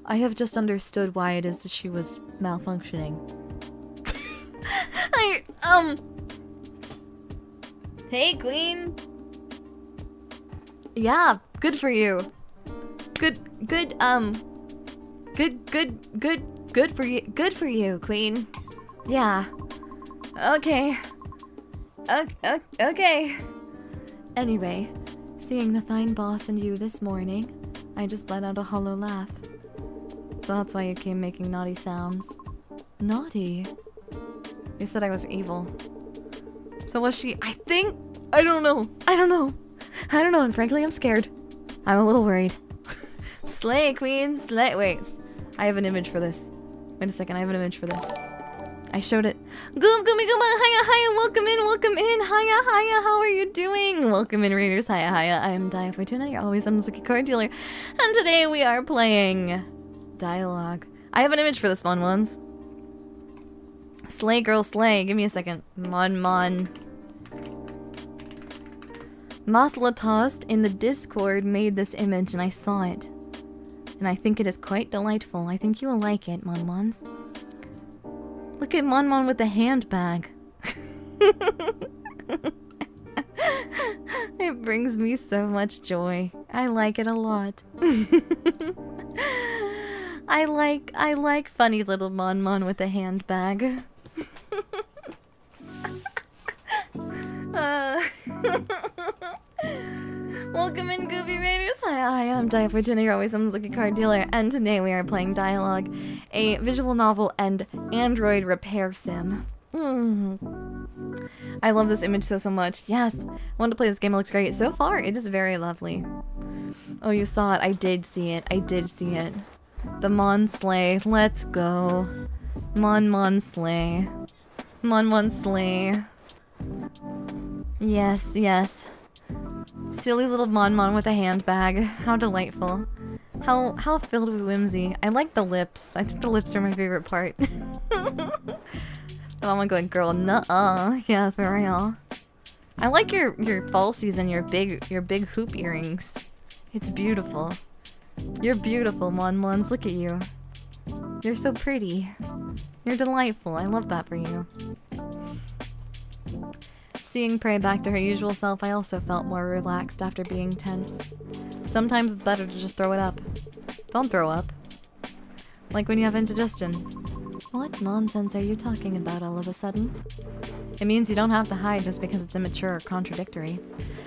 I have just understood why it is that she was malfunctioning. Hey, Queen! Yeah, good for you. Good for you, Queen. Yeah. Okay. Okay. Anyway, seeing the fine boss and you this morning, I just let out a hollow laugh. So that's why you came making naughty sounds. Naughty? You said I was evil. So was she? I don't know, and frankly I'm scared. I'm a little worried. Slay, Queen, slay. Wait, I have an image for this. Wait a second, I have an image for this. I showed it. Hiya, welcome in, hiya, how are you doing? Welcome in, readers, hiya, I am Daiya Fortuna, your always unlucky card dealer, and today we are playing Dialogue. I have an image for this one, ones. Slay, girl, slay. Give me a second. Mon. Maslatost in the Discord made this image and I saw it. And I think it is quite delightful. I think you will like it, Mon. Look at Mon with the handbag. It brings me so much joy. I like it a lot. I like funny little Mon with the handbag. Welcome in, Goofy Raiders. Hi, I'm Daiya Fortuna, your always lucky card dealer, and today we are playing Dialogue, a visual novel and Android repair sim. I love this image so much. Yes, I wanted to play this game. It looks great. So far, it is very lovely. Oh, you saw it. I did see it. The Mon Slay. Let's go. Mon Slay. Mon Slay. Yes, yes. Silly little Mon with a handbag. How delightful. How filled with whimsy. I like the lips. I think the lips are my favorite part. The mama going, girl, nuh-uh. Yeah, for real. I like your falsies and your big hoop earrings. It's beautiful. You're beautiful, Mon. Look at you. You're so pretty. You're delightful. I love that for you. Seeing Prey back to her usual self, I also felt more relaxed after being tense. Sometimes it's better to just throw it up. Don't throw up. Like when you have indigestion. What nonsense are you talking about all of a sudden? It means you don't have to hide just because it's immature or contradictory.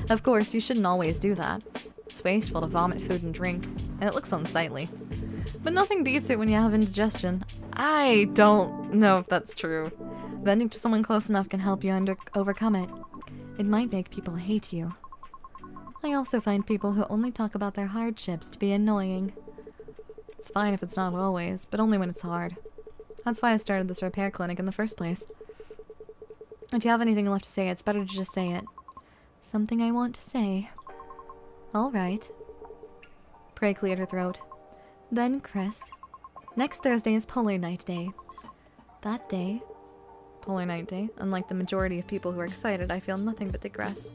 Of course, you shouldn't always do that. It's wasteful to vomit food and drink, and it looks unsightly. But nothing beats it when you have indigestion. I don't know if that's true. Venting to someone close enough can help you overcome it. It might make people hate you. I also find people who only talk about their hardships to be annoying. It's fine if it's not always, but only when it's hard. That's why I started this repair clinic in the first place. If you have anything left to say, it's better to just say it. Something I want to say. Alright. Prey cleared her throat. Then, Chris. Next Thursday is Polar Night Day. That day... Polar Night Day. Unlike the majority of people who are excited, I feel nothing but digress.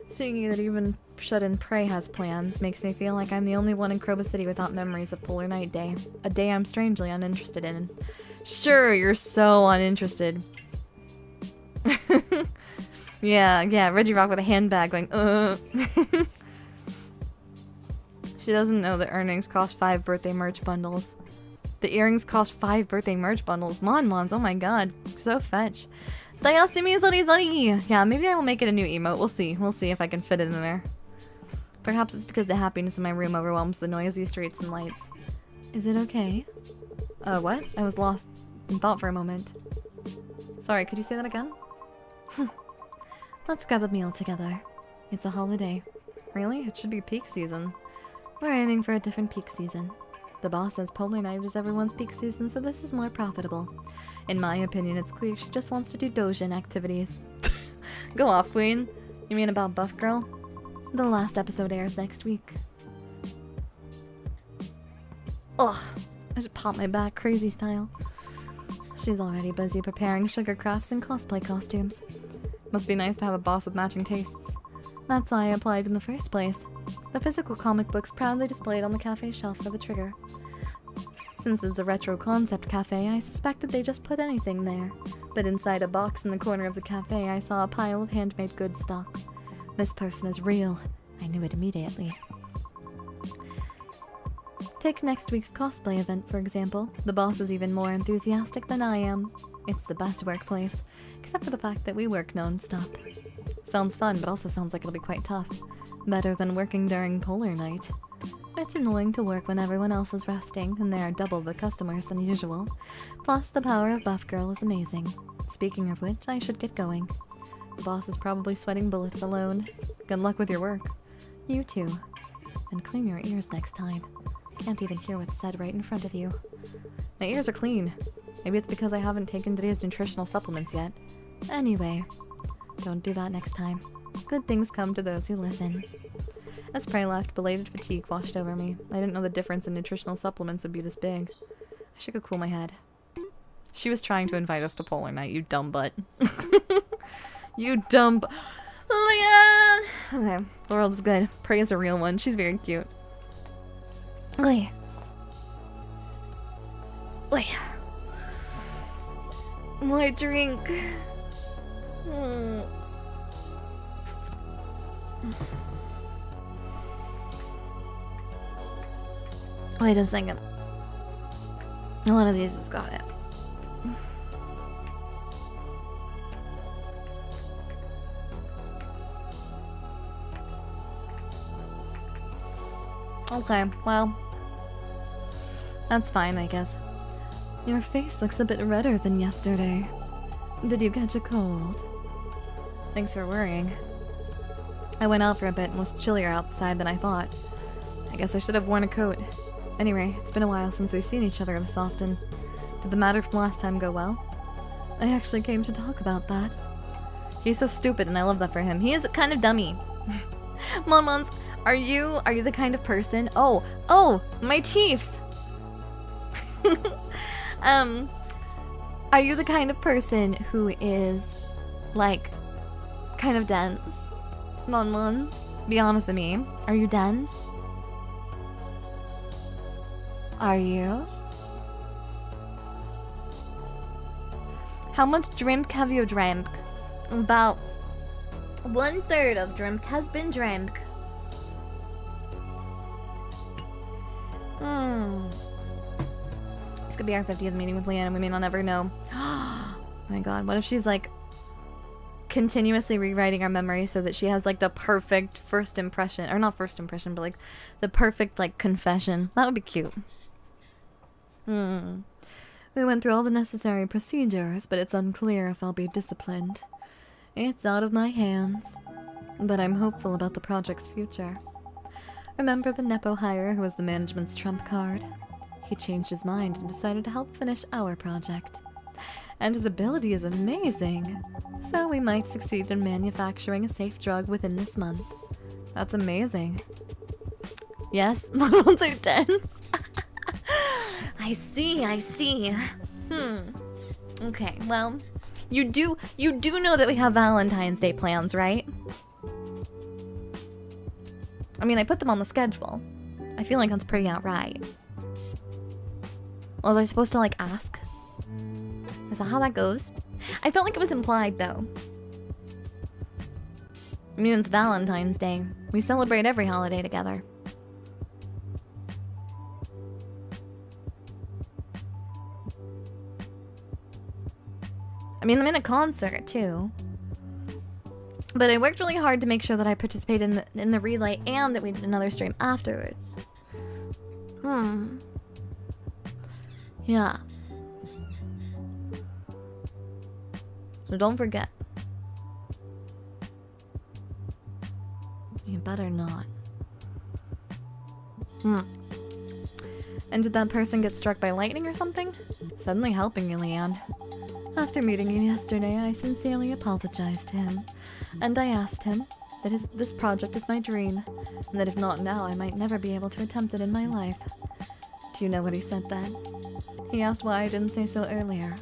Seeing that even shut-in Prey has plans makes me feel like I'm the only one in Chroma City without memories of Polar Night Day. A day I'm strangely uninterested in. Sure, you're so uninterested. Yeah, Reggie Rock with a handbag going, She doesn't know that earnings cost 5 birthday merch bundles. The earrings cost 5 birthday merch bundles. Mons, oh my god. So fetch. Daiya, sorry. Yeah, maybe I will make it a new emote. We'll see. We'll see if I can fit it in there. Perhaps it's because the happiness in my room overwhelms the noisy streets and lights. Is it okay? What? I was lost in thought for a moment. Sorry, could you say that again? Let's grab a meal together. It's a holiday. Really? It should be peak season. We're aiming for a different peak season. The boss says Polar Night is everyone's peak season, so this is more profitable. In my opinion, it's clear she just wants to do doujin activities. Go off, Queen. You mean about Buff Girl? The last episode airs next week. Ugh. I should pop my back crazy style. She's already busy preparing sugar crafts and cosplay costumes. Must be nice to have a boss with matching tastes. That's why I applied in the first place. The physical comic books proudly displayed on the cafe shelf for the trigger. Since it's a retro concept cafe, I suspected they just put anything there. But inside a box in the corner of the cafe, I saw a pile of handmade goods stock. This person is real. I knew it immediately. Take next week's cosplay event, for example. The boss is even more enthusiastic than I am. It's the best workplace, except for the fact that we work non-stop. Sounds fun, but also sounds like it'll be quite tough. Better than working during Polar Night. It's annoying to work when everyone else is resting, and there are double the customers than usual. Plus, the power of Buff Girl is amazing. Speaking of which, I should get going. The boss is probably sweating bullets alone. Good luck with your work. You too. And clean your ears next time. Can't even hear what's said right in front of you. My ears are clean. Maybe it's because I haven't taken today's nutritional supplements yet. Anyway, don't do that next time. Good things come to those who listen. As Prey left, belated fatigue washed over me. I didn't know the difference in nutritional supplements would be this big. I should go cool my head. She was trying to invite us to Polar Night, you dumb butt. You dumb bu- Leanne! Okay, the world is good. Prey is a real one. She's very cute. Oi. More drink. Wait a second. One of these has got it. Okay, well, that's fine, I guess. Your face looks a bit redder than yesterday. Did you catch a cold? Thanks for worrying. I went out for a bit and was chillier outside than I thought. I guess I should have worn a coat. Anyway, it's been a while since we've seen each other this often. Did the matter from last time go well? I actually came to talk about that. He's so stupid, and I love that for him. He is kind of dummy. Monmons, are you the kind of person? Oh, my teeths. Are you the kind of person who is like kind of dense? Monmons, be honest with me. Are you dense? Are you? How much drink have you drank? About 1/3 of drink has been drank. This could be our 50th meeting with Leanne and we may not ever know. Oh my god, what if she's like continuously rewriting our memory so that she has like the perfect first impression, or not first impression, but like the perfect like confession. That would be cute. We went through all the necessary procedures, but it's unclear if I'll be disciplined. It's out of my hands, but I'm hopeful about the project's future. Remember the Nepo hire who was the management's trump card? He changed his mind and decided to help finish our project. And his ability is amazing, so we might succeed in manufacturing a safe drug within this month. That's amazing. Yes, models are dense. I see. Okay, well, you do know that we have Valentine's Day plans, right? I mean, I put them on the schedule. I feel like that's pretty outright. Was I supposed to, like, ask? Is that how that goes? I felt like it was implied, though. I mean, it's Valentine's Day. We celebrate every holiday together. I mean, I'm in a concert, too. But I worked really hard to make sure that I participated in the relay and that we did another stream afterwards. Yeah. So don't forget. You better not. And did that person get struck by lightning or something? Suddenly helping you, Leanne. After meeting you yesterday, I sincerely apologized to him. And I asked him that this project is my dream, and that if not now, I might never be able to attempt it in my life. Do you know what he said then? He asked why I didn't say so earlier.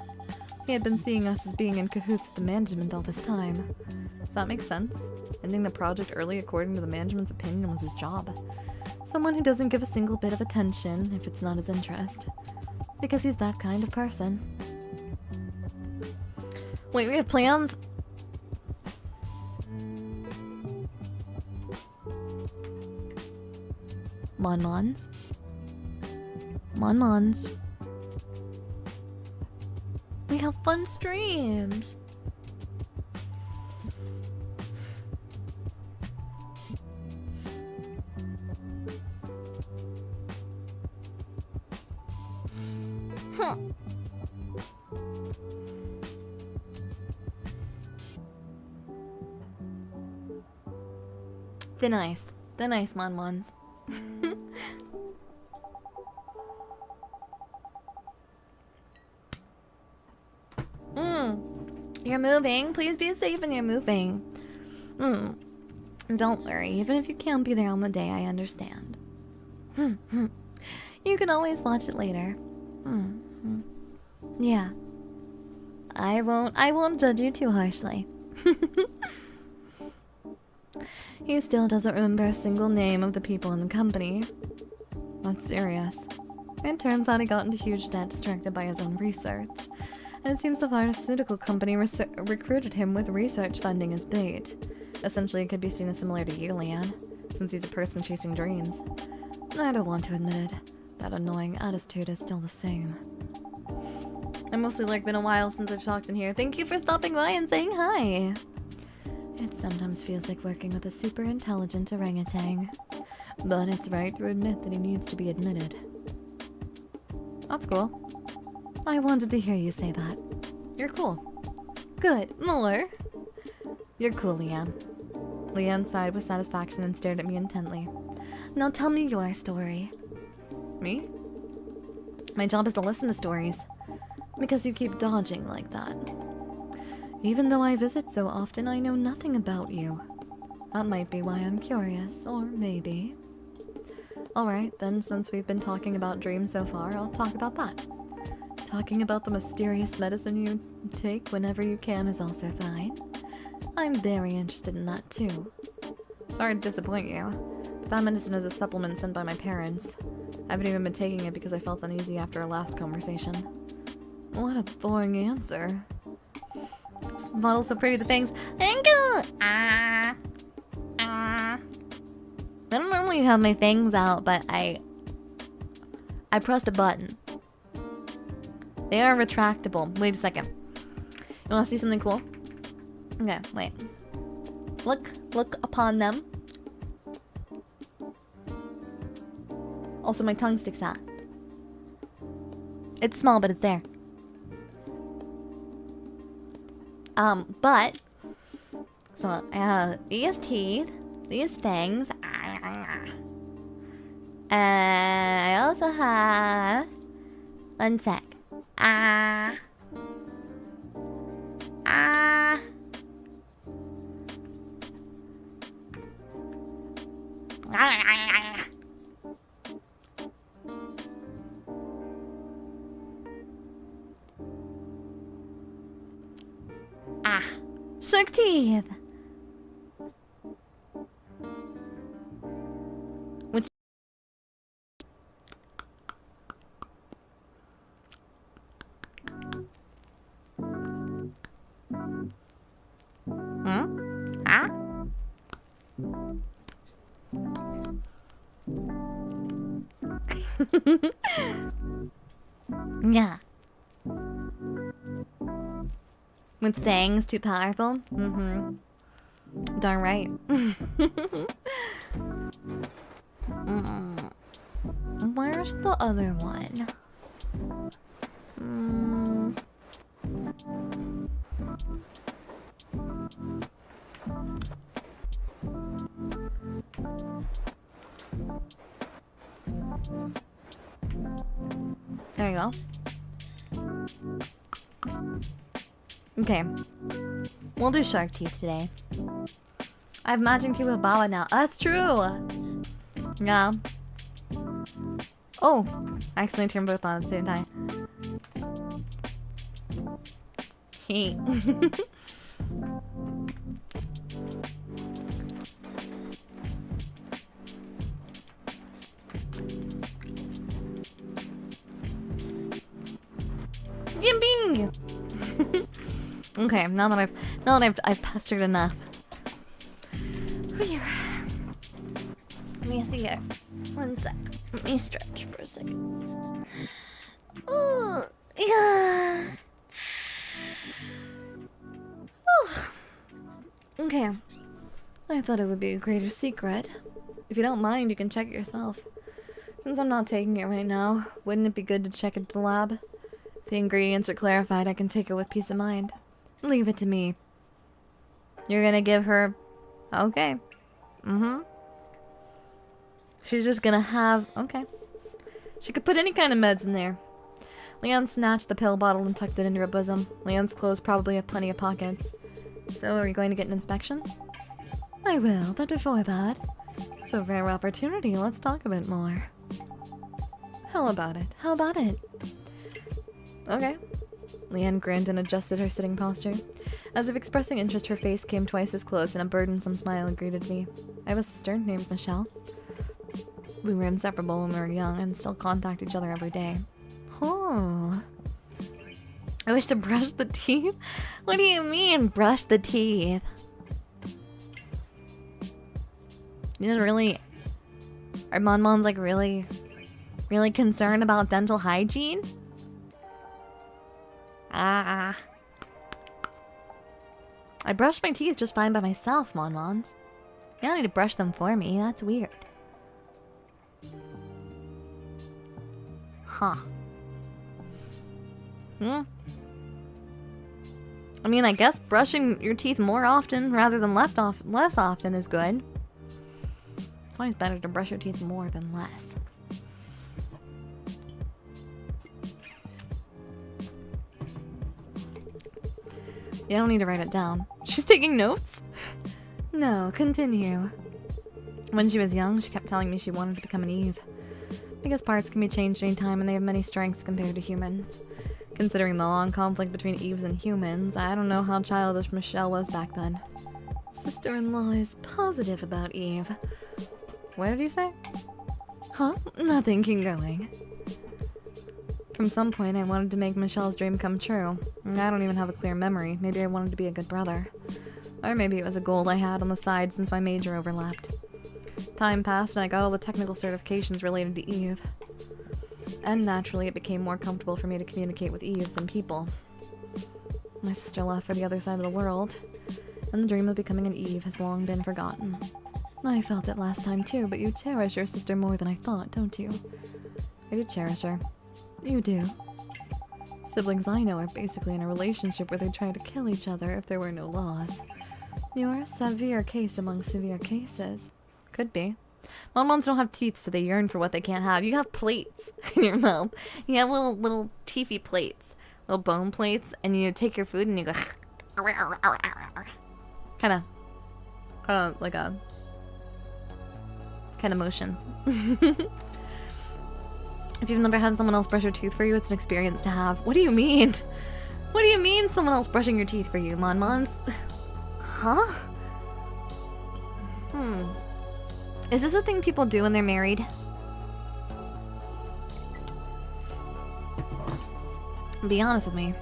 He had been seeing us as being in cahoots with the management all this time. Does that make sense? Ending the project early according to the management's opinion was his job. Someone who doesn't give a single bit of attention if it's not his interest. Because he's that kind of person. Wait, we have plans? Monmons? Monmons. We have fun streams. They're nice Monmons. You're moving. Please be safe when you're moving. Don't worry. Even if you can't be there on the day, I understand. You can always watch it later. Yeah. I won't judge you too harshly. He still doesn't remember a single name of the people in the company. That's serious. It turns out he got into huge debt distracted by his own research. And it seems the pharmaceutical company recruited him with research funding as bait. Essentially, it could be seen as similar to you, Leanne, since he's a person chasing dreams. I don't want to admit it. That annoying attitude is still the same. I mostly like been a while since I've talked in here. Thank you for stopping by and saying hi. It sometimes feels like working with a super intelligent orangutan. But it's right to admit that he needs to be admitted. That's cool. I wanted to hear you say that. You're cool. Good. More. You're cool, Leanne. Leanne sighed with satisfaction and stared at me intently. Now tell me your story. Me? My job is to listen to stories. Because you keep dodging like that. Even though I visit so often, I know nothing about you. That might be why I'm curious, or maybe. Alright, then since we've been talking about dreams so far, I'll talk about that. Talking about the mysterious medicine you take whenever you can is also fine. I'm very interested in that too. Sorry to disappoint you. That medicine is a supplement sent by my parents. I haven't even been taking it because I felt uneasy after our last conversation. What a boring answer. This model's so pretty, the fangs. Thank you! I don't normally have my fangs out, but I pressed a button. They are retractable. Wait a second. You wanna see something cool? Okay, wait. Look upon them. Also, my tongue sticks out. It's small, but it's there. But so these teeth, these fangs, and I also have one sec. Shark teeth. Which yeah. With fangs too powerful? Mm-hmm. Darn right. Where's the other one? There you go. Okay. We'll do shark teeth today. I have matching teeth with Bawa now. That's true! Yeah. Oh! I accidentally turned both on at the same time. Hey. Yippee! Okay, now that I've pestered enough. Whew. Let me see here. One sec. Let me stretch for a second. Ooh, yeah. Okay. I thought it would be a greater secret. If you don't mind, you can check it yourself. Since I'm not taking it right now, wouldn't it be good to check it at the lab? If the ingredients are clarified, I can take it with peace of mind. Leave it to me. You're gonna give her... Okay. She's just gonna have... Okay. She could put any kind of meds in there. Leanne snatched the pill bottle and tucked it into her bosom. Leanne's clothes probably have plenty of pockets. So, are you going to get an inspection? I will, but before that... It's a rare opportunity. Let's talk a bit more. How about it? How about it? Okay. Leanne grinned and adjusted her sitting posture. As if expressing interest, her face came twice as close, and a burdensome smile greeted me. I have a sister named Michelle. We were inseparable when we were young and still contact each other every day. Oh. I wish to brush the teeth? What do you mean, brush the teeth? You just really... Are Monmon's like really concerned about dental hygiene? I brush my teeth just fine by myself, Monmons. You don't need to brush them for me, that's weird. Huh. I mean, I guess brushing your teeth more often rather than less often is good. It's always better to brush your teeth more than less. You don't need to write it down. She's taking notes? No, continue. When she was young, she kept telling me she wanted to become an Eve. Because parts can be changed anytime and they have many strengths compared to humans. Considering the long conflict between Eves and humans, I don't know how childish Michelle was back then. Sister-in-law is positive about Eve. What did you say? Huh? Nothing, keep going. From some point, I wanted to make Michelle's dream come true. I don't even have a clear memory. Maybe I wanted to be a good brother. Or maybe it was a goal I had on the side since my major overlapped. Time passed and I got all the technical certifications related to Eve. And naturally, it became more comfortable for me to communicate with Eves than people. My sister left for the other side of the world, and the dream of becoming an Eve has long been forgotten. I felt it last time too, but you cherish your sister more than I thought, don't you? I do cherish her. You do. Siblings I know are basically in a relationship where they try to kill each other if there were no laws. You're a severe case among severe cases. Could be. Bonbons don't have teeth, so they yearn for what they can't have. You have plates in your mouth. You have little teethy plates. Little bone plates, and you take your food and you go... Kinda like a... kind of motion. If you've never had someone else brush your teeth for you, it's an experience to have. What do you mean? What do you mean someone else brushing your teeth for you, Mon-Mons? Huh? Is this a thing people do when they're married? Be honest with me.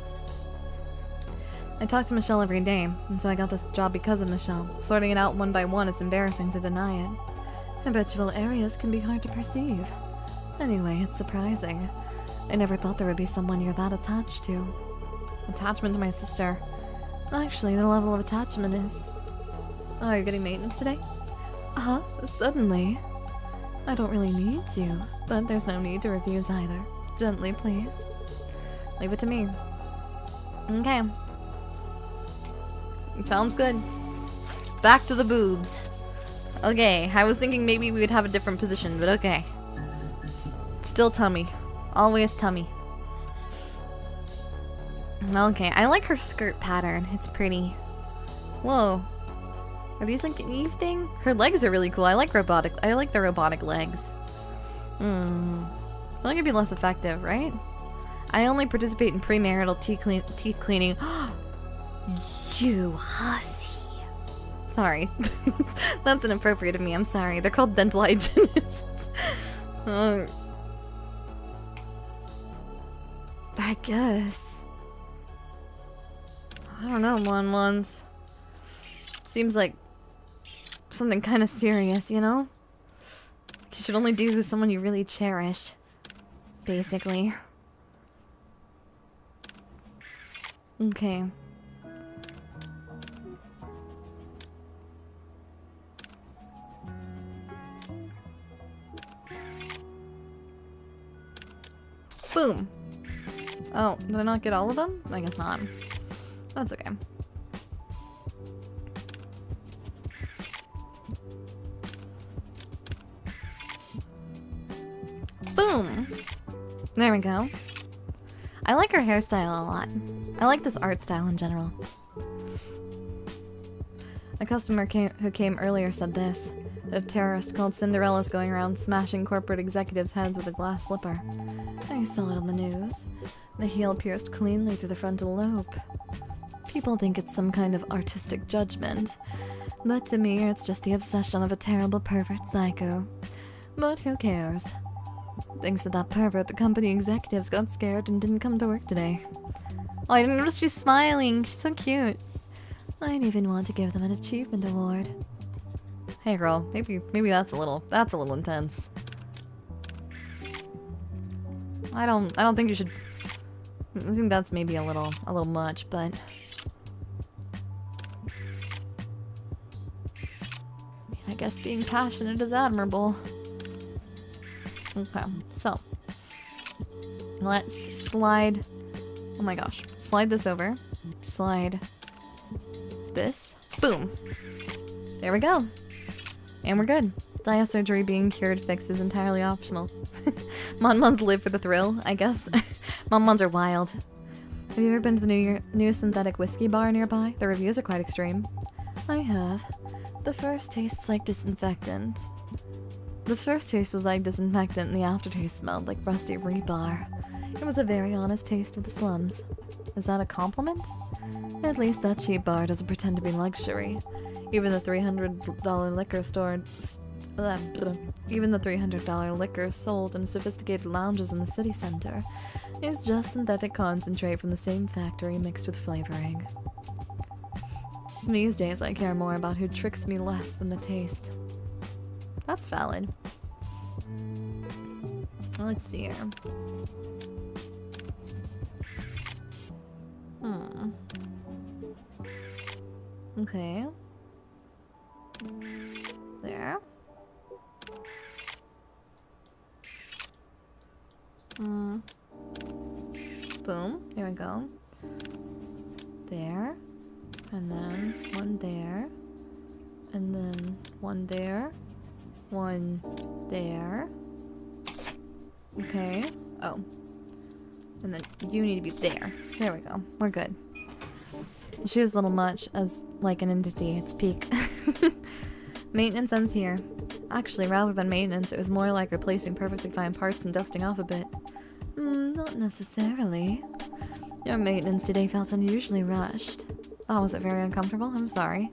I talk to Michelle every day, and so I got this job because of Michelle. Sorting it out one by one, it's embarrassing to deny it. Habitual areas can be hard to perceive. Anyway, it's surprising. I never thought there would be someone you're that attached to. Attachment to my sister. Actually, the level of attachment is... Oh, are you getting maintenance today? Uh-huh, suddenly. I don't really need to, but there's no need to refuse either. Gently, please. Leave it to me. Okay. Sounds good. Back to the boobs. Okay, I was thinking maybe we would have a different position, but okay. Still tummy. Always tummy. Okay, I like her skirt pattern. It's pretty. Whoa. Are these like an Eve thing? Her legs are really cool. I like the robotic legs. I think it'd be less effective, right? I only participate in premarital teeth cleaning. You hussy. Sorry. That's inappropriate of me. I'm sorry. They're called dental hygienists. I guess. I don't know, Mon-Mons. Seems like something kind of serious, you know? You should only do with someone you really cherish. Basically. Okay. Boom! Oh, did I not get all of them? I guess not. That's okay. Boom! There we go. I like her hairstyle a lot. I like this art style in general. A customer who came earlier said this, that a terrorist called Cinderella's going around smashing corporate executives' heads with a glass slipper. I saw it on the news. The heel pierced cleanly through the frontal lobe. People think it's some kind of artistic judgment, but to me it's just the obsession of a terrible pervert psycho. But who cares? Thanks to that pervert, the company executives got scared and didn't come to work today. Oh, I didn't notice she's smiling. She's so cute. I'd even want to give them an achievement award. Hey girl, maybe that's a little intense. I don't think you should. I think that's maybe a little much, but I guess being passionate is admirable. Okay, so let's slide. Oh my gosh, slide this over. Slide this. Boom. There we go. And we're good. Daiya surgery being cured fixed is entirely optional. Mon-Mons live for the thrill, I guess. Mon-Mons are wild. Have you ever been to the new synthetic whiskey bar nearby? The reviews are quite extreme. I have. The first tastes like disinfectant. The first taste was like disinfectant and the aftertaste smelled like rusty rebar. It was a very honest taste of the slums. Is that a compliment? At least that cheap bar doesn't pretend to be luxury. Even the $300 liquor store... even the $300 liquor sold in sophisticated lounges in the city center is just synthetic concentrate from the same factory mixed with flavoring. These days I care more about who tricks me less than the taste. That's valid. Let's see here. Okay. There. Boom. Here we go. There. And then one there. And then one there. One there. Okay. Oh. And then you need to be there. There we go. We're good. She is a little much as like an entity at its peak. Maintenance ends here. Actually, rather than maintenance, it was more like replacing perfectly fine parts and dusting off a bit. Not necessarily. Your maintenance today felt unusually rushed. Oh, was it very uncomfortable? I'm sorry.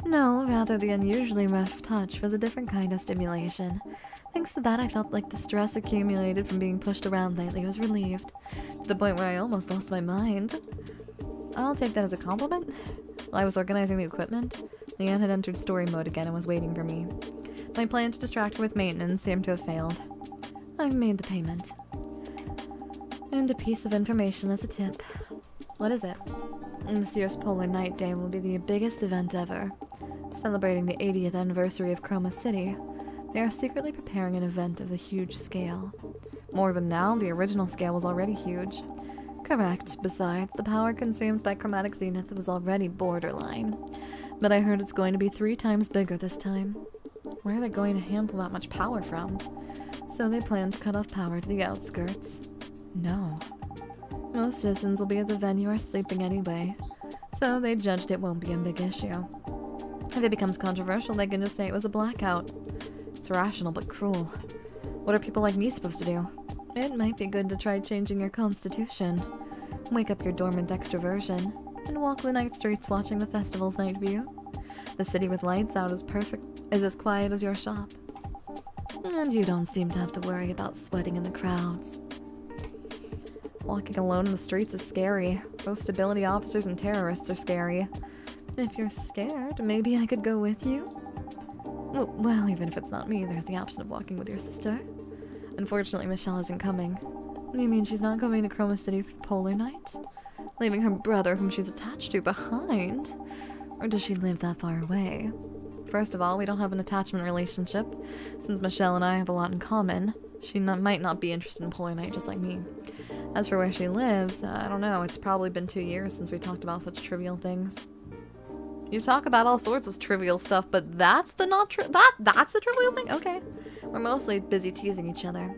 No, rather the unusually rough touch was a different kind of stimulation. Thanks to that, I felt like the stress accumulated from being pushed around lately was relieved, to the point where I almost lost my mind. I'll take that as a compliment. While I was organizing the equipment, Leanne had entered story mode again and was waiting for me. My plan to distract her with maintenance seemed to have failed. I've made the payment. And a piece of information as a tip. What is it? This year's Polar Night Day will be the biggest event ever. Celebrating the 80th anniversary of Chroma City, they are secretly preparing an event of a huge scale. More than now, the original scale was already huge. Correct. Besides, the power consumed by chromatic zenith was already borderline. But I heard it's going to be 3 times bigger this time. Where are they going to handle that much power from? So they plan to cut off power to the outskirts. No. Most citizens will be at the venue or sleeping anyway, so they judged it won't be a big issue. If it becomes controversial, they can just say it was a blackout. It's rational but cruel. What are people like me supposed to do? It might be good to try changing your constitution. Wake up your dormant extroversion, and walk the night streets watching the festival's night view. The city with lights out is as quiet as your shop. And you don't seem to have to worry about sweating in the crowds. Walking alone in the streets is scary. Both stability officers and terrorists are scary. If you're scared, maybe I could go with you? Well, even if it's not me, there's the option of walking with your sister. Unfortunately, Michelle isn't coming. You mean she's not going to Chroma City for Polar Night? Leaving her brother, whom she's attached to, behind? Or does she live that far away? First of all, we don't have an attachment relationship. Since Michelle and I have a lot in common, she might not be interested in Polar Night just like me. As for where she lives, I don't know. It's probably been 2 years since we talked about such trivial things. You talk about all sorts of trivial stuff, but that's the that's the trivial thing? Okay. We're mostly busy teasing each other.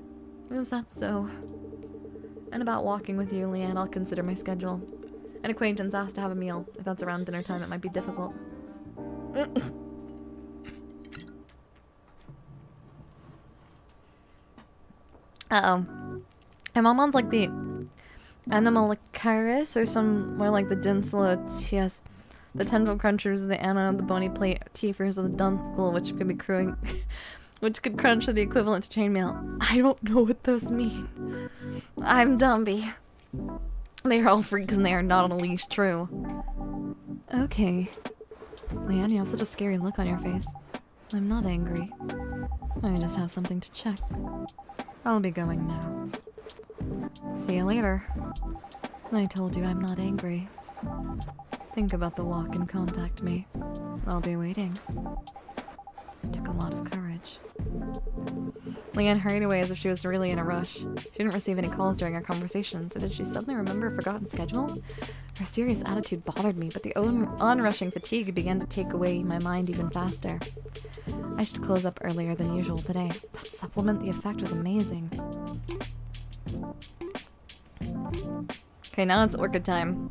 Is that so? And about walking with you, Leanne, I'll consider my schedule. An acquaintance asked to have a meal. If that's around dinner time, it might be difficult. Uh-oh. My mom wants like the Animalicaris or some more like the Dincelotias. The tendril crunchers of the Anna, the bony plate teethers of the Dunkel, which could be crewing, which could crunch the equivalent to chainmail. I don't know what those mean. I'm Dumby. They are all freaks and they are not on a leash, true. Okay. Leanne, you have such a scary look on your face. I'm not angry. I just have something to check. I'll be going now. See you later. I told you I'm not angry. Think about the walk and contact me. I'll be waiting. It took a lot of courage. Leanne hurried away as if she was really in a rush. She didn't receive any calls during our conversation, so did she suddenly remember a forgotten schedule? Her serious attitude bothered me, but the onrushing fatigue began to take away my mind even faster. I should close up earlier than usual today. That supplement, the effect was amazing. Okay, now it's Orca time.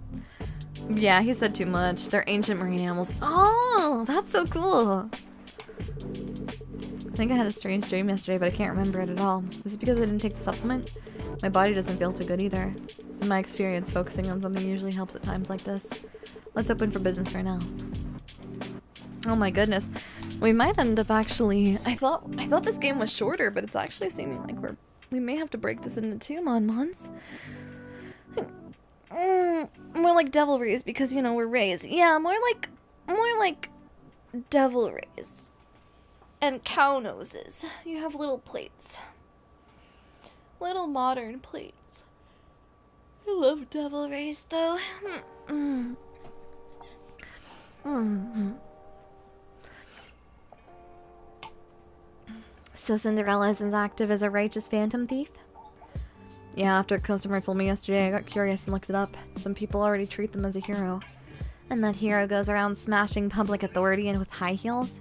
Yeah, he said too much. They're ancient marine animals. Oh, that's so cool. I think I had a strange dream yesterday, but I can't remember it at all. Is it because I didn't take the supplement? My body doesn't feel too good either. In my experience, focusing on something usually helps at times like this. Let's open for business right now. Oh my goodness. We might end up actually... I thought this game was shorter, but it's actually seeming like we may have to break this into 2 mon-mons. More like devil rays because, you know, we're rays. Yeah, more like devil rays. And cow noses. You have little plates. Little modern plates. I love devil rays though. So Cinderella is as active as a righteous phantom thief? Yeah, after a customer told me yesterday, I got curious and looked it up. Some people already treat them as a hero. And that hero goes around smashing public authority and with high heels?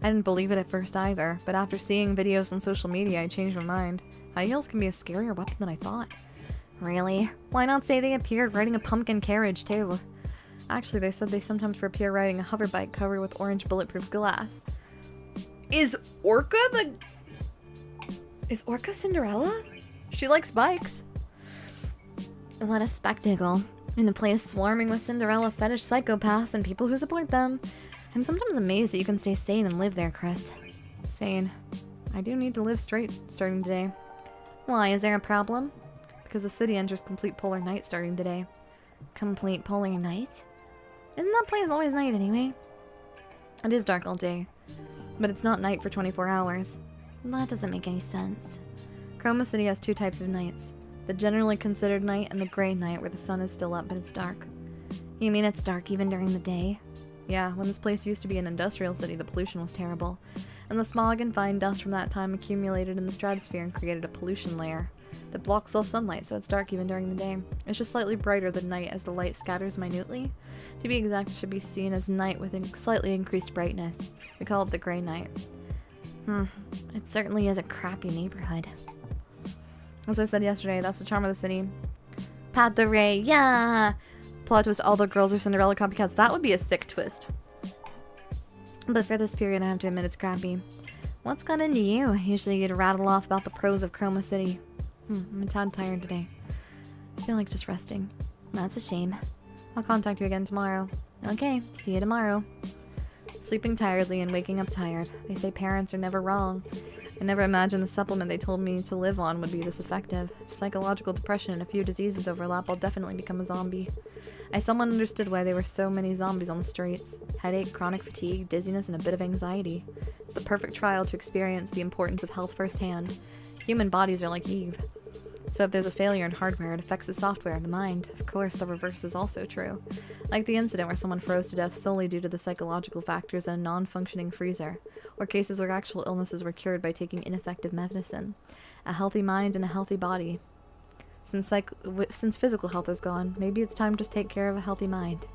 I didn't believe it at first either, but after seeing videos on social media, I changed my mind. High heels can be a scarier weapon than I thought. Really? Why not say they appeared riding a pumpkin carriage too? Actually, they said they sometimes appear riding a hoverbike covered with orange bulletproof glass. Is Orca Cinderella? She likes bikes. What a spectacle. In a place swarming with Cinderella fetish psychopaths and people who support them. I'm sometimes amazed that you can stay sane and live there, Chris. Sane. I do need to live straight starting today. Why, is there a problem? Because the city enters complete polar night starting today. Complete polar night? Isn't that place always night anyway? It is dark all day, but it's not night for 24 hours. That doesn't make any sense. Chroma City has 2 types of nights. The generally considered night and the gray night where the sun is still up but it's dark. You mean it's dark even during the day? Yeah, when this place used to be an industrial city, the pollution was terrible. And the smog and fine dust from that time accumulated in the stratosphere and created a pollution layer that blocks all sunlight, so it's dark even during the day. It's just slightly brighter than night as the light scatters minutely. To be exact, it should be seen as night with slightly increased brightness. We call it the gray night. It certainly is a crappy neighborhood. As I said yesterday, that's the charm of the city. Pat the Ray, yeah! Plot twist, all the girls are Cinderella copycats. That would be a sick twist. But for this period, I have to admit it's crappy. What's got into you? Usually you'd rattle off about the pros of Chroma City. I'm a tad tired today. I feel like just resting. That's a shame. I'll contact you again tomorrow. Okay, see you tomorrow. Sleeping tiredly and waking up tired. They say parents are never wrong. I never imagined the supplement they told me to live on would be this effective. If psychological depression and a few diseases overlap, I'll definitely become a zombie. I somewhat understood why there were so many zombies on the streets. Headache, chronic fatigue, dizziness, and a bit of anxiety. It's the perfect trial to experience the importance of health firsthand. Human bodies are like Eve. So if there's a failure in hardware, it affects the software, the mind. Of course, the reverse is also true. Like the incident where someone froze to death solely due to the psychological factors in a non-functioning freezer, or cases where actual illnesses were cured by taking ineffective medicine. A healthy mind and a healthy body. Since physical health is gone, maybe it's time to take care of a healthy mind.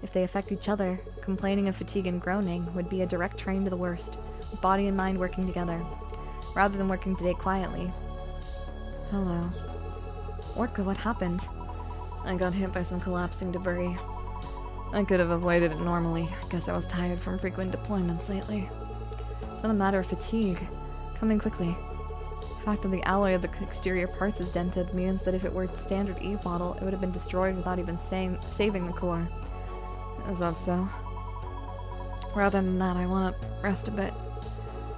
If they affect each other, complaining of fatigue and groaning would be a direct train to the worst, with body and mind working together, rather than working today quietly. Hello. Orca, what happened? I got hit by some collapsing debris. I could have avoided it normally. Guess I was tired from frequent deployments lately. It's not a matter of fatigue. Coming quickly. The fact that the alloy of the exterior parts is dented means that if it were a standard Eve model, it would have been destroyed without even saving the core. Is that so? Rather than that, I want to rest a bit.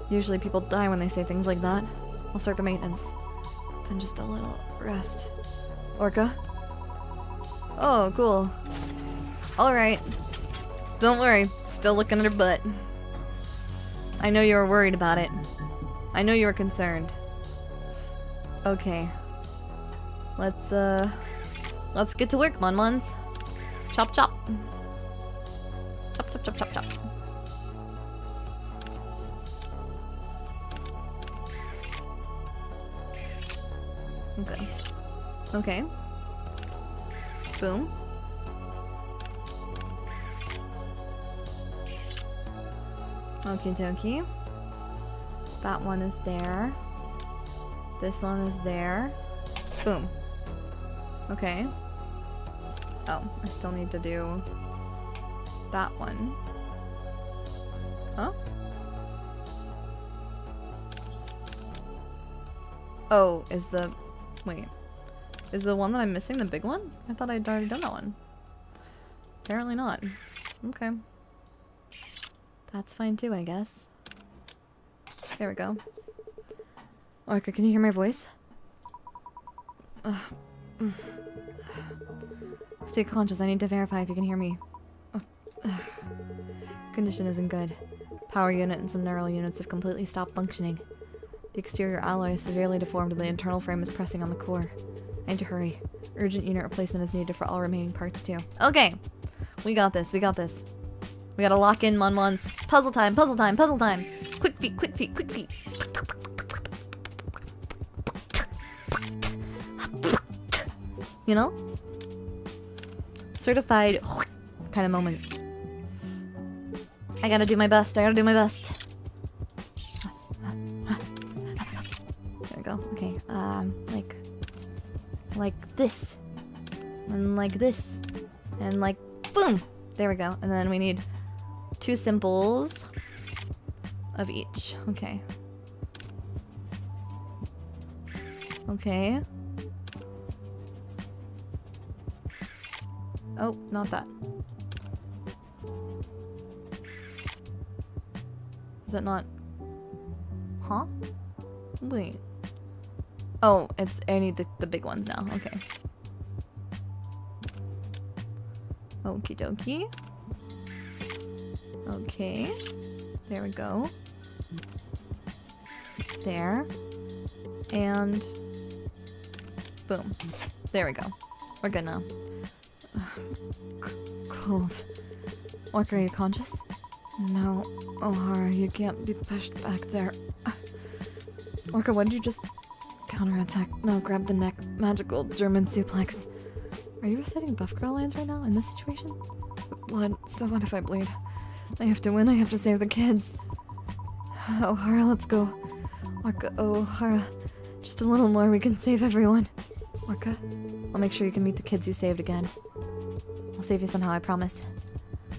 Usually people die when they say things like that. I'll start the maintenance. Then just a little rest. Orca? Oh, cool. Alright. Don't worry. Still looking at her butt. I know you were worried about it. I know you were concerned. Okay. Let's get to work, mon-mons. Chop chop. Chop chop chop chop chop. Okay. Okay. Boom. Okie dokie. That one is there. This one is there. Boom. Okay. Oh, I still need to do that one. Huh? Oh, is the... Wait. Is the one that I'm missing the big one? I thought I'd already done that one. Apparently not. Okay. That's fine too, I guess. There we go. Orca, can you hear my voice? Stay conscious, I need to verify if you can hear me. Condition isn't good. Power unit and some neural units have completely stopped functioning. The exterior alloy is severely deformed and the internal frame is pressing on the core. I need to hurry. Urgent unit replacement is needed for all remaining parts too. Okay! We got this, we got this. We gotta lock in Mon-Mon's. Puzzle time, puzzle time, puzzle time! Quick feet, quick feet, quick feet! You know? Certified kind of moment. I gotta do my best, I gotta do my best. There we go, okay. Like this. And like this. And like, boom! There we go. And then we need 2 simples of each. Okay. Okay. Oh, not that. Is it not? Huh? Wait. Oh, I need the big ones now. Okay. Okie dokie. Okay. There we go. There. And boom. There we go. We're good now. Cold. Orca, are you conscious? No. O'Hara, you can't be pushed back there. Orca, what did you just... Counterattack. No, grab the neck. Magical German suplex. Are you reciting buff girl lines right now in this situation? Blood. So what if I bleed? I have to win. I have to save the kids. O'Hara, let's go. Orca, O'Hara. Just a little more. We can save everyone. Orca, I'll make sure you can meet the kids you saved again. I'll save you somehow, I promise.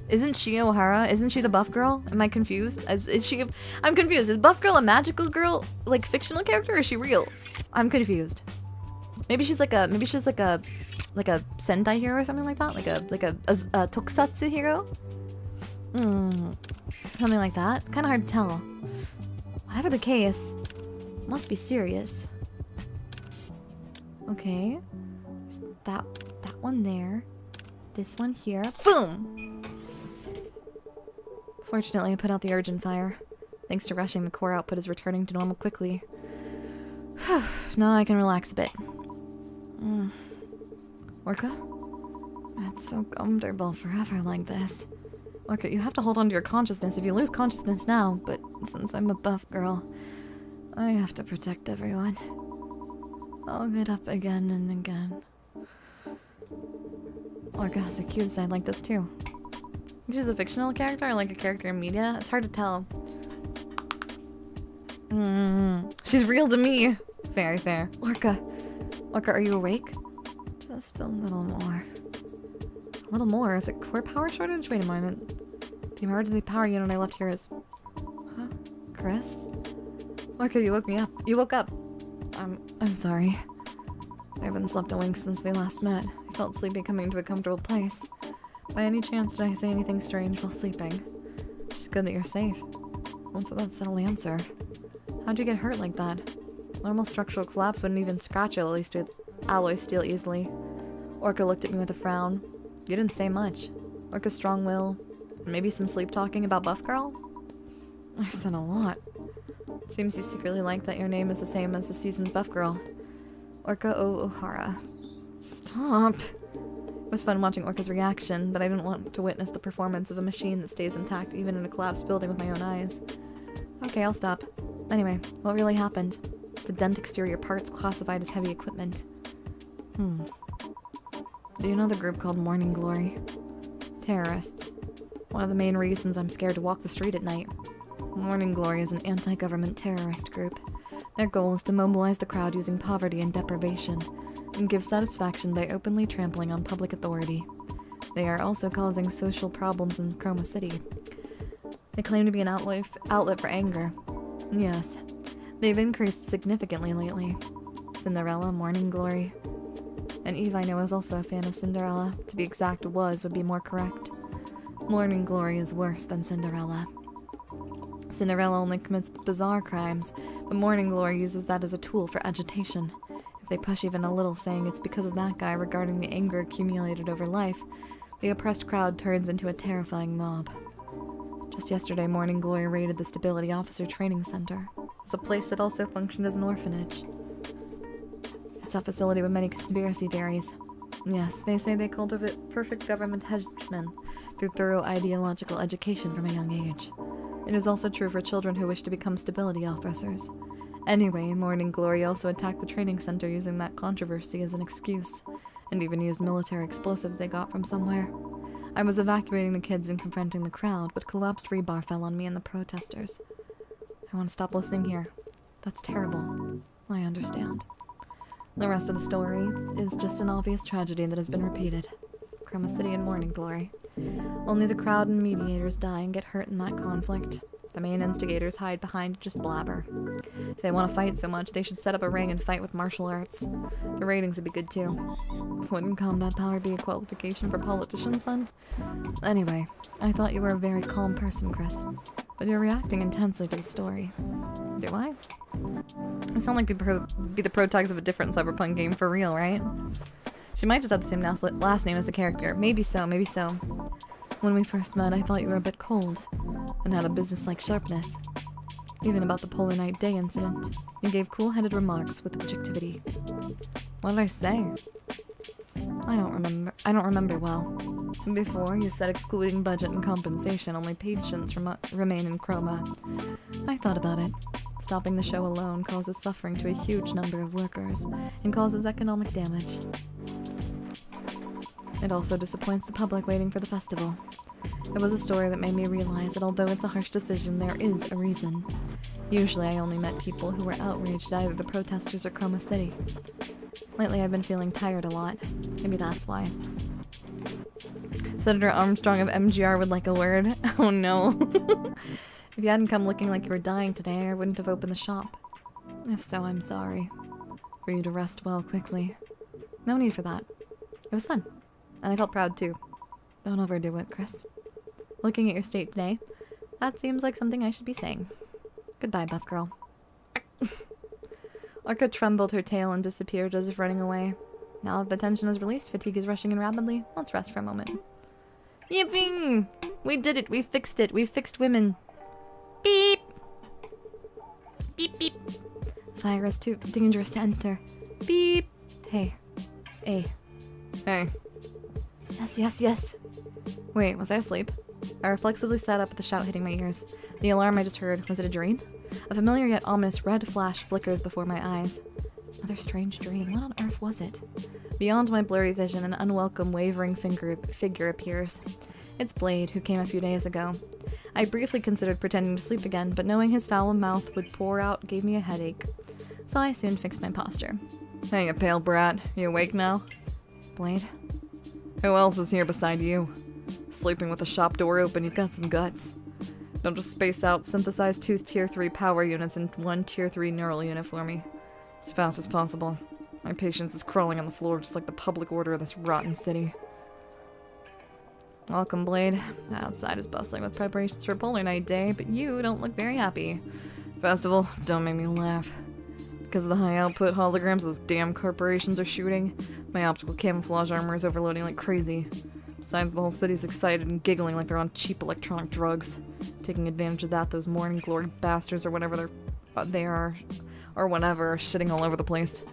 Isn't she O'Hara? Isn't she the buff girl? Am I confused? Is she... I'm confused. Is buff girl a magical girl, like fictional character, or is she real? I'm confused. Maybe she's like a Sentai hero or something like that? Like a tokusatsu hero? Something like that. Kind of hard to tell. Whatever the case, must be serious. Okay. There's that one there. This one here. Boom! Fortunately, I put out the urgent fire. Thanks to rushing, the core output is returning to normal quickly. Now I can relax a bit. Orca? It's so comfortable forever like this. Orca, you have to hold on to your consciousness if you lose consciousness now, but since I'm a buff girl, I have to protect everyone. I'll get up again and again. Orca has a cute side like this too. She's a fictional character or like a character in media? It's hard to tell. She's real to me. Very fair. Orca, are you awake? Just a little more. A little more? Is it core power shortage? Wait a moment. The emergency power unit I left here is... Huh? Chris? Orca, you woke me up. You woke up. I'm sorry. I haven't slept a wink since we last met. I felt sleepy coming to a comfortable place. By any chance did I say anything strange while sleeping? It's just good that you're safe. What's that subtle answer? How'd you get hurt like that? Normal structural collapse wouldn't even scratch alloy steel easily. Orca looked at me with a frown. You didn't say much. Orca's strong will. Maybe some sleep talking about Buff Girl? I said a lot. Seems you secretly like that your name is the same as the season's Buff Girl. Orca O'Hara. Stop. It was fun watching Orca's reaction, but I didn't want to witness the performance of a machine that stays intact even in a collapsed building with my own eyes. Okay, I'll stop. Anyway, what really happened? The dent exterior parts classified as heavy equipment. Do you know the group called Morning Glory? Terrorists. One of the main reasons I'm scared to walk the street at night. Morning Glory is an anti-government terrorist group. Their goal is to mobilize the crowd using poverty and deprivation. and give satisfaction by openly trampling on public authority. They are also causing social problems in Chroma City. They claim to be an outlet for anger. Yes, they've increased significantly lately. Cinderella, Morning Glory. And Eve, I know, is also a fan of Cinderella. To be exact, would be more correct. Morning Glory is worse than Cinderella. Cinderella only commits bizarre crimes, but Morning Glory uses that as a tool for agitation. If they push even a little, saying it's because of that guy regarding the anger accumulated over life, the oppressed crowd turns into a terrifying mob. Just yesterday, Morning Glory raided the Stability Officer Training Center. It's a place that also functioned as an orphanage. It's a facility with many conspiracy theories. Yes, they say they cultivate perfect government henchmen through thorough ideological education from a young age. It is also true for children who wish to become stability officers. Anyway, Morning Glory also attacked the training center using that controversy as an excuse, and even used military explosives they got from somewhere. I was evacuating the kids and confronting the crowd, but collapsed rebar fell on me and the protesters. I want to stop listening here. That's terrible. I understand. The rest of the story is just an obvious tragedy that has been repeated. Chroma City and Morning Glory. Only the crowd and mediators die and get hurt in that conflict. The main instigators hide behind and just blabber. If they want to fight so much, they should set up a ring and fight with martial arts. The ratings would be good too. Wouldn't combat power be a qualification for politicians then? Anyway, I thought you were a very calm person, Chris. But you're reacting intensely to the story. Do I? I sound like be the protagonist of a different Cyberpunk game for real, right? She might just have the same last name as the character. Maybe so, maybe so. When we first met, I thought you were a bit cold, and had a business-like sharpness. Even about the Polar Night Day incident, you gave cool-headed remarks with objectivity. What did I say? I don't remember well. Before, you said excluding budget and compensation, only patients remain in Chroma. I thought about it. Stopping the show alone causes suffering to a huge number of workers, and causes economic damage. It also disappoints the public waiting for the festival. It was a story that made me realize that although it's a harsh decision, there is a reason. Usually I only met people who were outraged at either the protesters or Chroma City. Lately I've been feeling tired a lot. Maybe that's why. Senator Armstrong of MGR would like a word. Oh no. If you hadn't come looking like you were dying today, I wouldn't have opened the shop. If so, I'm sorry. For you to rest well quickly. No need for that. It was fun. And I felt proud too. Don't overdo it, Chris. Looking at your state today, that seems like something I should be saying. Goodbye, buff girl. Orca trembled her tail and disappeared as if running away. Now that the tension is released, fatigue is rushing in rapidly. Let's rest for a moment. Yippee! We did it! We fixed it! We fixed women! Beep! Beep beep! Fire is too dangerous to enter. Beep! Hey. Hey. Hey. Yes, yes, yes. Wait, was I asleep? I reflexively sat up with the shout hitting my ears. The alarm I just heard, was it a dream? A familiar yet ominous red flash flickers before my eyes. Another strange dream. What on earth was it? Beyond my blurry vision, an unwelcome, wavering figure appears. It's Blade, who came a few days ago. I briefly considered pretending to sleep again, but knowing his foul mouth would pour out gave me a headache. So I soon fixed my posture. Hey, you pale brat. You awake now? Blade? Who else is here beside you? Sleeping with the shop door open, you've got some guts. Don't just space out synthesized 2 tier 3 power units and 1 tier 3 neural unit for me. As fast as possible. My patience is crawling on the floor just like the public order of this rotten city. Welcome, Blade. Outside is bustling with preparations for Polar Night Day, but you don't look very happy. Festival, don't make me laugh. Because of the high output holograms those damn corporations are shooting, my optical camouflage armor is overloading like crazy. Besides, the whole city's excited and giggling like they're on cheap electronic drugs. Taking advantage of that, those Morning Glory bastards or whatever they are, or whatever, are shitting all over the place.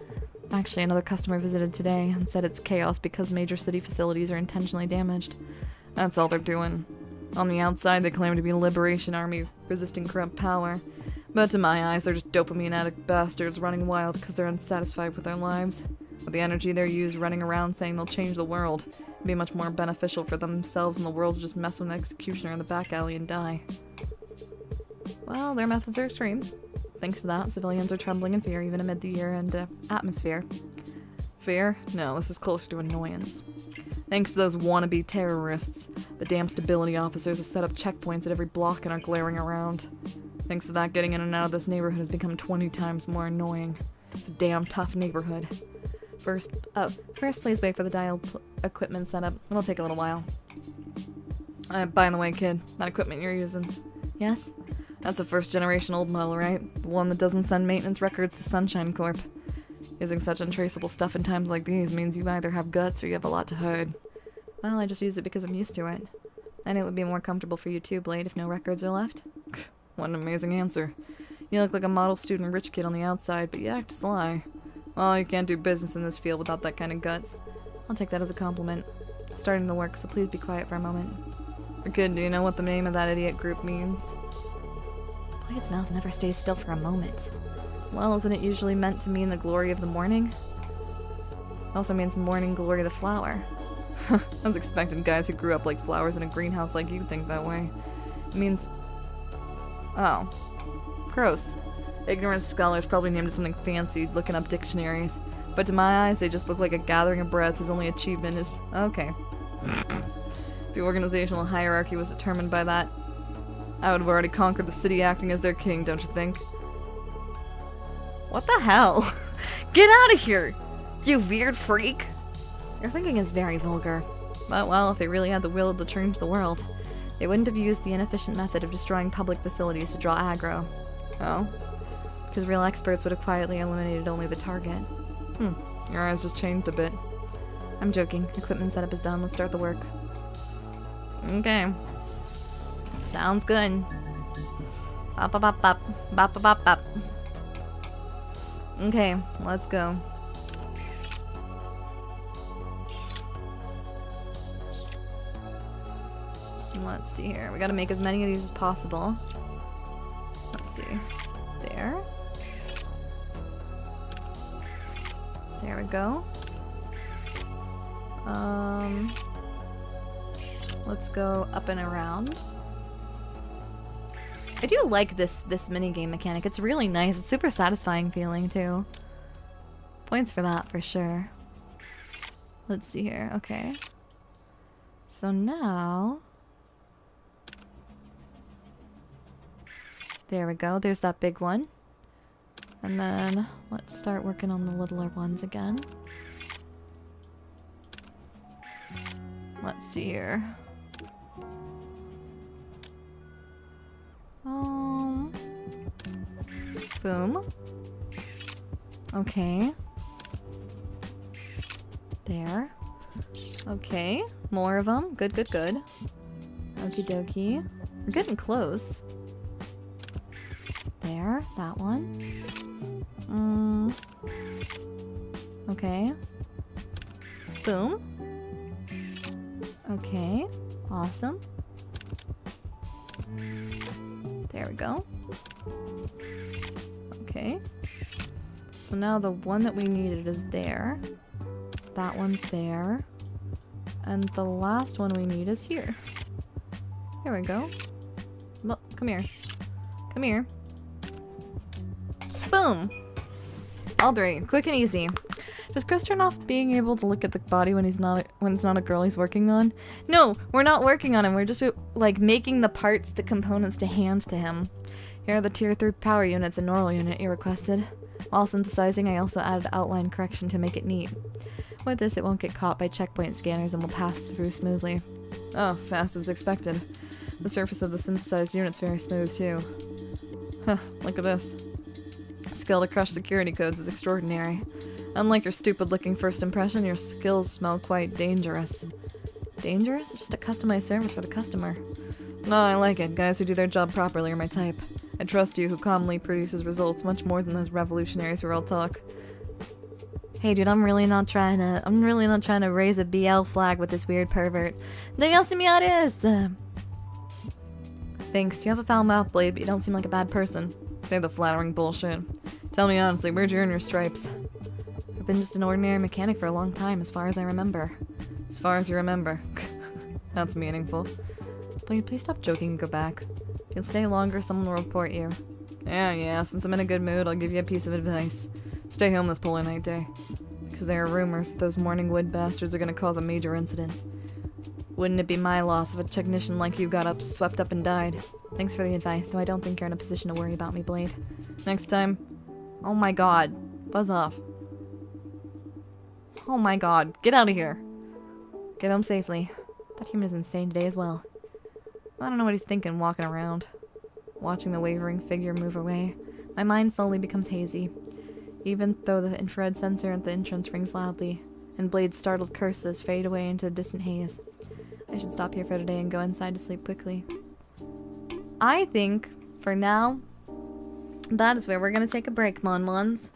Actually, another customer visited today and said it's chaos because major city facilities are intentionally damaged. That's all they're doing. On the outside, they claim to be a liberation army resisting corrupt power. But to my eyes, they're just dopamine addict bastards running wild because they're unsatisfied with their lives. With the energy they use running around saying they'll change the world, it'd be much more beneficial for themselves and the world to just mess with an executioner in the back alley and die. Well, their methods are extreme. Thanks to that, civilians are trembling in fear even amid the year-end atmosphere. Fear? No, this is closer to annoyance. Thanks to those wannabe terrorists, the damn stability officers have set up checkpoints at every block and are glaring around. Thanks to that, getting in and out of this neighborhood has become 20 times more annoying. It's a damn tough neighborhood. First, please wait for the dial equipment setup. It'll take a little while. By the way, kid, that equipment you're using. Yes? That's a first-generation old model, right? The one that doesn't send maintenance records to Sunshine Corp. Using such untraceable stuff in times like these means you either have guts or you have a lot to hide. Well, I just use it because I'm used to it. And it would be more comfortable for you too, Blade, if no records are left. What an amazing answer. You look like a model student rich kid on the outside, but you act sly. Well, you can't do business in this field without that kind of guts. I'll take that as a compliment. Starting the work, so please be quiet for a moment. Kid, do you know what the name of that idiot group means? Blade's mouth never stays still for a moment. Well, isn't it usually meant to mean the glory of the morning? It also means morning glory of the flower. I was expecting guys who grew up like flowers in a greenhouse like you think that way. It means... Oh. Gross. Ignorant scholars probably named it something fancy looking up dictionaries. But to my eyes, they just look like a gathering of brats whose only achievement is... Okay. If the organizational hierarchy was determined by that, I would have already conquered the city acting as their king, don't you think? What the hell? Get out of here! You weird freak! Your thinking is very vulgar. But, well, if they really had the will to change the world, they wouldn't have used the inefficient method of destroying public facilities to draw aggro. Oh? Because real experts would have quietly eliminated only the target. Your eyes just changed a bit. I'm joking. Equipment setup is done. Let's start the work. Okay. Sounds good. Bop bop bop bop. Bop bop bop bop. Okay, let's go. Let's see here. We gotta make as many of these as possible. Let's see. There. There we go. Let's go up and around. I do like this minigame mechanic. It's really nice. It's super satisfying feeling too. Points for that for sure. Let's see here. Okay. So now... There we go. There's that big one. And then let's start working on the littler ones again. Let's see here. Boom. Okay. There. Okay. More of them. Good, good, good. Okie dokie. We're getting close. There. That one. Okay. Boom. Okay. Awesome. There we go. Okay. So now the one that we needed is there. That one's there. And the last one we need is here. There we go. Well, come here. Come here. Boom! All three. Quick and easy. Does Chris turn off being able to look at the body when it's not a girl he's working on? No, we're not working on him. We're just like making the parts, the components to hand to him. Here are the tier 3 power units and neural unit you requested. While synthesizing, I also added outline correction to make it neat. With this, it won't get caught by checkpoint scanners and will pass through smoothly. Oh, fast as expected. The surface of the synthesized unit's very smooth too. Huh, look at this. Skill to crush security codes is extraordinary. Unlike your stupid-looking first impression, your skills smell quite dangerous. Dangerous? It's just a customized service for the customer. No, I like it. Guys who do their job properly are my type. I trust you, who calmly produces results much more than those revolutionaries who all talk. Hey dude, I'm really not trying to raise a BL flag with this weird pervert. Thanks, you have a foul mouth, Blade, but you don't seem like a bad person. Say the flattering bullshit. Tell me honestly, where'd you earn your stripes? I've been just an ordinary mechanic for a long time, as far as I remember. As far as you remember. That's meaningful. Blade, please stop joking and go back. If you'll stay longer, someone will report you. Yeah, since I'm in a good mood, I'll give you a piece of advice. Stay home this polar night day. because there are rumors that those Morningwood bastards are gonna cause a major incident. Wouldn't it be my loss if a technician like you got swept up and died? Thanks for the advice, though I don't think you're in a position to worry about me, Blade. Next time... Oh my god. Buzz off. Oh my god. Get out of here. Get home safely. That human is insane today as well. I don't know what he's thinking walking around. Watching the wavering figure move away, my mind slowly becomes hazy. Even though the infrared sensor at the entrance rings loudly, and Blade's startled curses fade away into the distant haze. I should stop here for today and go inside to sleep quickly. I think, for now, that is where we're gonna take a break, Mon-Mons.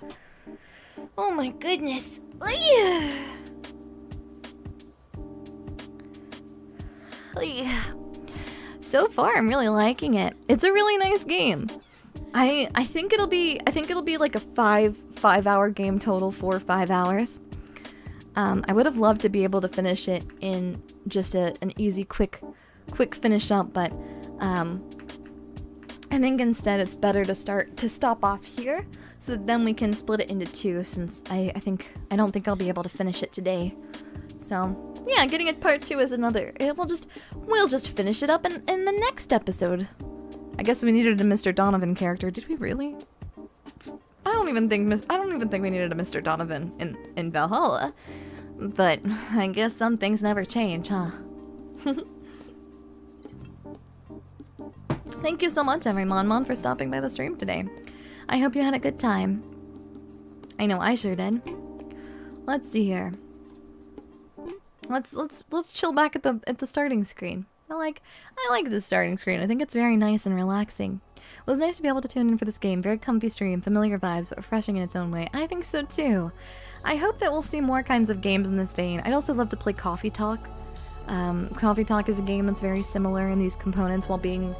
Oh my goodness. So far, I'm really liking it. It's a really nice game. I think it'll be like a five-hour game total, 4 or 5 hours. I would have loved to be able to finish it in just an easy, quick finish up, but I think instead it's better to stop off here, so that then we can split it into 2, since I don't think I'll be able to finish it today. So yeah, getting it part 2 is another. We'll just finish it up in the next episode. I guess we needed a Mr. Donovan character. Did we really? I don't even think we needed a Mr. Donovan in Valhalla. But I guess some things never change, huh? Thank you so much, Mon, for stopping by the stream today. I hope you had a good time. I know I sure did. Let's see here. Let's chill back at the starting screen. I like the starting screen. I think it's very nice and relaxing. It was nice to be able to tune in for this game. Very comfy stream, familiar vibes, but refreshing in its own way. I think so too. I hope that we'll see more kinds of games in this vein. I'd also love to play Coffee Talk. Coffee Talk is a game that's very similar in these components while being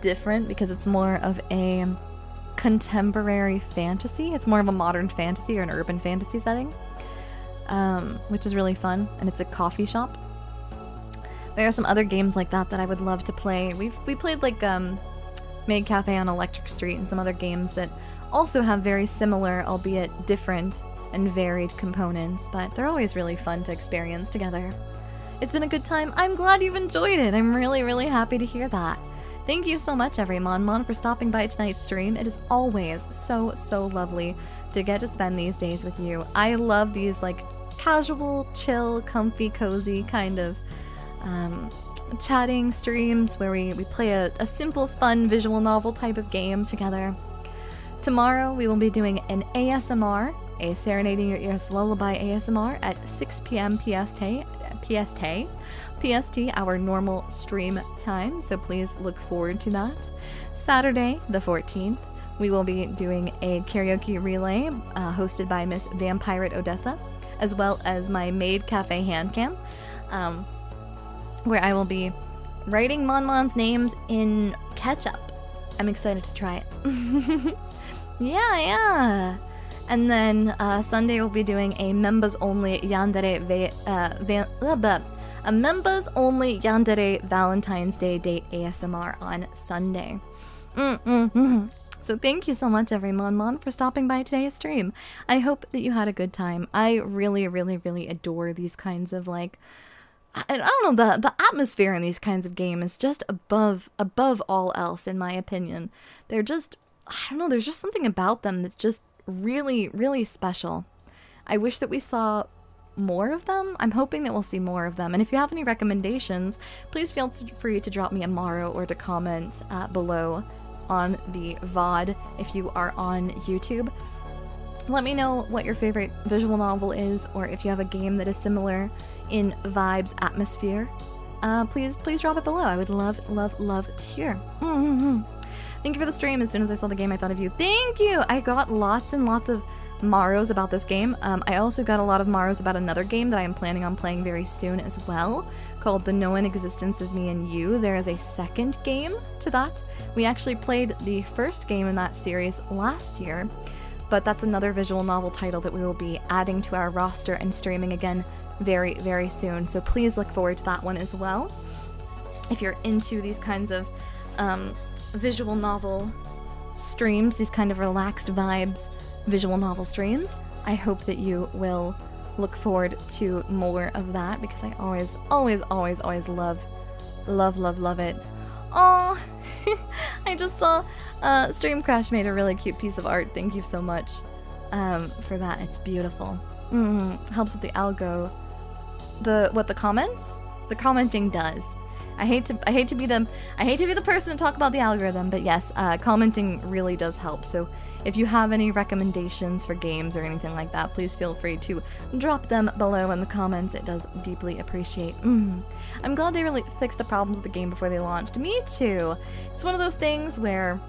different because it's more of a contemporary fantasy. It's more of a modern fantasy or an urban fantasy setting, which is really fun, and it's a coffee shop. There are some other games like that I would love to play. We played like Maid Cafe on Electric Street and some other games that also have very similar, albeit different and varied components, but they're always really fun to experience together. It's been a good time. I'm glad you've enjoyed it. I'm really, really happy to hear that. Thank you so much, Mon, for stopping by tonight's stream. It is always so, so lovely to get to spend these days with you. I love these like casual, chill, comfy, cozy kind of chatting streams where we play a simple, fun visual novel type of game together. Tomorrow we will be doing an ASMR, a Serenading Your Ears Lullaby ASMR at 6 p.m. PST, our normal stream time, so please look forward to that. Saturday, the 14th, we will be doing a karaoke relay hosted by Miss Vampirate Odessa, as well as my Maid Cafe handcam, where I will be writing Mon-Mon's names in ketchup. I'm excited to try it. Yeah. And then Sunday we'll be doing a members-only yandere Valentine's Day date ASMR on Sunday. So thank you so much, Mon, for stopping by today's stream. I hope that you had a good time. I really, really, really adore these kinds of like, I don't know, the atmosphere in these kinds of games is just above all else, in my opinion. They're just, I don't know, there's just something about them that's just really, really special. I wish that we saw more of them. I'm hoping that we'll see more of them. And if you have any recommendations, please feel free to drop me a Maro or to comment below on the VOD if you are on YouTube. Let me know what your favorite visual novel is, or if you have a game that is similar in vibes, atmosphere. Please drop it below. I would love to hear. Thank you for the stream. As soon as I saw the game, I thought of you. Thank you! I got lots and lots of Maros about this game. I also got a lot of Maros about another game that I am planning on playing very soon as well, called The Known Existence of Me and You. There is a second game to that. We actually played the first game in that series last year, but that's another visual novel title that we will be adding to our roster and streaming again very, very soon. So please look forward to that one as well. If you're into these kinds of visual novel streams, these kind of relaxed vibes visual novel streams, I hope that you will look forward to more of that because I always love it. Oh, I just saw Stream Crash made a really cute piece of art. Thank you so much for that. It's beautiful. Helps with the algo. The comments? The commenting does. I hate to be the person to talk about the algorithm, but yes, commenting really does help. So if you have any recommendations for games or anything like that, please feel free to drop them below in the comments. It does deeply appreciate. I'm glad they really fixed the problems with the game before they launched. Me too. It's one of those things where,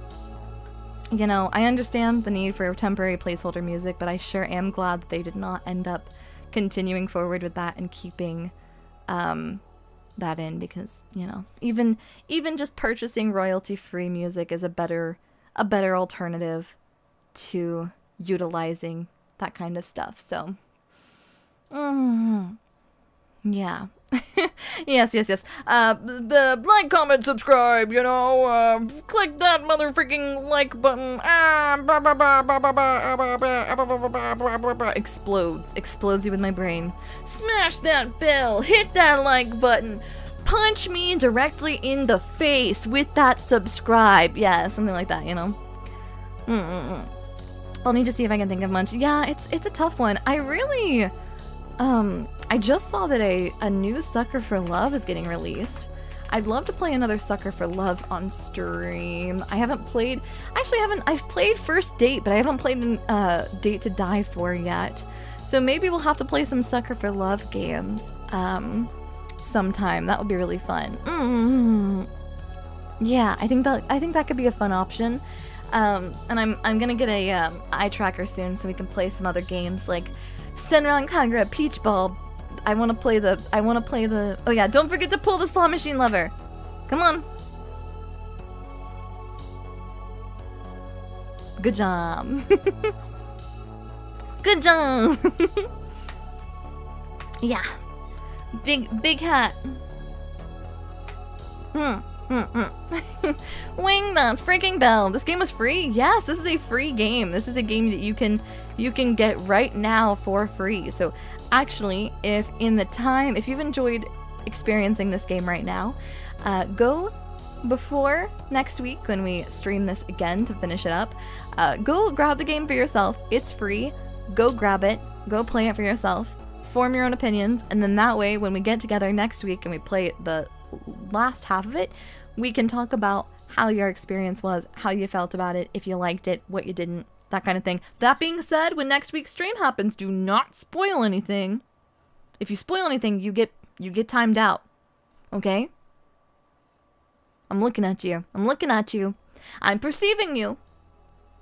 you know, I understand the need for temporary placeholder music, but I sure am glad that they did not end up continuing forward with that and keeping that in, because, you know, even just purchasing royalty-free music is a better alternative to utilizing that kind of stuff. So yeah. yes. Like, comment, subscribe, you know, click that motherfucking like button. Explodes you with my brain. Smash that bell, hit that like button, punch me directly in the face with that subscribe. Yeah, something like that, you know. I'll need to see if I can think of much. Yeah, it's a tough one. I really, I just saw that a new Sucker for Love is getting released. I'd love to play another Sucker for Love on stream. I've played First Date, but I haven't played Date to Die For yet. So maybe we'll have to play some Sucker for Love games sometime. That would be really fun. Yeah, I think that could be a fun option. And I'm gonna get a eye tracker soon so we can play some other games like Senran Kagura Peach Ball. I wanna play the oh yeah, don't forget to pull the slot machine lever. Come on. Good job. Good job. Yeah. Big hat. Wing that freaking bell. This game is free? Yes, this is a free game. This is a game that you can get right now for free. So actually, if you've enjoyed experiencing this game right now, go before next week when we stream this again to finish it up. Go grab the game for yourself. It's free. Go grab it. Go play it for yourself. Form your own opinions, and then that way when we get together next week and we play the last half of it, we can talk about how your experience was, how you felt about it, if you liked it, what you didn't, that kind of thing. That being said, when next week's stream happens, do not spoil anything. If you spoil anything, you get timed out. Okay? I'm looking at you. I'm perceiving you.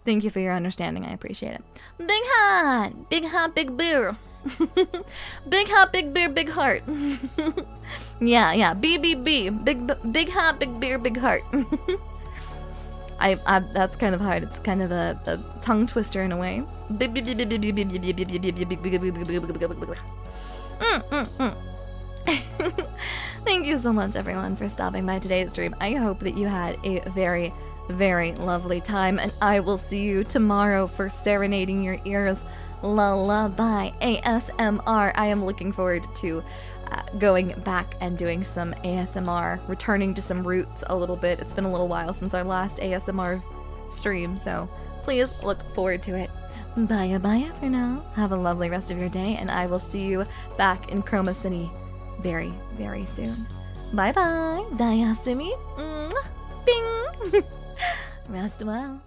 Thank you for your understanding. I appreciate it. Big hat, big beer. Big hat, big beer, big heart. yeah, BBB, big hat, big beer, big heart. I that's kind of hard. It's kind of a tongue twister in a way. Thank you so much, everyone, for stopping by today's stream. I hope that you had a very, very lovely time, and I will see you tomorrow for serenading your ears. Lullaby ASMR. I am looking forward to going back and doing some ASMR, returning to some roots a little bit. It's been a little while since our last ASMR stream, so please look forward to it. Bye for now. Have a lovely rest of your day, and I will see you back in Chroma City very, very soon. Bye. Daiya Simi. Bing. Rest well.